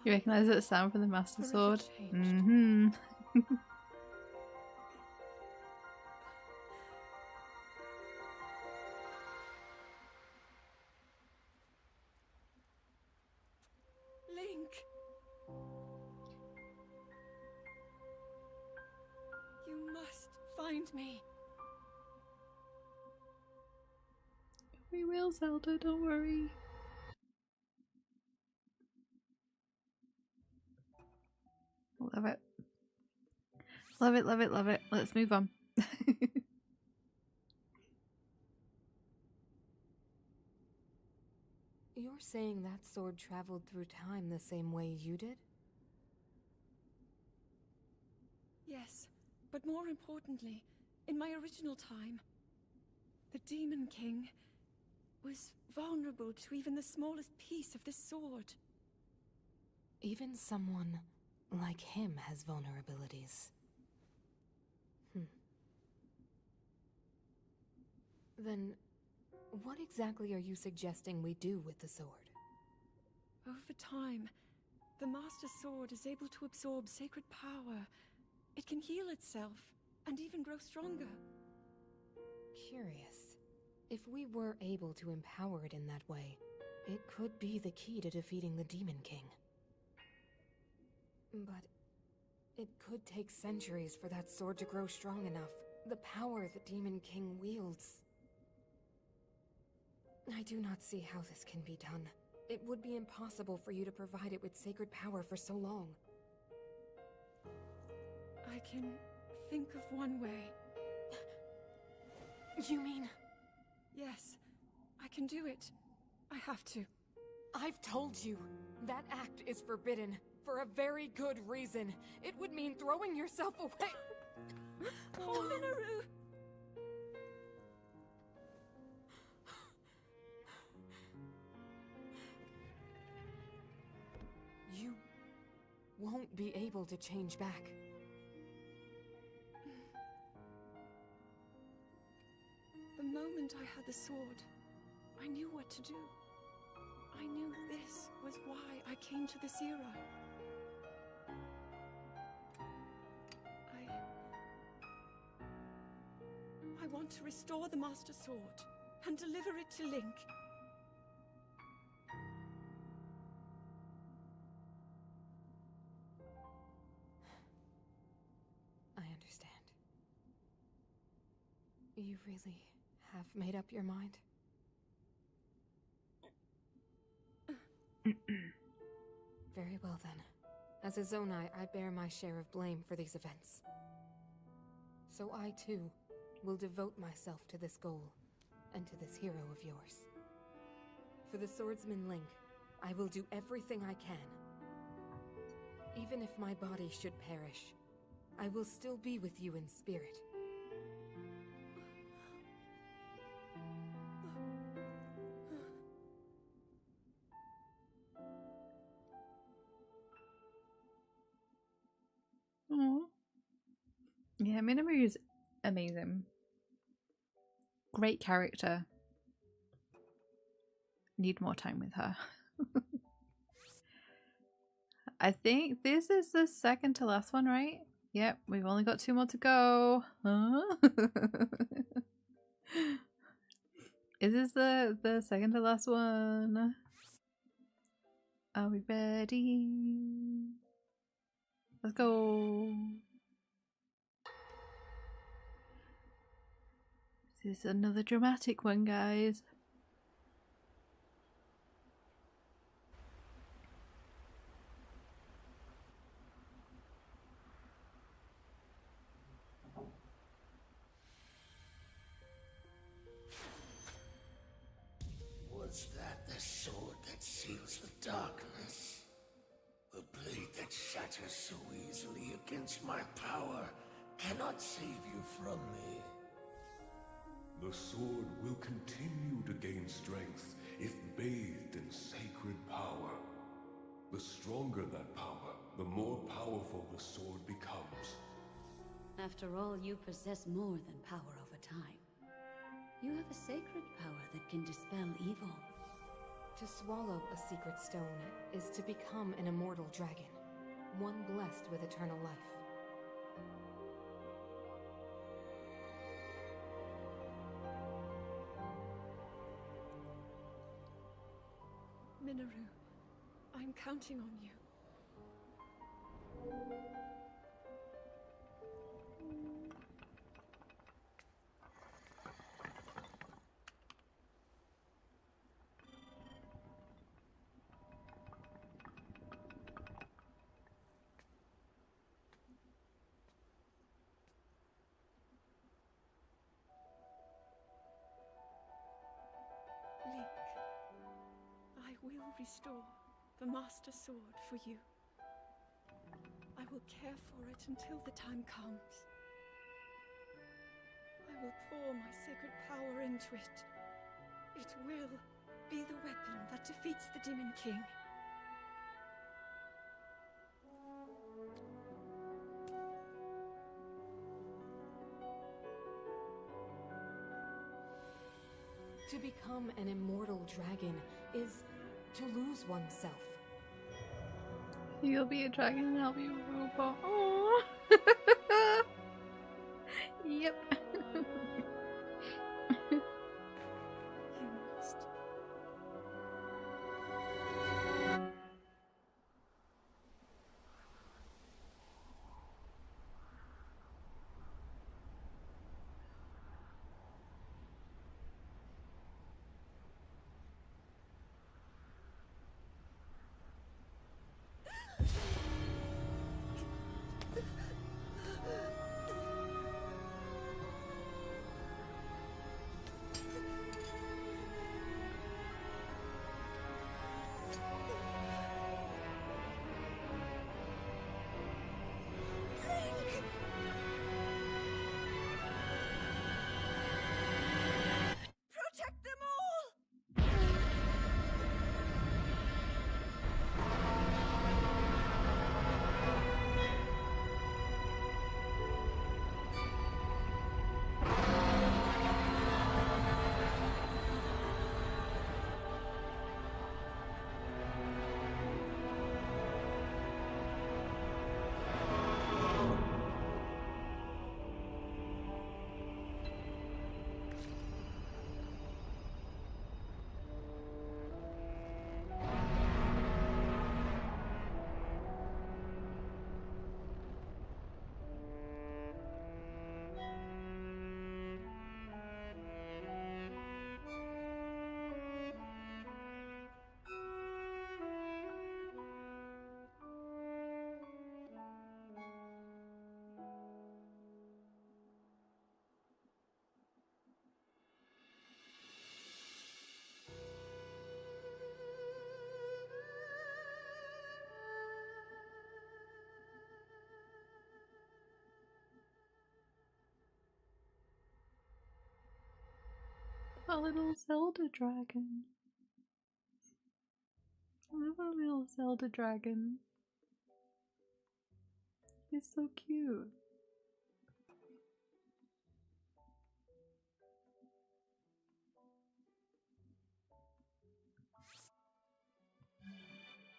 You recognise that sound from the Master Forever Sword? changed. Mm-hmm. Link! You must find me. We will, Zelda, don't worry. Love it. Love it, love it, love it. Let's move on. You're saying that sword traveled through time the same way you did? Yes, but more importantly, in my original time, the Demon King was vulnerable to even the smallest piece of this sword. Even someone like him has vulnerabilities. Then, what exactly are you suggesting we do with the sword? Over time, the Master Sword is able to absorb sacred power. It can heal itself, and even grow stronger. Curious. If we were able to empower it in that way, it could be the key to defeating the Demon King. But it could take centuries for that sword to grow strong enough. The power the Demon King wields. I do not see how this can be done. It would be impossible for you to provide it with sacred power for so long. I can think of one way. You mean? Yes, I can do it. I have to. I've told you, that act is forbidden, for a very good reason. It would mean throwing yourself away. Oh, Minoru! You won't be able to change back. The moment I had the sword, I knew what to do. I knew this was why I came to this era. I want to restore the Master Sword and deliver it to Link. I understand. You really have made up your mind? Very well then. As a Zonai, I bear my share of blame for these events. So I too will devote myself to this goal and to this hero of yours. For the swordsman Link, I will do everything I can. Even if my body should perish, I will still be with you in spirit. Aww. Yeah, Minoru is amazing. Great character. Need more time with her. I think this is the second to last one, right? Yep, we've only got 2 more to go. Huh? Is this the second to last one? Are we ready? Let's go. This is another dramatic one, guys. Was that the sword that seals the darkness? The blade that shatters so easily against my power cannot save you from me. The sword will continue to gain strength if bathed in sacred power. The stronger that power, the more powerful the sword becomes. After all, you possess more than power over time. You have a sacred power that can dispel evil. To swallow a secret stone is to become an immortal dragon, one blessed with eternal life. Minoru, I'm counting on you. Link, I will restore the Master Sword for you. I will care for it until the time comes. I will pour my sacred power into it. It will be the weapon that defeats the Demon King. To become an immortal dragon is to lose oneself. You'll be a dragon and I'll be a robot. Aww. Yep. You must. A little Zelda dragon. I love a little Zelda dragon. He's so cute.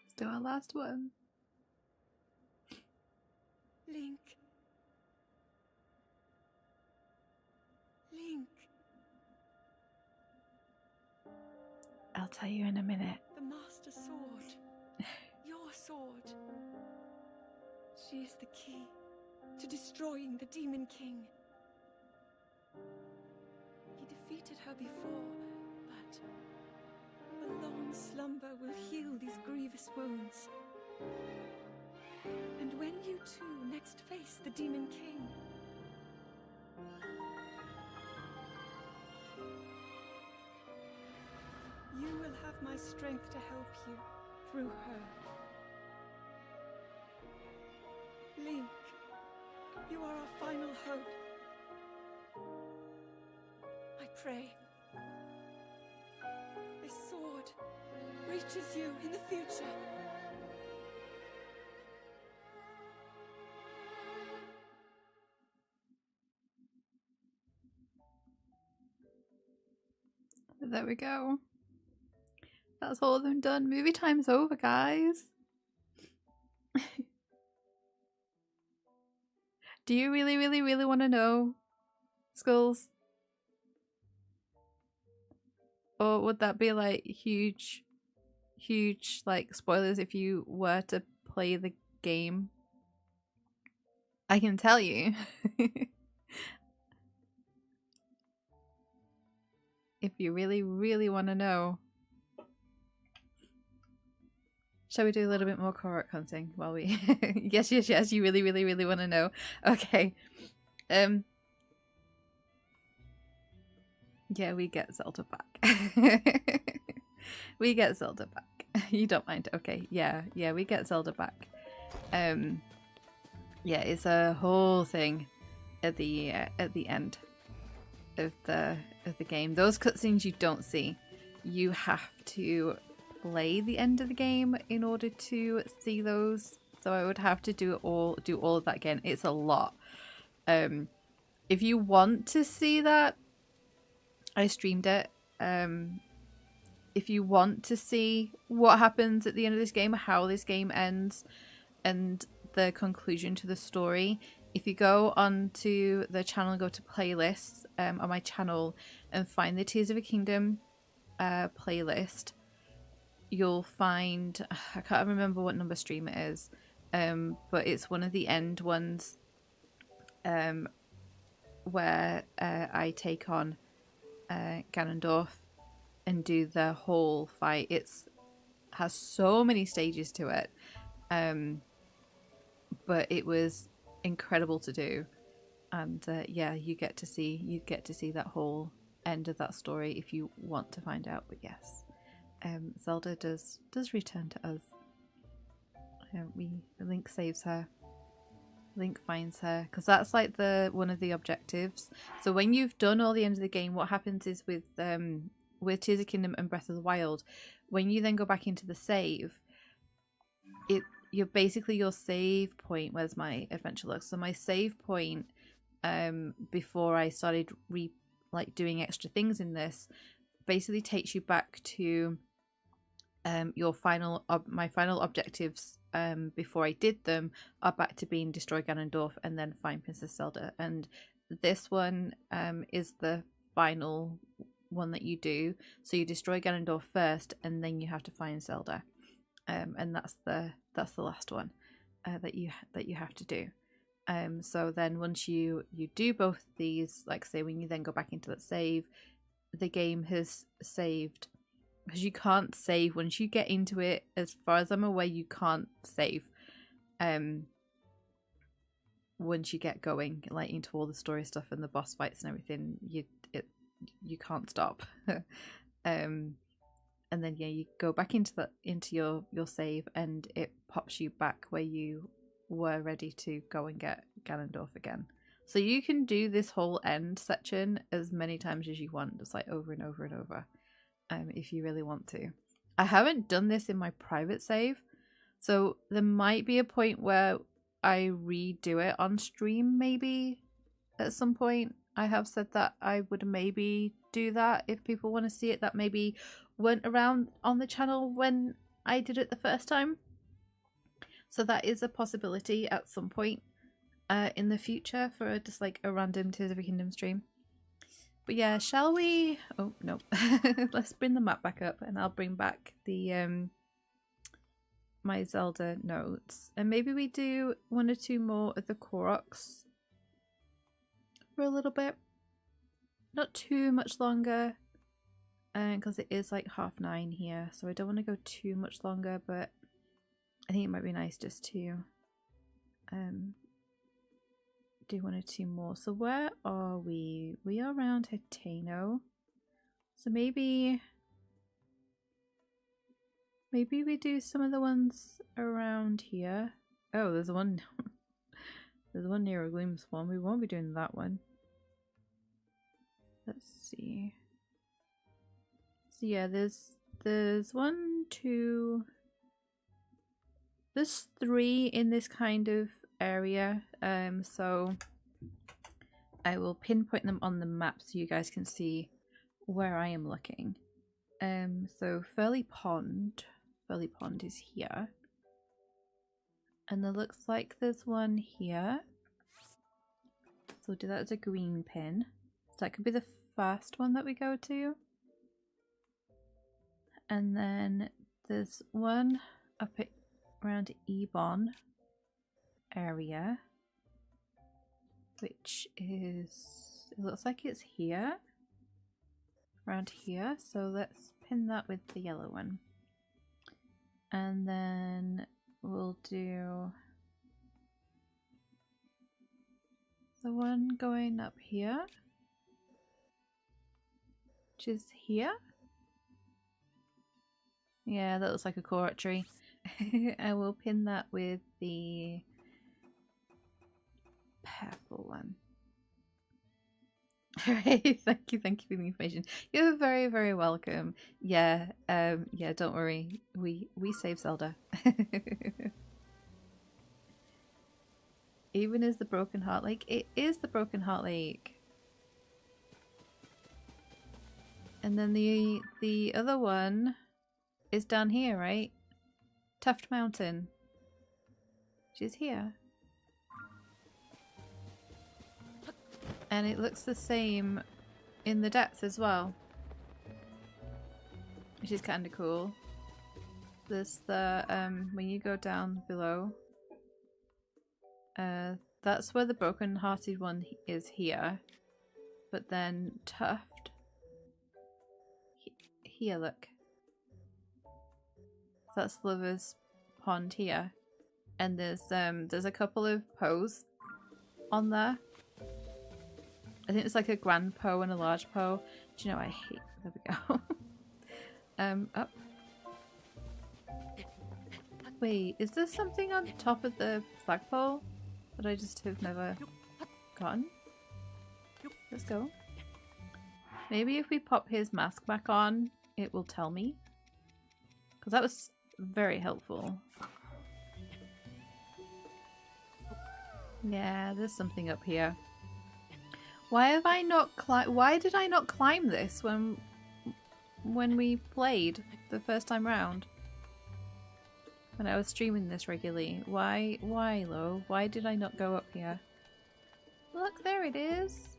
Let's do our last one. Link. Link. I'll tell you in a minute. The Master Sword. Your sword. She is the key to destroying the Demon King. He defeated her before, but a long slumber will heal these grievous wounds. And when you two next face the Demon King, you will have my strength to help you through her. Link, you are our final hope. I pray this sword reaches you in the future. There we go. That's all of them done. Movie time's over, guys. Do you really, really, really want to know, Skulls? Or would that be like huge, like spoilers if you were to play the game? I can tell you. If you really, really want to know. Shall we do a little bit more Korok hunting while we... yes, you really, really, really want to know. Okay. Yeah, we get Zelda back. We get Zelda back. You don't mind. Okay, yeah, we get Zelda back. Yeah, it's a whole thing at the end of the game. Those cutscenes you don't see. You have to play the end of the game in order to see those. So I would have to do all of that again. It's a lot. If you want to see that, I streamed it. If you want to see what happens at the end of this game, how this game ends, and the conclusion to the story, if you go onto the channel, go to playlists on my channel and find the Tears of a Kingdom playlist, you'll find, I can't remember what number stream it is, but it's one of the end ones where I take on Ganondorf and do the whole fight. It's has so many stages to it, but it was incredible to do. And yeah, you get to see that whole end of that story if you want to find out. But yes, Zelda does return to us. Link saves her. Link finds her, because that's like one of the objectives. So when you've done all the end of the game, what happens is with Tears of the Kingdom and Breath of the Wild, when you then go back into the save, you're basically your save point. Where's my adventure log? So my save point, before I started doing extra things in this, basically takes you back to my final objectives before I did them are back to being destroy Ganondorf and then find Princess Zelda. And this one is the final one that you do. So you destroy Ganondorf first, and then you have to find Zelda, and that's the last one that you have to do. So then once you do both these, like say when you then go back into that save, the game has saved, because you can't save once you get into it. As far as I'm aware, you can't save once you get going, like into all the story stuff and the boss fights and everything. You can't stop. And then yeah, you go back into your save, and it pops you back where you were ready to go and get Ganondorf again. So you can do this whole end section as many times as you want, just like over and over and over, if you really want to. I haven't done this in my private save, so there might be a point where I redo it on stream maybe at some point. I have said that I would maybe do that if people want to see it that maybe weren't around on the channel when I did it the first time. So that is a possibility at some point in the future for just like a random Tears of a Kingdom stream. But yeah, shall we... Oh, no. Let's bring the map back up and I'll bring back the my Zelda notes. And maybe we do 1 or 2 more of the Koroks for a little bit. Not too much longer. Because it is like 9:30 here. So I don't want to go too much longer, but I think it might be nice just to do 1 or 2 more. So where are we? We are around Hitano. So maybe we do some of the ones around here. Oh, there's one there's one near a Gloom Spawn. We won't be doing that one. Let's see. So yeah, there's 1, 2, there's 3 in this kind of area. So I will pinpoint them on the map so you guys can see where I am looking. So Furley Pond is here. And there looks like there's one here. So we'll do that as a green pin. So that could be the first one that we go to. And then there's one up at around Ebon area, which is, it looks like it's here, around here. So let's pin that with the yellow one. And then we'll do the one going up here, which is here. Yeah, that looks like a Korok tree. I will pin that with the purple one. Alright, thank you for the information. You're very, very welcome. Yeah, yeah, don't worry. We save Zelda. Even is the Broken Heart Lake? It is the Broken Heart Lake. And then the other one is down here, right? Tuft Mountain. She's here. And it looks the same in the depths as well, which is kind of cool. There's the when you go down below, that's where the broken hearted one is here, but then Tuft here, look, that's Lover's Pond here, and there's a couple of Poes on there. I think it's like a grand Poe and a large Poe. Do you know what I hate? There we go. Up. Wait, is there something on top of the flagpole that I just have never gotten? Let's go. Maybe if we pop his mask back on, it will tell me. Because that was very helpful. Yeah, there's something up here. Why have I not why did I not climb this when we played the first time round? When I was streaming this regularly. Why, Lo? Why did I not go up here? Look, there it is.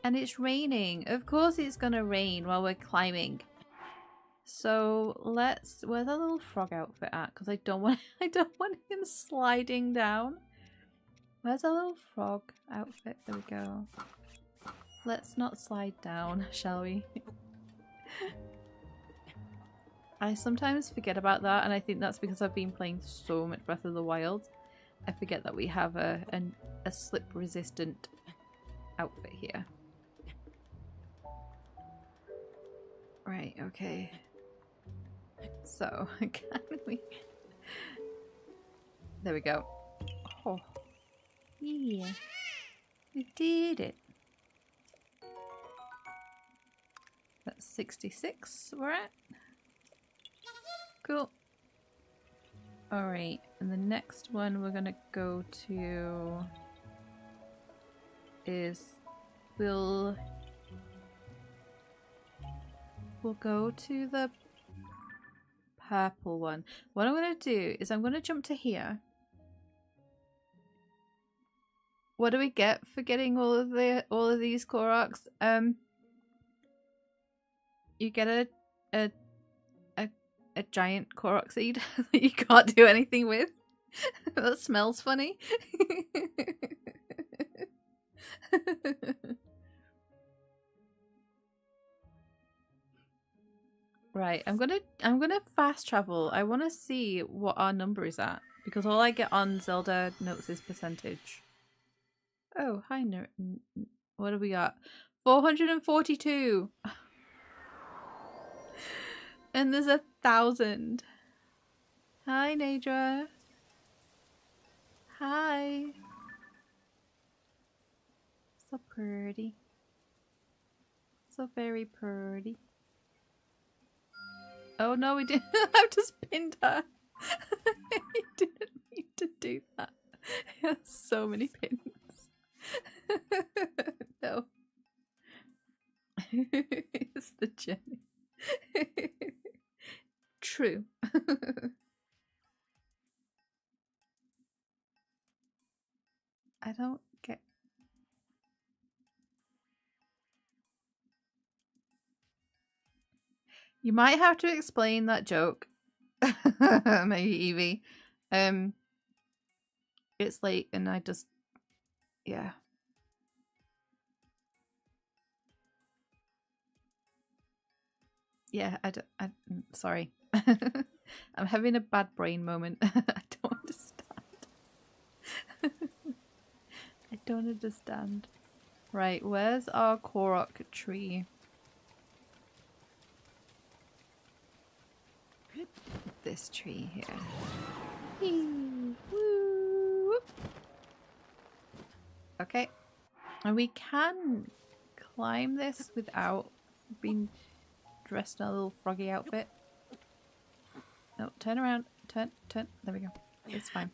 And it's raining. Of course it's gonna rain while we're climbing. So let's, where's that little frog outfit at? Because I don't want him sliding down. Where's our little frog outfit? There we go. Let's not slide down, shall we? I sometimes forget about that, and I think that's because I've been playing so much Breath of the Wild. I forget that we have a slip-resistant outfit here. Right, okay. So, can we... There we go. Oh. Yeah. We did it. That's 66 we're at. Cool. Alright, and the next one we're gonna go to is we'll go to the purple one. What I'm gonna do is I'm gonna jump to here. What do we get for getting all of these Koroks? You get a giant Korok seed that you can't do anything with. That smells funny. Right, I'm gonna fast travel. I want to see what our number is at because all I get on Zelda notes is percentage. Oh, hi, what do we got? 442. And there's 1,000. Hi, Nadra. Hi. So pretty. So very pretty. Oh no, we didn't. I've just pinned her. You didn't mean to do that. He has so many pins. No. It's the journey. True. I don't get. You might have to explain that joke. Maybe Evie. It's late and I just, yeah. Yeah, sorry. I'm having a bad brain moment. I don't understand. I don't understand. Right, where's our Korok tree? This tree here. Woo. Okay. And we can climb this without being dressed in a little froggy outfit. No, turn around. Turn. There we go. It's fine.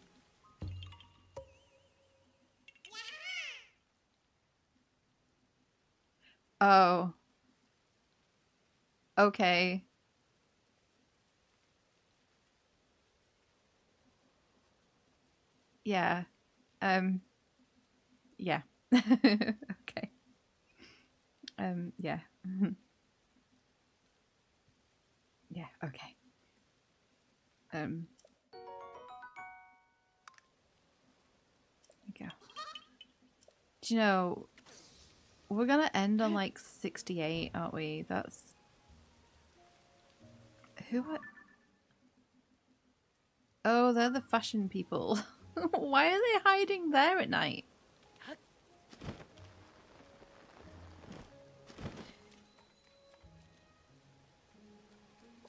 Oh. Okay. Yeah. Yeah. Okay. Yeah. Yeah, okay. There we go. Do you know, we're gonna end on like 68, aren't we? That's... Who are... Oh, they're the fashion people. Why are they hiding there at night?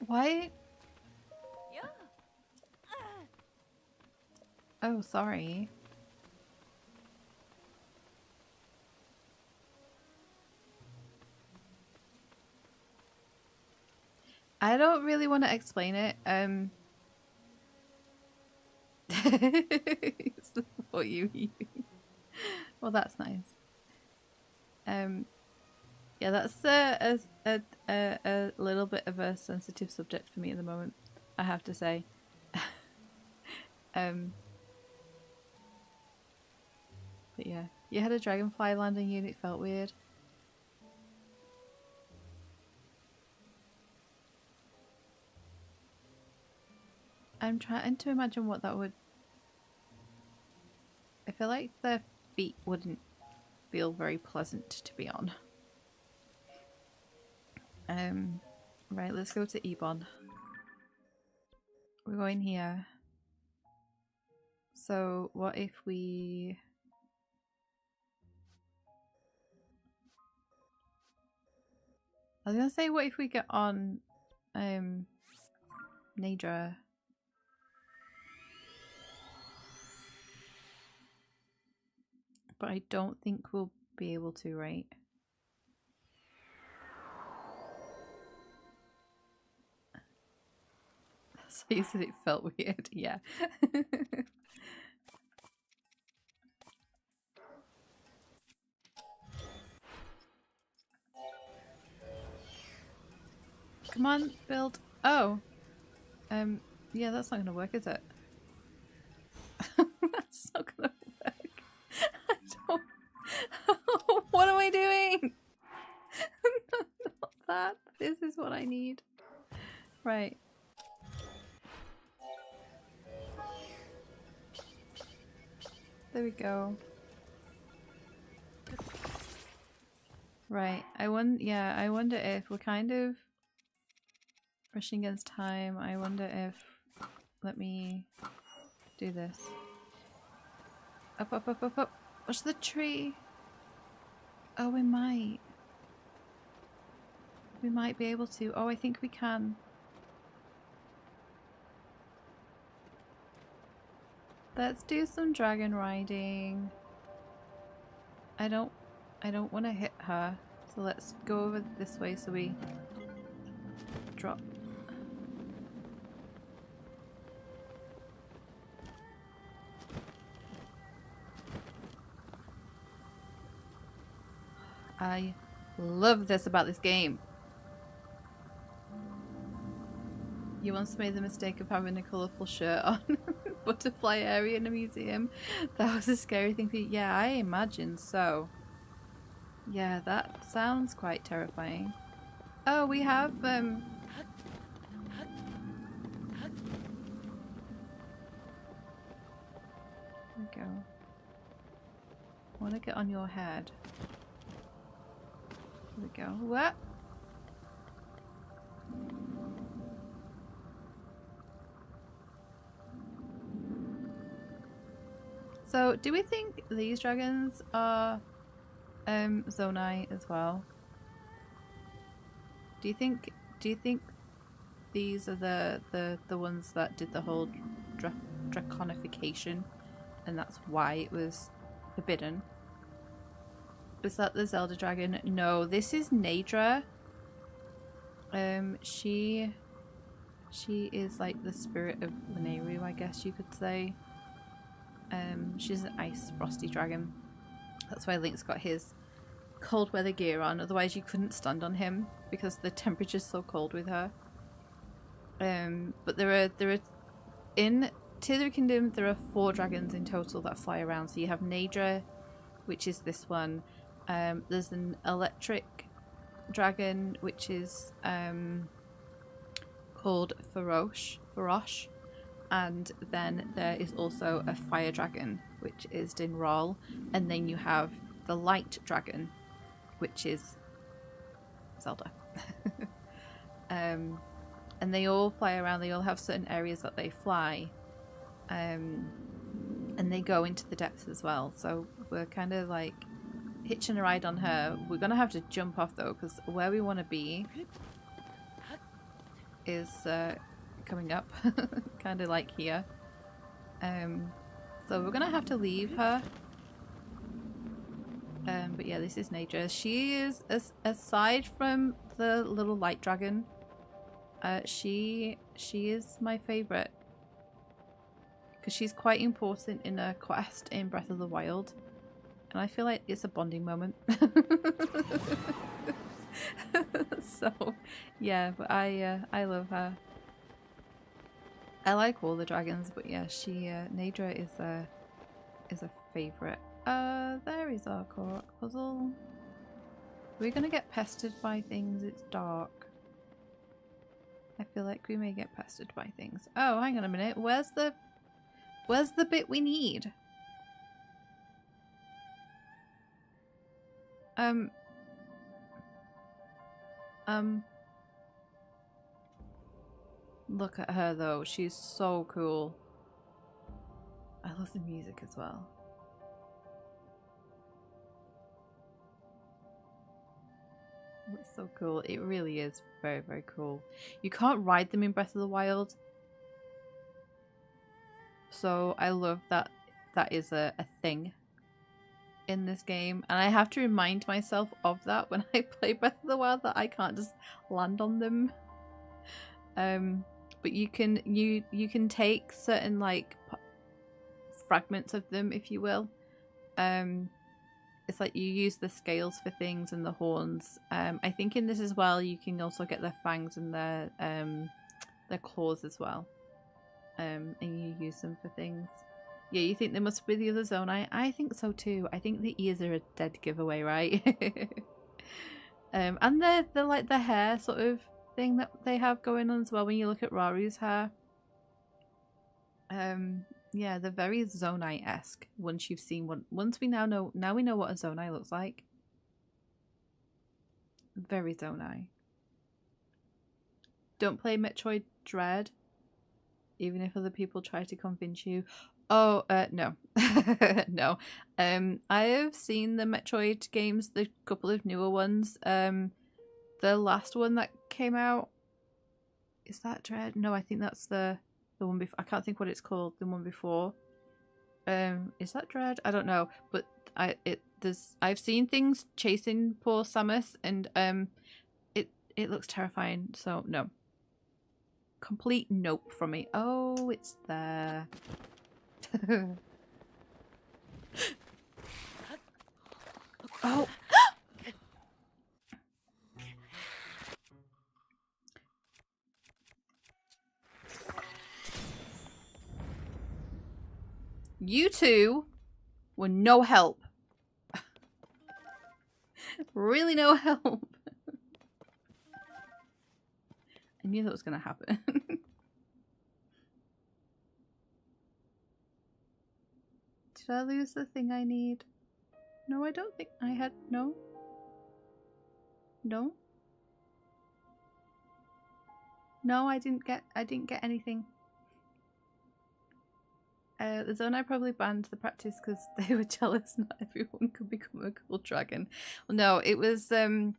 Why? Oh, sorry. I don't really want to explain it. What you eat. Well, that's nice. Yeah, that's a little bit of a sensitive subject for me at the moment, I have to say. But yeah, you had a dragonfly landing you and it felt weird. I'm trying to imagine what that would... I feel like their feet wouldn't feel very pleasant to be on. Right, let's go to Ebon. We're going here. So what if we... I was gonna say, what if we get on Nadra? But I don't think we'll be able to, right? So you said it felt weird, yeah. Come on, build. Oh. Yeah, that's not gonna work, is it? That's not gonna work. I don't... What am I doing? Not that. This is what I need. Right. There we go. Right. I wonder if we're kind of rushing against time. I wonder if... Let me do this. Up, up, up, up, up. Watch the tree. Oh, we might. We might be able to. Oh, I think we can. Let's do some dragon riding. I don't want to hit her. So let's go over this way so we drop. I love this about this game. You once made the mistake of having a colourful shirt on. Butterfly area in a museum. That was a scary thing for you. Yeah, I imagine so. Yeah, that sounds quite terrifying. Oh, we have There we go. I want to get on your head. There we go. What? So, do we think these dragons are Zonai as well? Do you think these are the ones that did the whole draconification, and that's why it was forbidden? Is that the Zelda dragon? No, this is Nadra. She is like the spirit of Lanayru, I guess you could say. She's an ice frosty dragon. That's why Link's got his cold weather gear on, otherwise you couldn't stand on him because the temperature's so cold with her. But there are in Tears of the Kingdom there are 4 dragons in total that fly around. So you have Nadra, which is this one. There's an electric dragon which is called Farosh. And then there is also a fire dragon, which is Dinral. And then you have the light dragon, which is Zelda. And they all fly around. They all have certain areas that they fly. And they go into the depths as well. So we're kind of like hitching a ride on her. We're going to have to jump off though, because where we want to be is... coming up, kind of like here. So we're gonna have to leave her. But yeah, this is Nadra. She is, aside from the little light dragon, she is my favorite because she's quite important in a quest in Breath of the Wild, and I feel like it's a bonding moment. So yeah, but I love her. I like all the dragons, but yeah, Nadra is a favourite. There is our Korok puzzle. We're gonna get pestered by things. It's dark. I feel like we may get pestered by things. Oh, hang on a minute. Where's the bit we need? Look at her though, she's so cool. I love the music as well. It's so cool. It really is very, very cool. You can't ride them in Breath of the Wild. So I love that that is a thing in this game, and I have to remind myself of that when I play Breath of the Wild, that I can't just land on them. But you can take certain like fragments of them, if you will. It's like you use the scales for things and the horns. I think in this as well, you can also get their fangs and their claws as well. And you use them for things. Yeah, you think they must be the other zone? I think so too. I think the ears are a dead giveaway, right? And they're like the hair sort of thing that they have going on as well when you look at Raru's hair. Yeah, they're very Zonai-esque once you've seen one. Once we now we know what a Zonai looks like. Very Zonai. Don't play Metroid Dread, even if other people try to convince you. Oh, no. No. I have seen the Metroid games, the couple of newer ones. The last one that came out, is that Dread? No, I think that's the one before. I can't think what it's called. The one before. Is that Dread? I don't know, but I've seen things chasing poor Samus, and it looks terrifying. So no. Complete nope from me. Oh, it's there. Oh. You two were no help. Really no help. I knew that was going to happen. Did I lose the thing I need? No, I don't think I had. No. No. No, I didn't get anything. The Zonai probably banned the practice because they were jealous not everyone could become a cool dragon. Well, no, it was I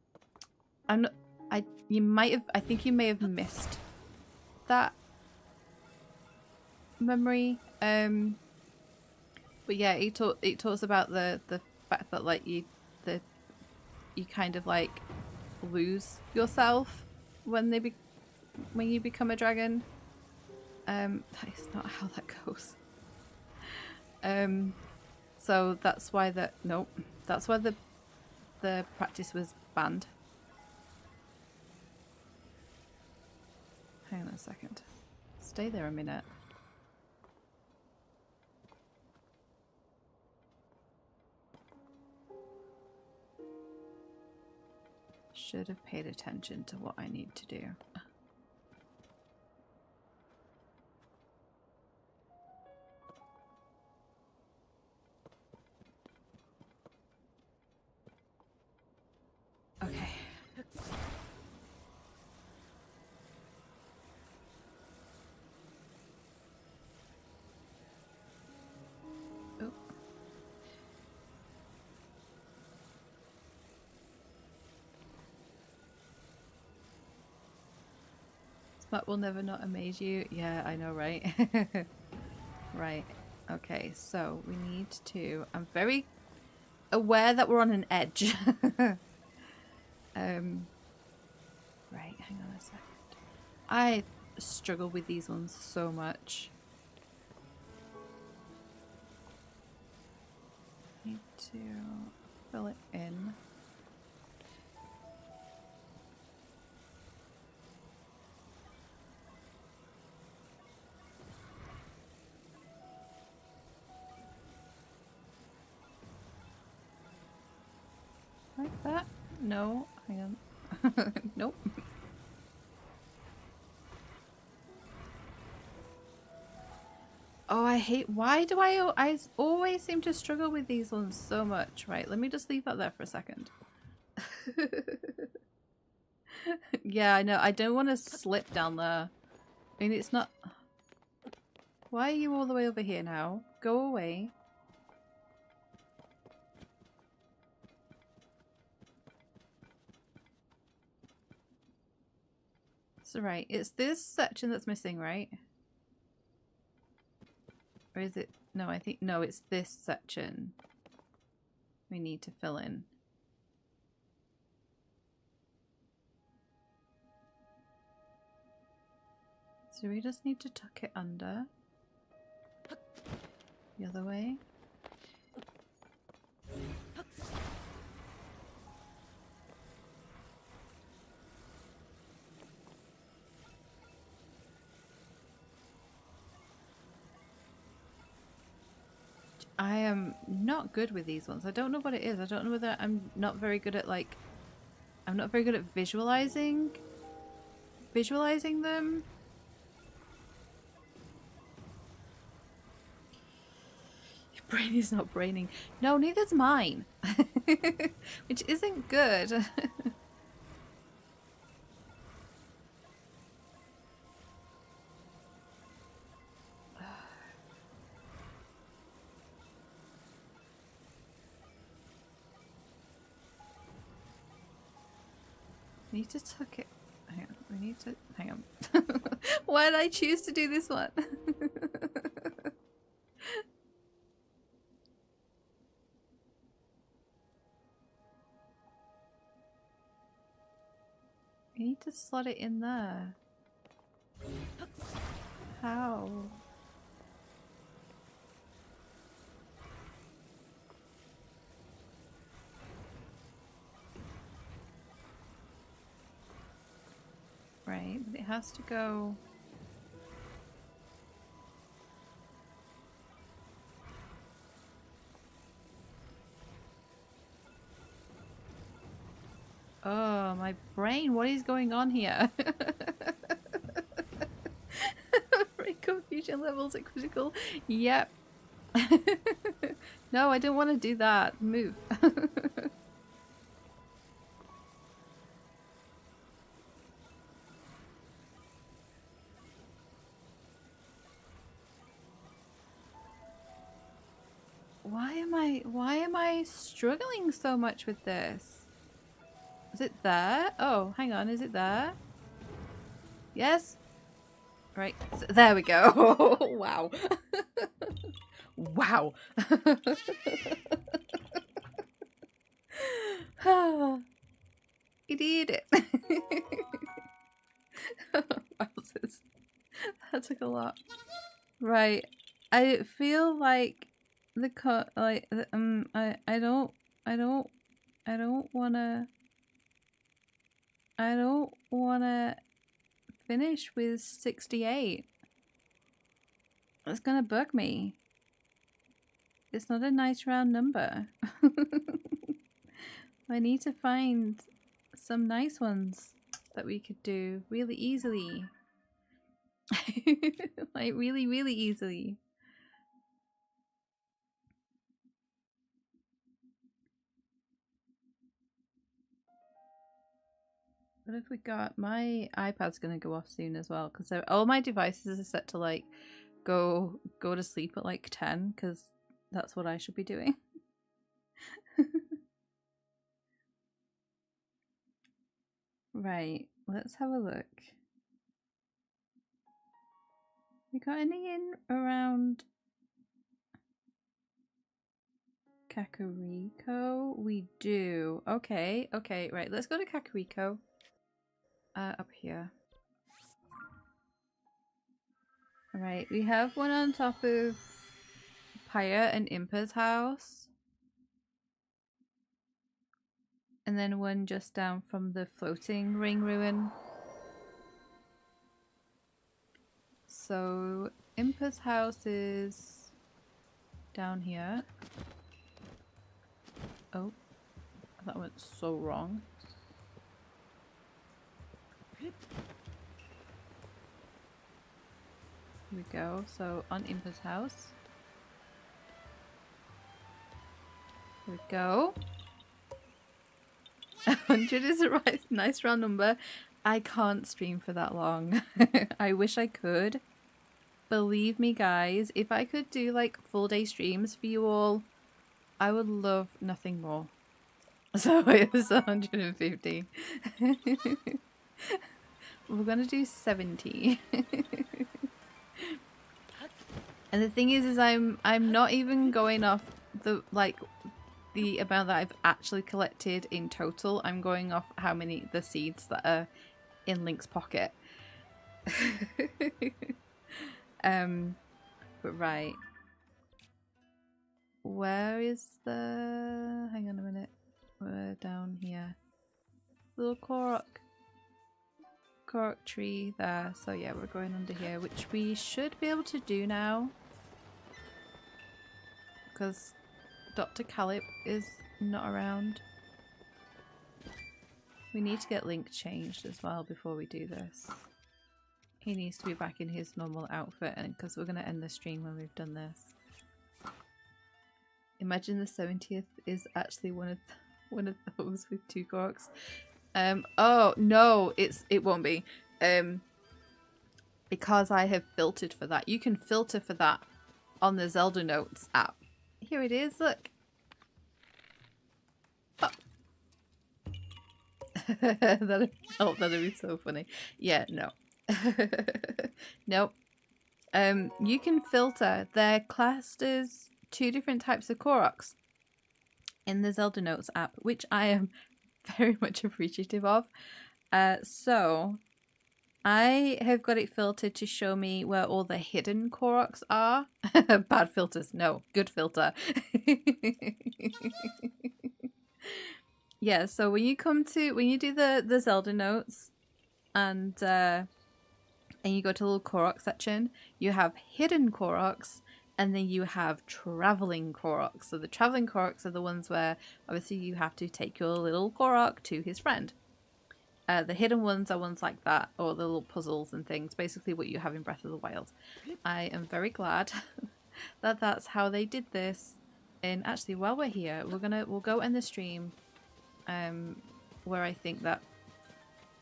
think you may have missed that memory. But yeah, it talks about the fact that like you kind of like lose yourself when you become a dragon. That is not how that goes. So that's why that's why the practice was banned. Hang on a second. Stay there a minute. Should have paid attention to what I need to do. Okay. Oh. That will never not amaze you. Yeah, I know, right? Right. Okay, so we need to... I'm very aware that we're on an edge. Right, hang on a second. I struggle with these ones so much. Need to fill it in. Like that? No, hang on. Nope. Oh, I hate... Why do I always seem to struggle with these ones so much? Right, let me just leave that there for a second. Yeah, I know. I don't want to slip down there. I mean, it's not... Why are you all the way over here now? Go away. So right, it's this section that's missing, right? Or is it... No, I think... No, it's this section. we need to fill in. So we just need to tuck it under. The other way. I am not good with these ones. I don't know what it is. I don't know whether I'm not very good at like... I'm not very good at visualizing them. Your brain is not braining. No, neither's mine. Which isn't good. We need to tuck it. Hang on. We need to... Hang on. Why did I choose to do this one? We need to slot it in there. How? Right, but it has to go... Oh, my brain, what is going on here? Brain confusion levels at critical. Yep. No, I don't want to do that. Move. Why am I struggling so much with this? Is it there? Oh, hang on, is it there? Yes? Right, so there we go. Wow. Wow. He did it. Wowzers. That took a lot. Right. I feel like I don't wanna finish with 68. It's gonna bug me. It's not a nice round number. I need to find some nice ones that we could do really easily. Like really, really easily. What have we got? My iPad's gonna go off soon as well because all my devices are set to like go to sleep at like 10 because that's what I should be doing. Right, let's have a look. We got any in around Kakariko? We do. Okay, right, let's go to Kakariko. Up here. Alright, we have one on top of Pyre and Impa's house. And then one just down from the floating ring ruin. So Impa's house is down here. Oh, that went so wrong. Here we go. So on Impa's house. Here we go. 100 is a nice round number. I can't stream for that long. I wish I could. Believe me, guys, if I could do like full day streams for you all, I would love nothing more. So it's 150. We're gonna do 70. And the thing is I'm not even going off the like the amount that I've actually collected in total. I'm going off how many the seeds that are in Link's pocket. But right. Where is the... Hang on a minute. We're down here. Little Korok tree there. So yeah, we're going under here, which we should be able to do now. Because Dr. Calip is not around. We need to get Link changed as well before we do this. He needs to be back in his normal outfit, and because we're going to end the stream when we've done this. Imagine the 70th is actually one of those with 2 Koroks. Oh no, it won't be. Because I have filtered for that. You can filter for that on the Zelda Notes app. Here it is, look. Oh. That'd be so funny. Yeah, no. Nope. You can filter. They're classed as 2 different types of Koroks in the Zelda Notes app, which I am very much appreciative of. So I have got it filtered to show me where all the hidden Koroks are. Bad filters. No, good filter. Yeah, so when you do the Zelda Notes and you go to the little Korok section, you have hidden Koroks, and then you have traveling Koroks. So the traveling Koroks are the ones where obviously you have to take your little Korok to his friend. The hidden ones are ones like that, or the little puzzles and things, basically what you have in Breath of the Wild. I am very glad that that's how they did this. And actually, while we're here, we'll go end the stream where I think that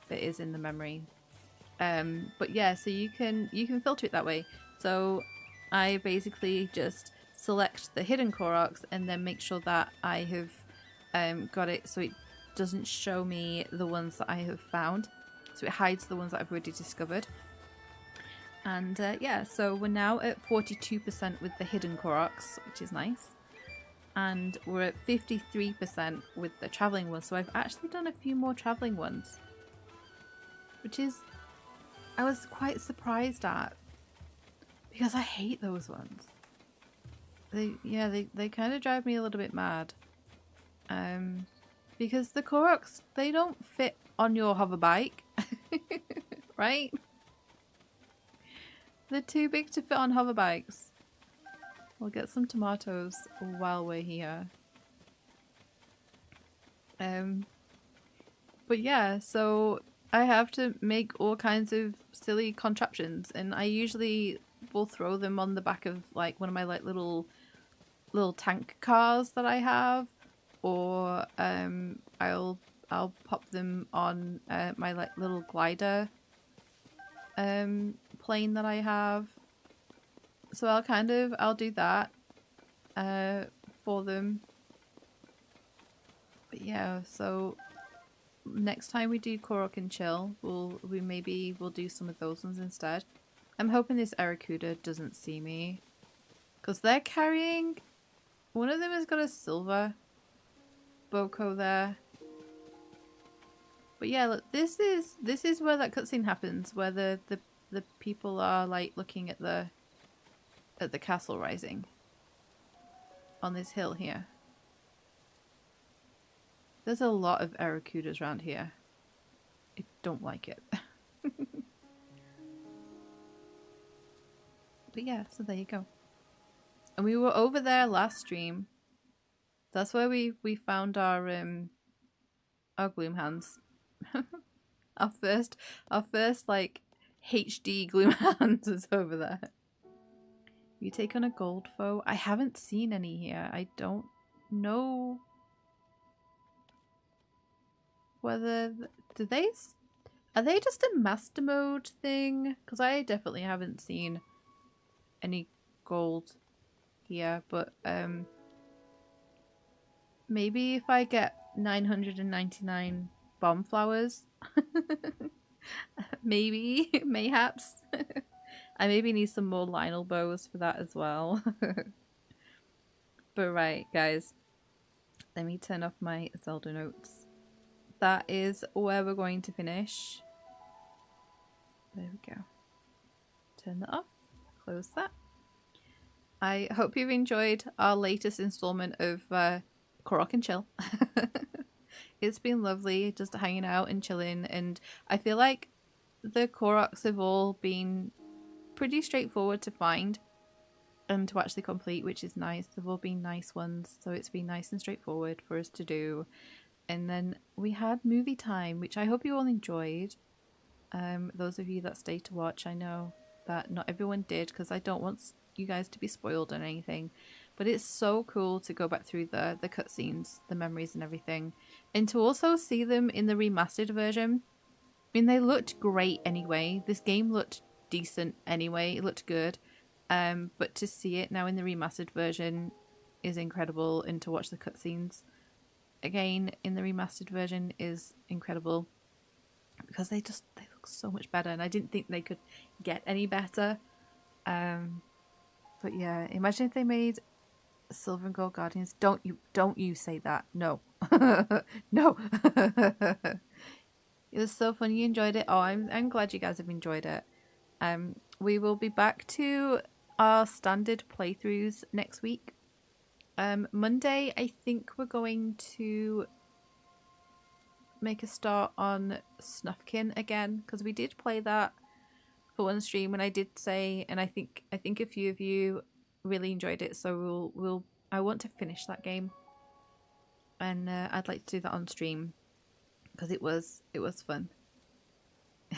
it is in the memory. But yeah, so you can filter it that way. So I basically just select the hidden Koroks and then make sure that I have got it so it doesn't show me the ones that I have found. So it hides the ones that I've already discovered. And yeah, so we're now at 42% with the hidden Koroks, which is nice. And we're at 53% with the traveling ones. So I've actually done a few more traveling ones, which is I was quite surprised at, because I hate those ones. They kind of drive me a little bit mad. Because the Koroks, they don't fit on your hover bike, right? They're too big to fit on hover bikes. We'll get some tomatoes while we're here. But yeah, so I have to make all kinds of silly contraptions, and I usually will throw them on the back of like one of my like little tank cars that I have, or I'll pop them on my like little glider plane that I have. So I'll do that for them. But yeah, so next time we do Korok and Chill, we'll do some of those ones instead. I'm hoping this Aracuda doesn't see me, because they're carrying. One of them has got a silver Boko there. But yeah, look, this is where that cutscene happens, where the people are like looking at the castle rising on this hill here. There's a lot of Aracudas around here. I don't like it. But yeah, so there you go. And we were over there last stream. That's where we found our gloom hands. our first like HD gloom hands was over there. You take on a gold foe. I haven't seen any here. I don't know whether are they just a master mode thing? Because I definitely haven't seen any gold here, but maybe if I get 999 bomb flowers, mayhaps. I maybe need some more Lionel bows for that as well. But right, guys, Let me turn off my Zelda notes. That is where we're going to finish. There we go. Turn that off. Close that. I hope you've enjoyed our latest installment of Korok and Chill. It's been lovely just hanging out and chilling, and I feel like the Koroks have all been pretty straightforward to find and to actually complete, which is nice. They've all been nice ones, so it's been nice and straightforward for us to do. And then we had movie time, which I hope you all enjoyed. Those of you that stayed to watch, I know that not everyone did because I don't want you guys to be spoiled on anything, but it's so cool to go back through the cutscenes, the memories and everything, and to also see them in the remastered version. I mean, they looked great anyway. This game looked decent anyway. It looked good. But to see it now in the remastered version is incredible, and to watch the cutscenes again in the remastered version is incredible because they look so much better, and I didn't think they could get any better. But yeah, imagine if they made Silver and Gold Guardians. Don't you say that. No. No. It was so fun. You enjoyed it. Oh, I'm glad you guys have enjoyed it. We will be back to our standard playthroughs next week. Monday, I think we're going to make a start on Snufkin again, because we did play that for one stream, and I did say, and I think a few of you really enjoyed it, so I want to finish that game, and I'd like to do that on stream because it was fun.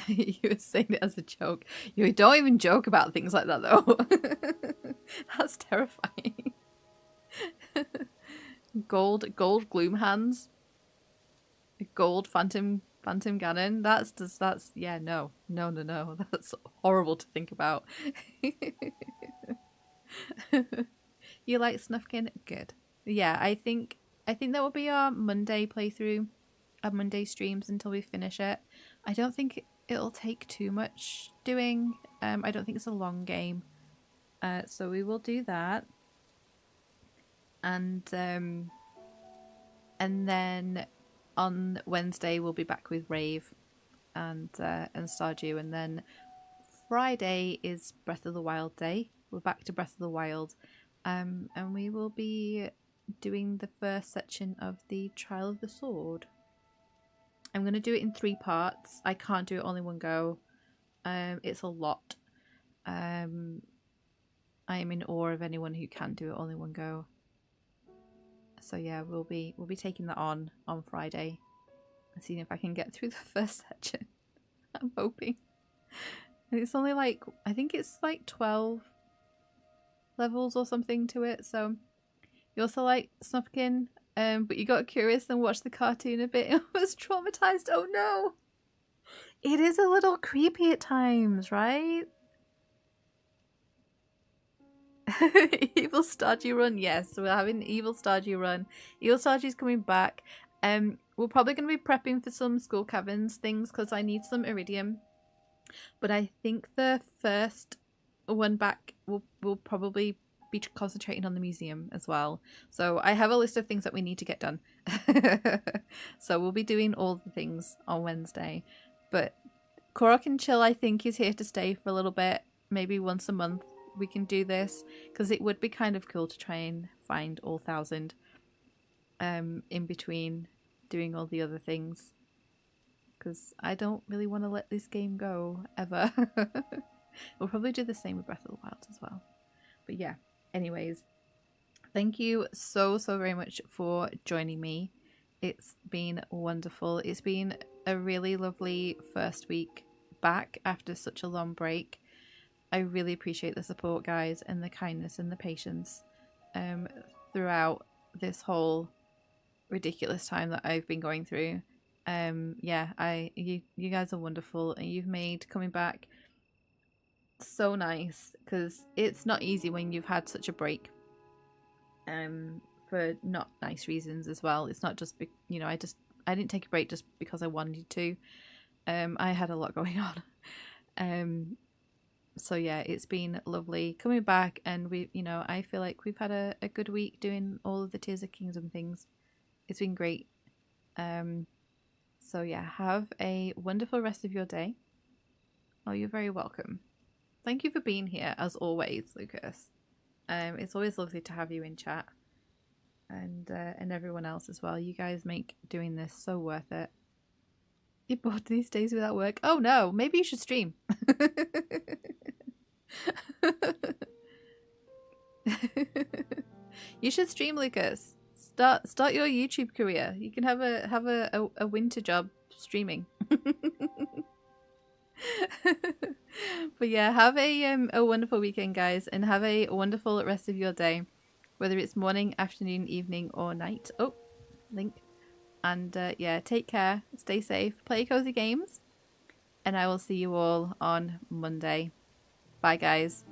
You were saying it as a joke. You don't even joke about things like that though. That's terrifying. Gold gloom hands. Gold phantom Ganon. That's yeah, no. That's horrible to think about. You like Snufkin? Good. Yeah, I think that will be our Monday playthrough, our Monday streams until we finish it. I don't think it'll take too much doing. I don't think it's a long game. So we will do that. And then on Wednesday we'll be back with Rave and Stardew, and then Friday is Breath of the Wild day. We're back to Breath of the Wild. And we will be doing the first section of the Trial of the Sword. I'm going to do it in 3 parts. I can't do it all in one go. It's a lot. I am in awe of anyone who can do it all in one go. So yeah, we'll be taking that on Friday and seeing if I can get through the first section. I'm hoping. And it's only like, I think it's like 12 levels or something to it. So you also like Snufkin, but you got curious and watched the cartoon a bit and was traumatized. Oh no! It is a little creepy at times, right? Evil Stardew Run, yes, we're having Evil Stardew Run. Evil Stardew's coming back. We're probably going to be prepping for some Skull Caverns things because I need some Iridium. But I think the first one back will probably be concentrating on the museum as well. So I have a list of things that we need to get done. So we'll be doing all the things on Wednesday. But Korok and Chill, I think, is here to stay for a little bit. Maybe once a month we can do this, because it would be kind of cool to try and find all 1,000 in between doing all the other things, because I don't really want to let this game go ever. We'll probably do the same with Breath of the Wild as well. But yeah, anyways, thank you so very much for joining me. It's been wonderful. It's been a really lovely first week back after such a long break. I really appreciate the support, guys, and the kindness and the patience throughout this whole ridiculous time that I've been going through. Yeah, you guys are wonderful, and you've made coming back so nice, because it's not easy when you've had such a break for not nice reasons as well. It's not just I didn't take a break just because I wanted to. I had a lot going on. So yeah, it's been lovely coming back, and I feel like we've had a good week doing all of the Tears of Kingdom things. It's been great. So yeah, have a wonderful rest of your day. Oh, you're very welcome. Thank you for being here, as always, Lucas. It's always lovely to have you in chat. And everyone else as well. You guys make doing this so worth it. You're bored these days without work? Oh no, maybe you should stream. You should stream, Lucas. Start your YouTube career. You can have a winter job streaming. But yeah, have a wonderful weekend, guys, and have a wonderful rest of your day, whether it's morning, afternoon, evening, or night. Oh, link. And yeah, take care, stay safe, play cozy games, and I will see you all on Monday. Bye, guys.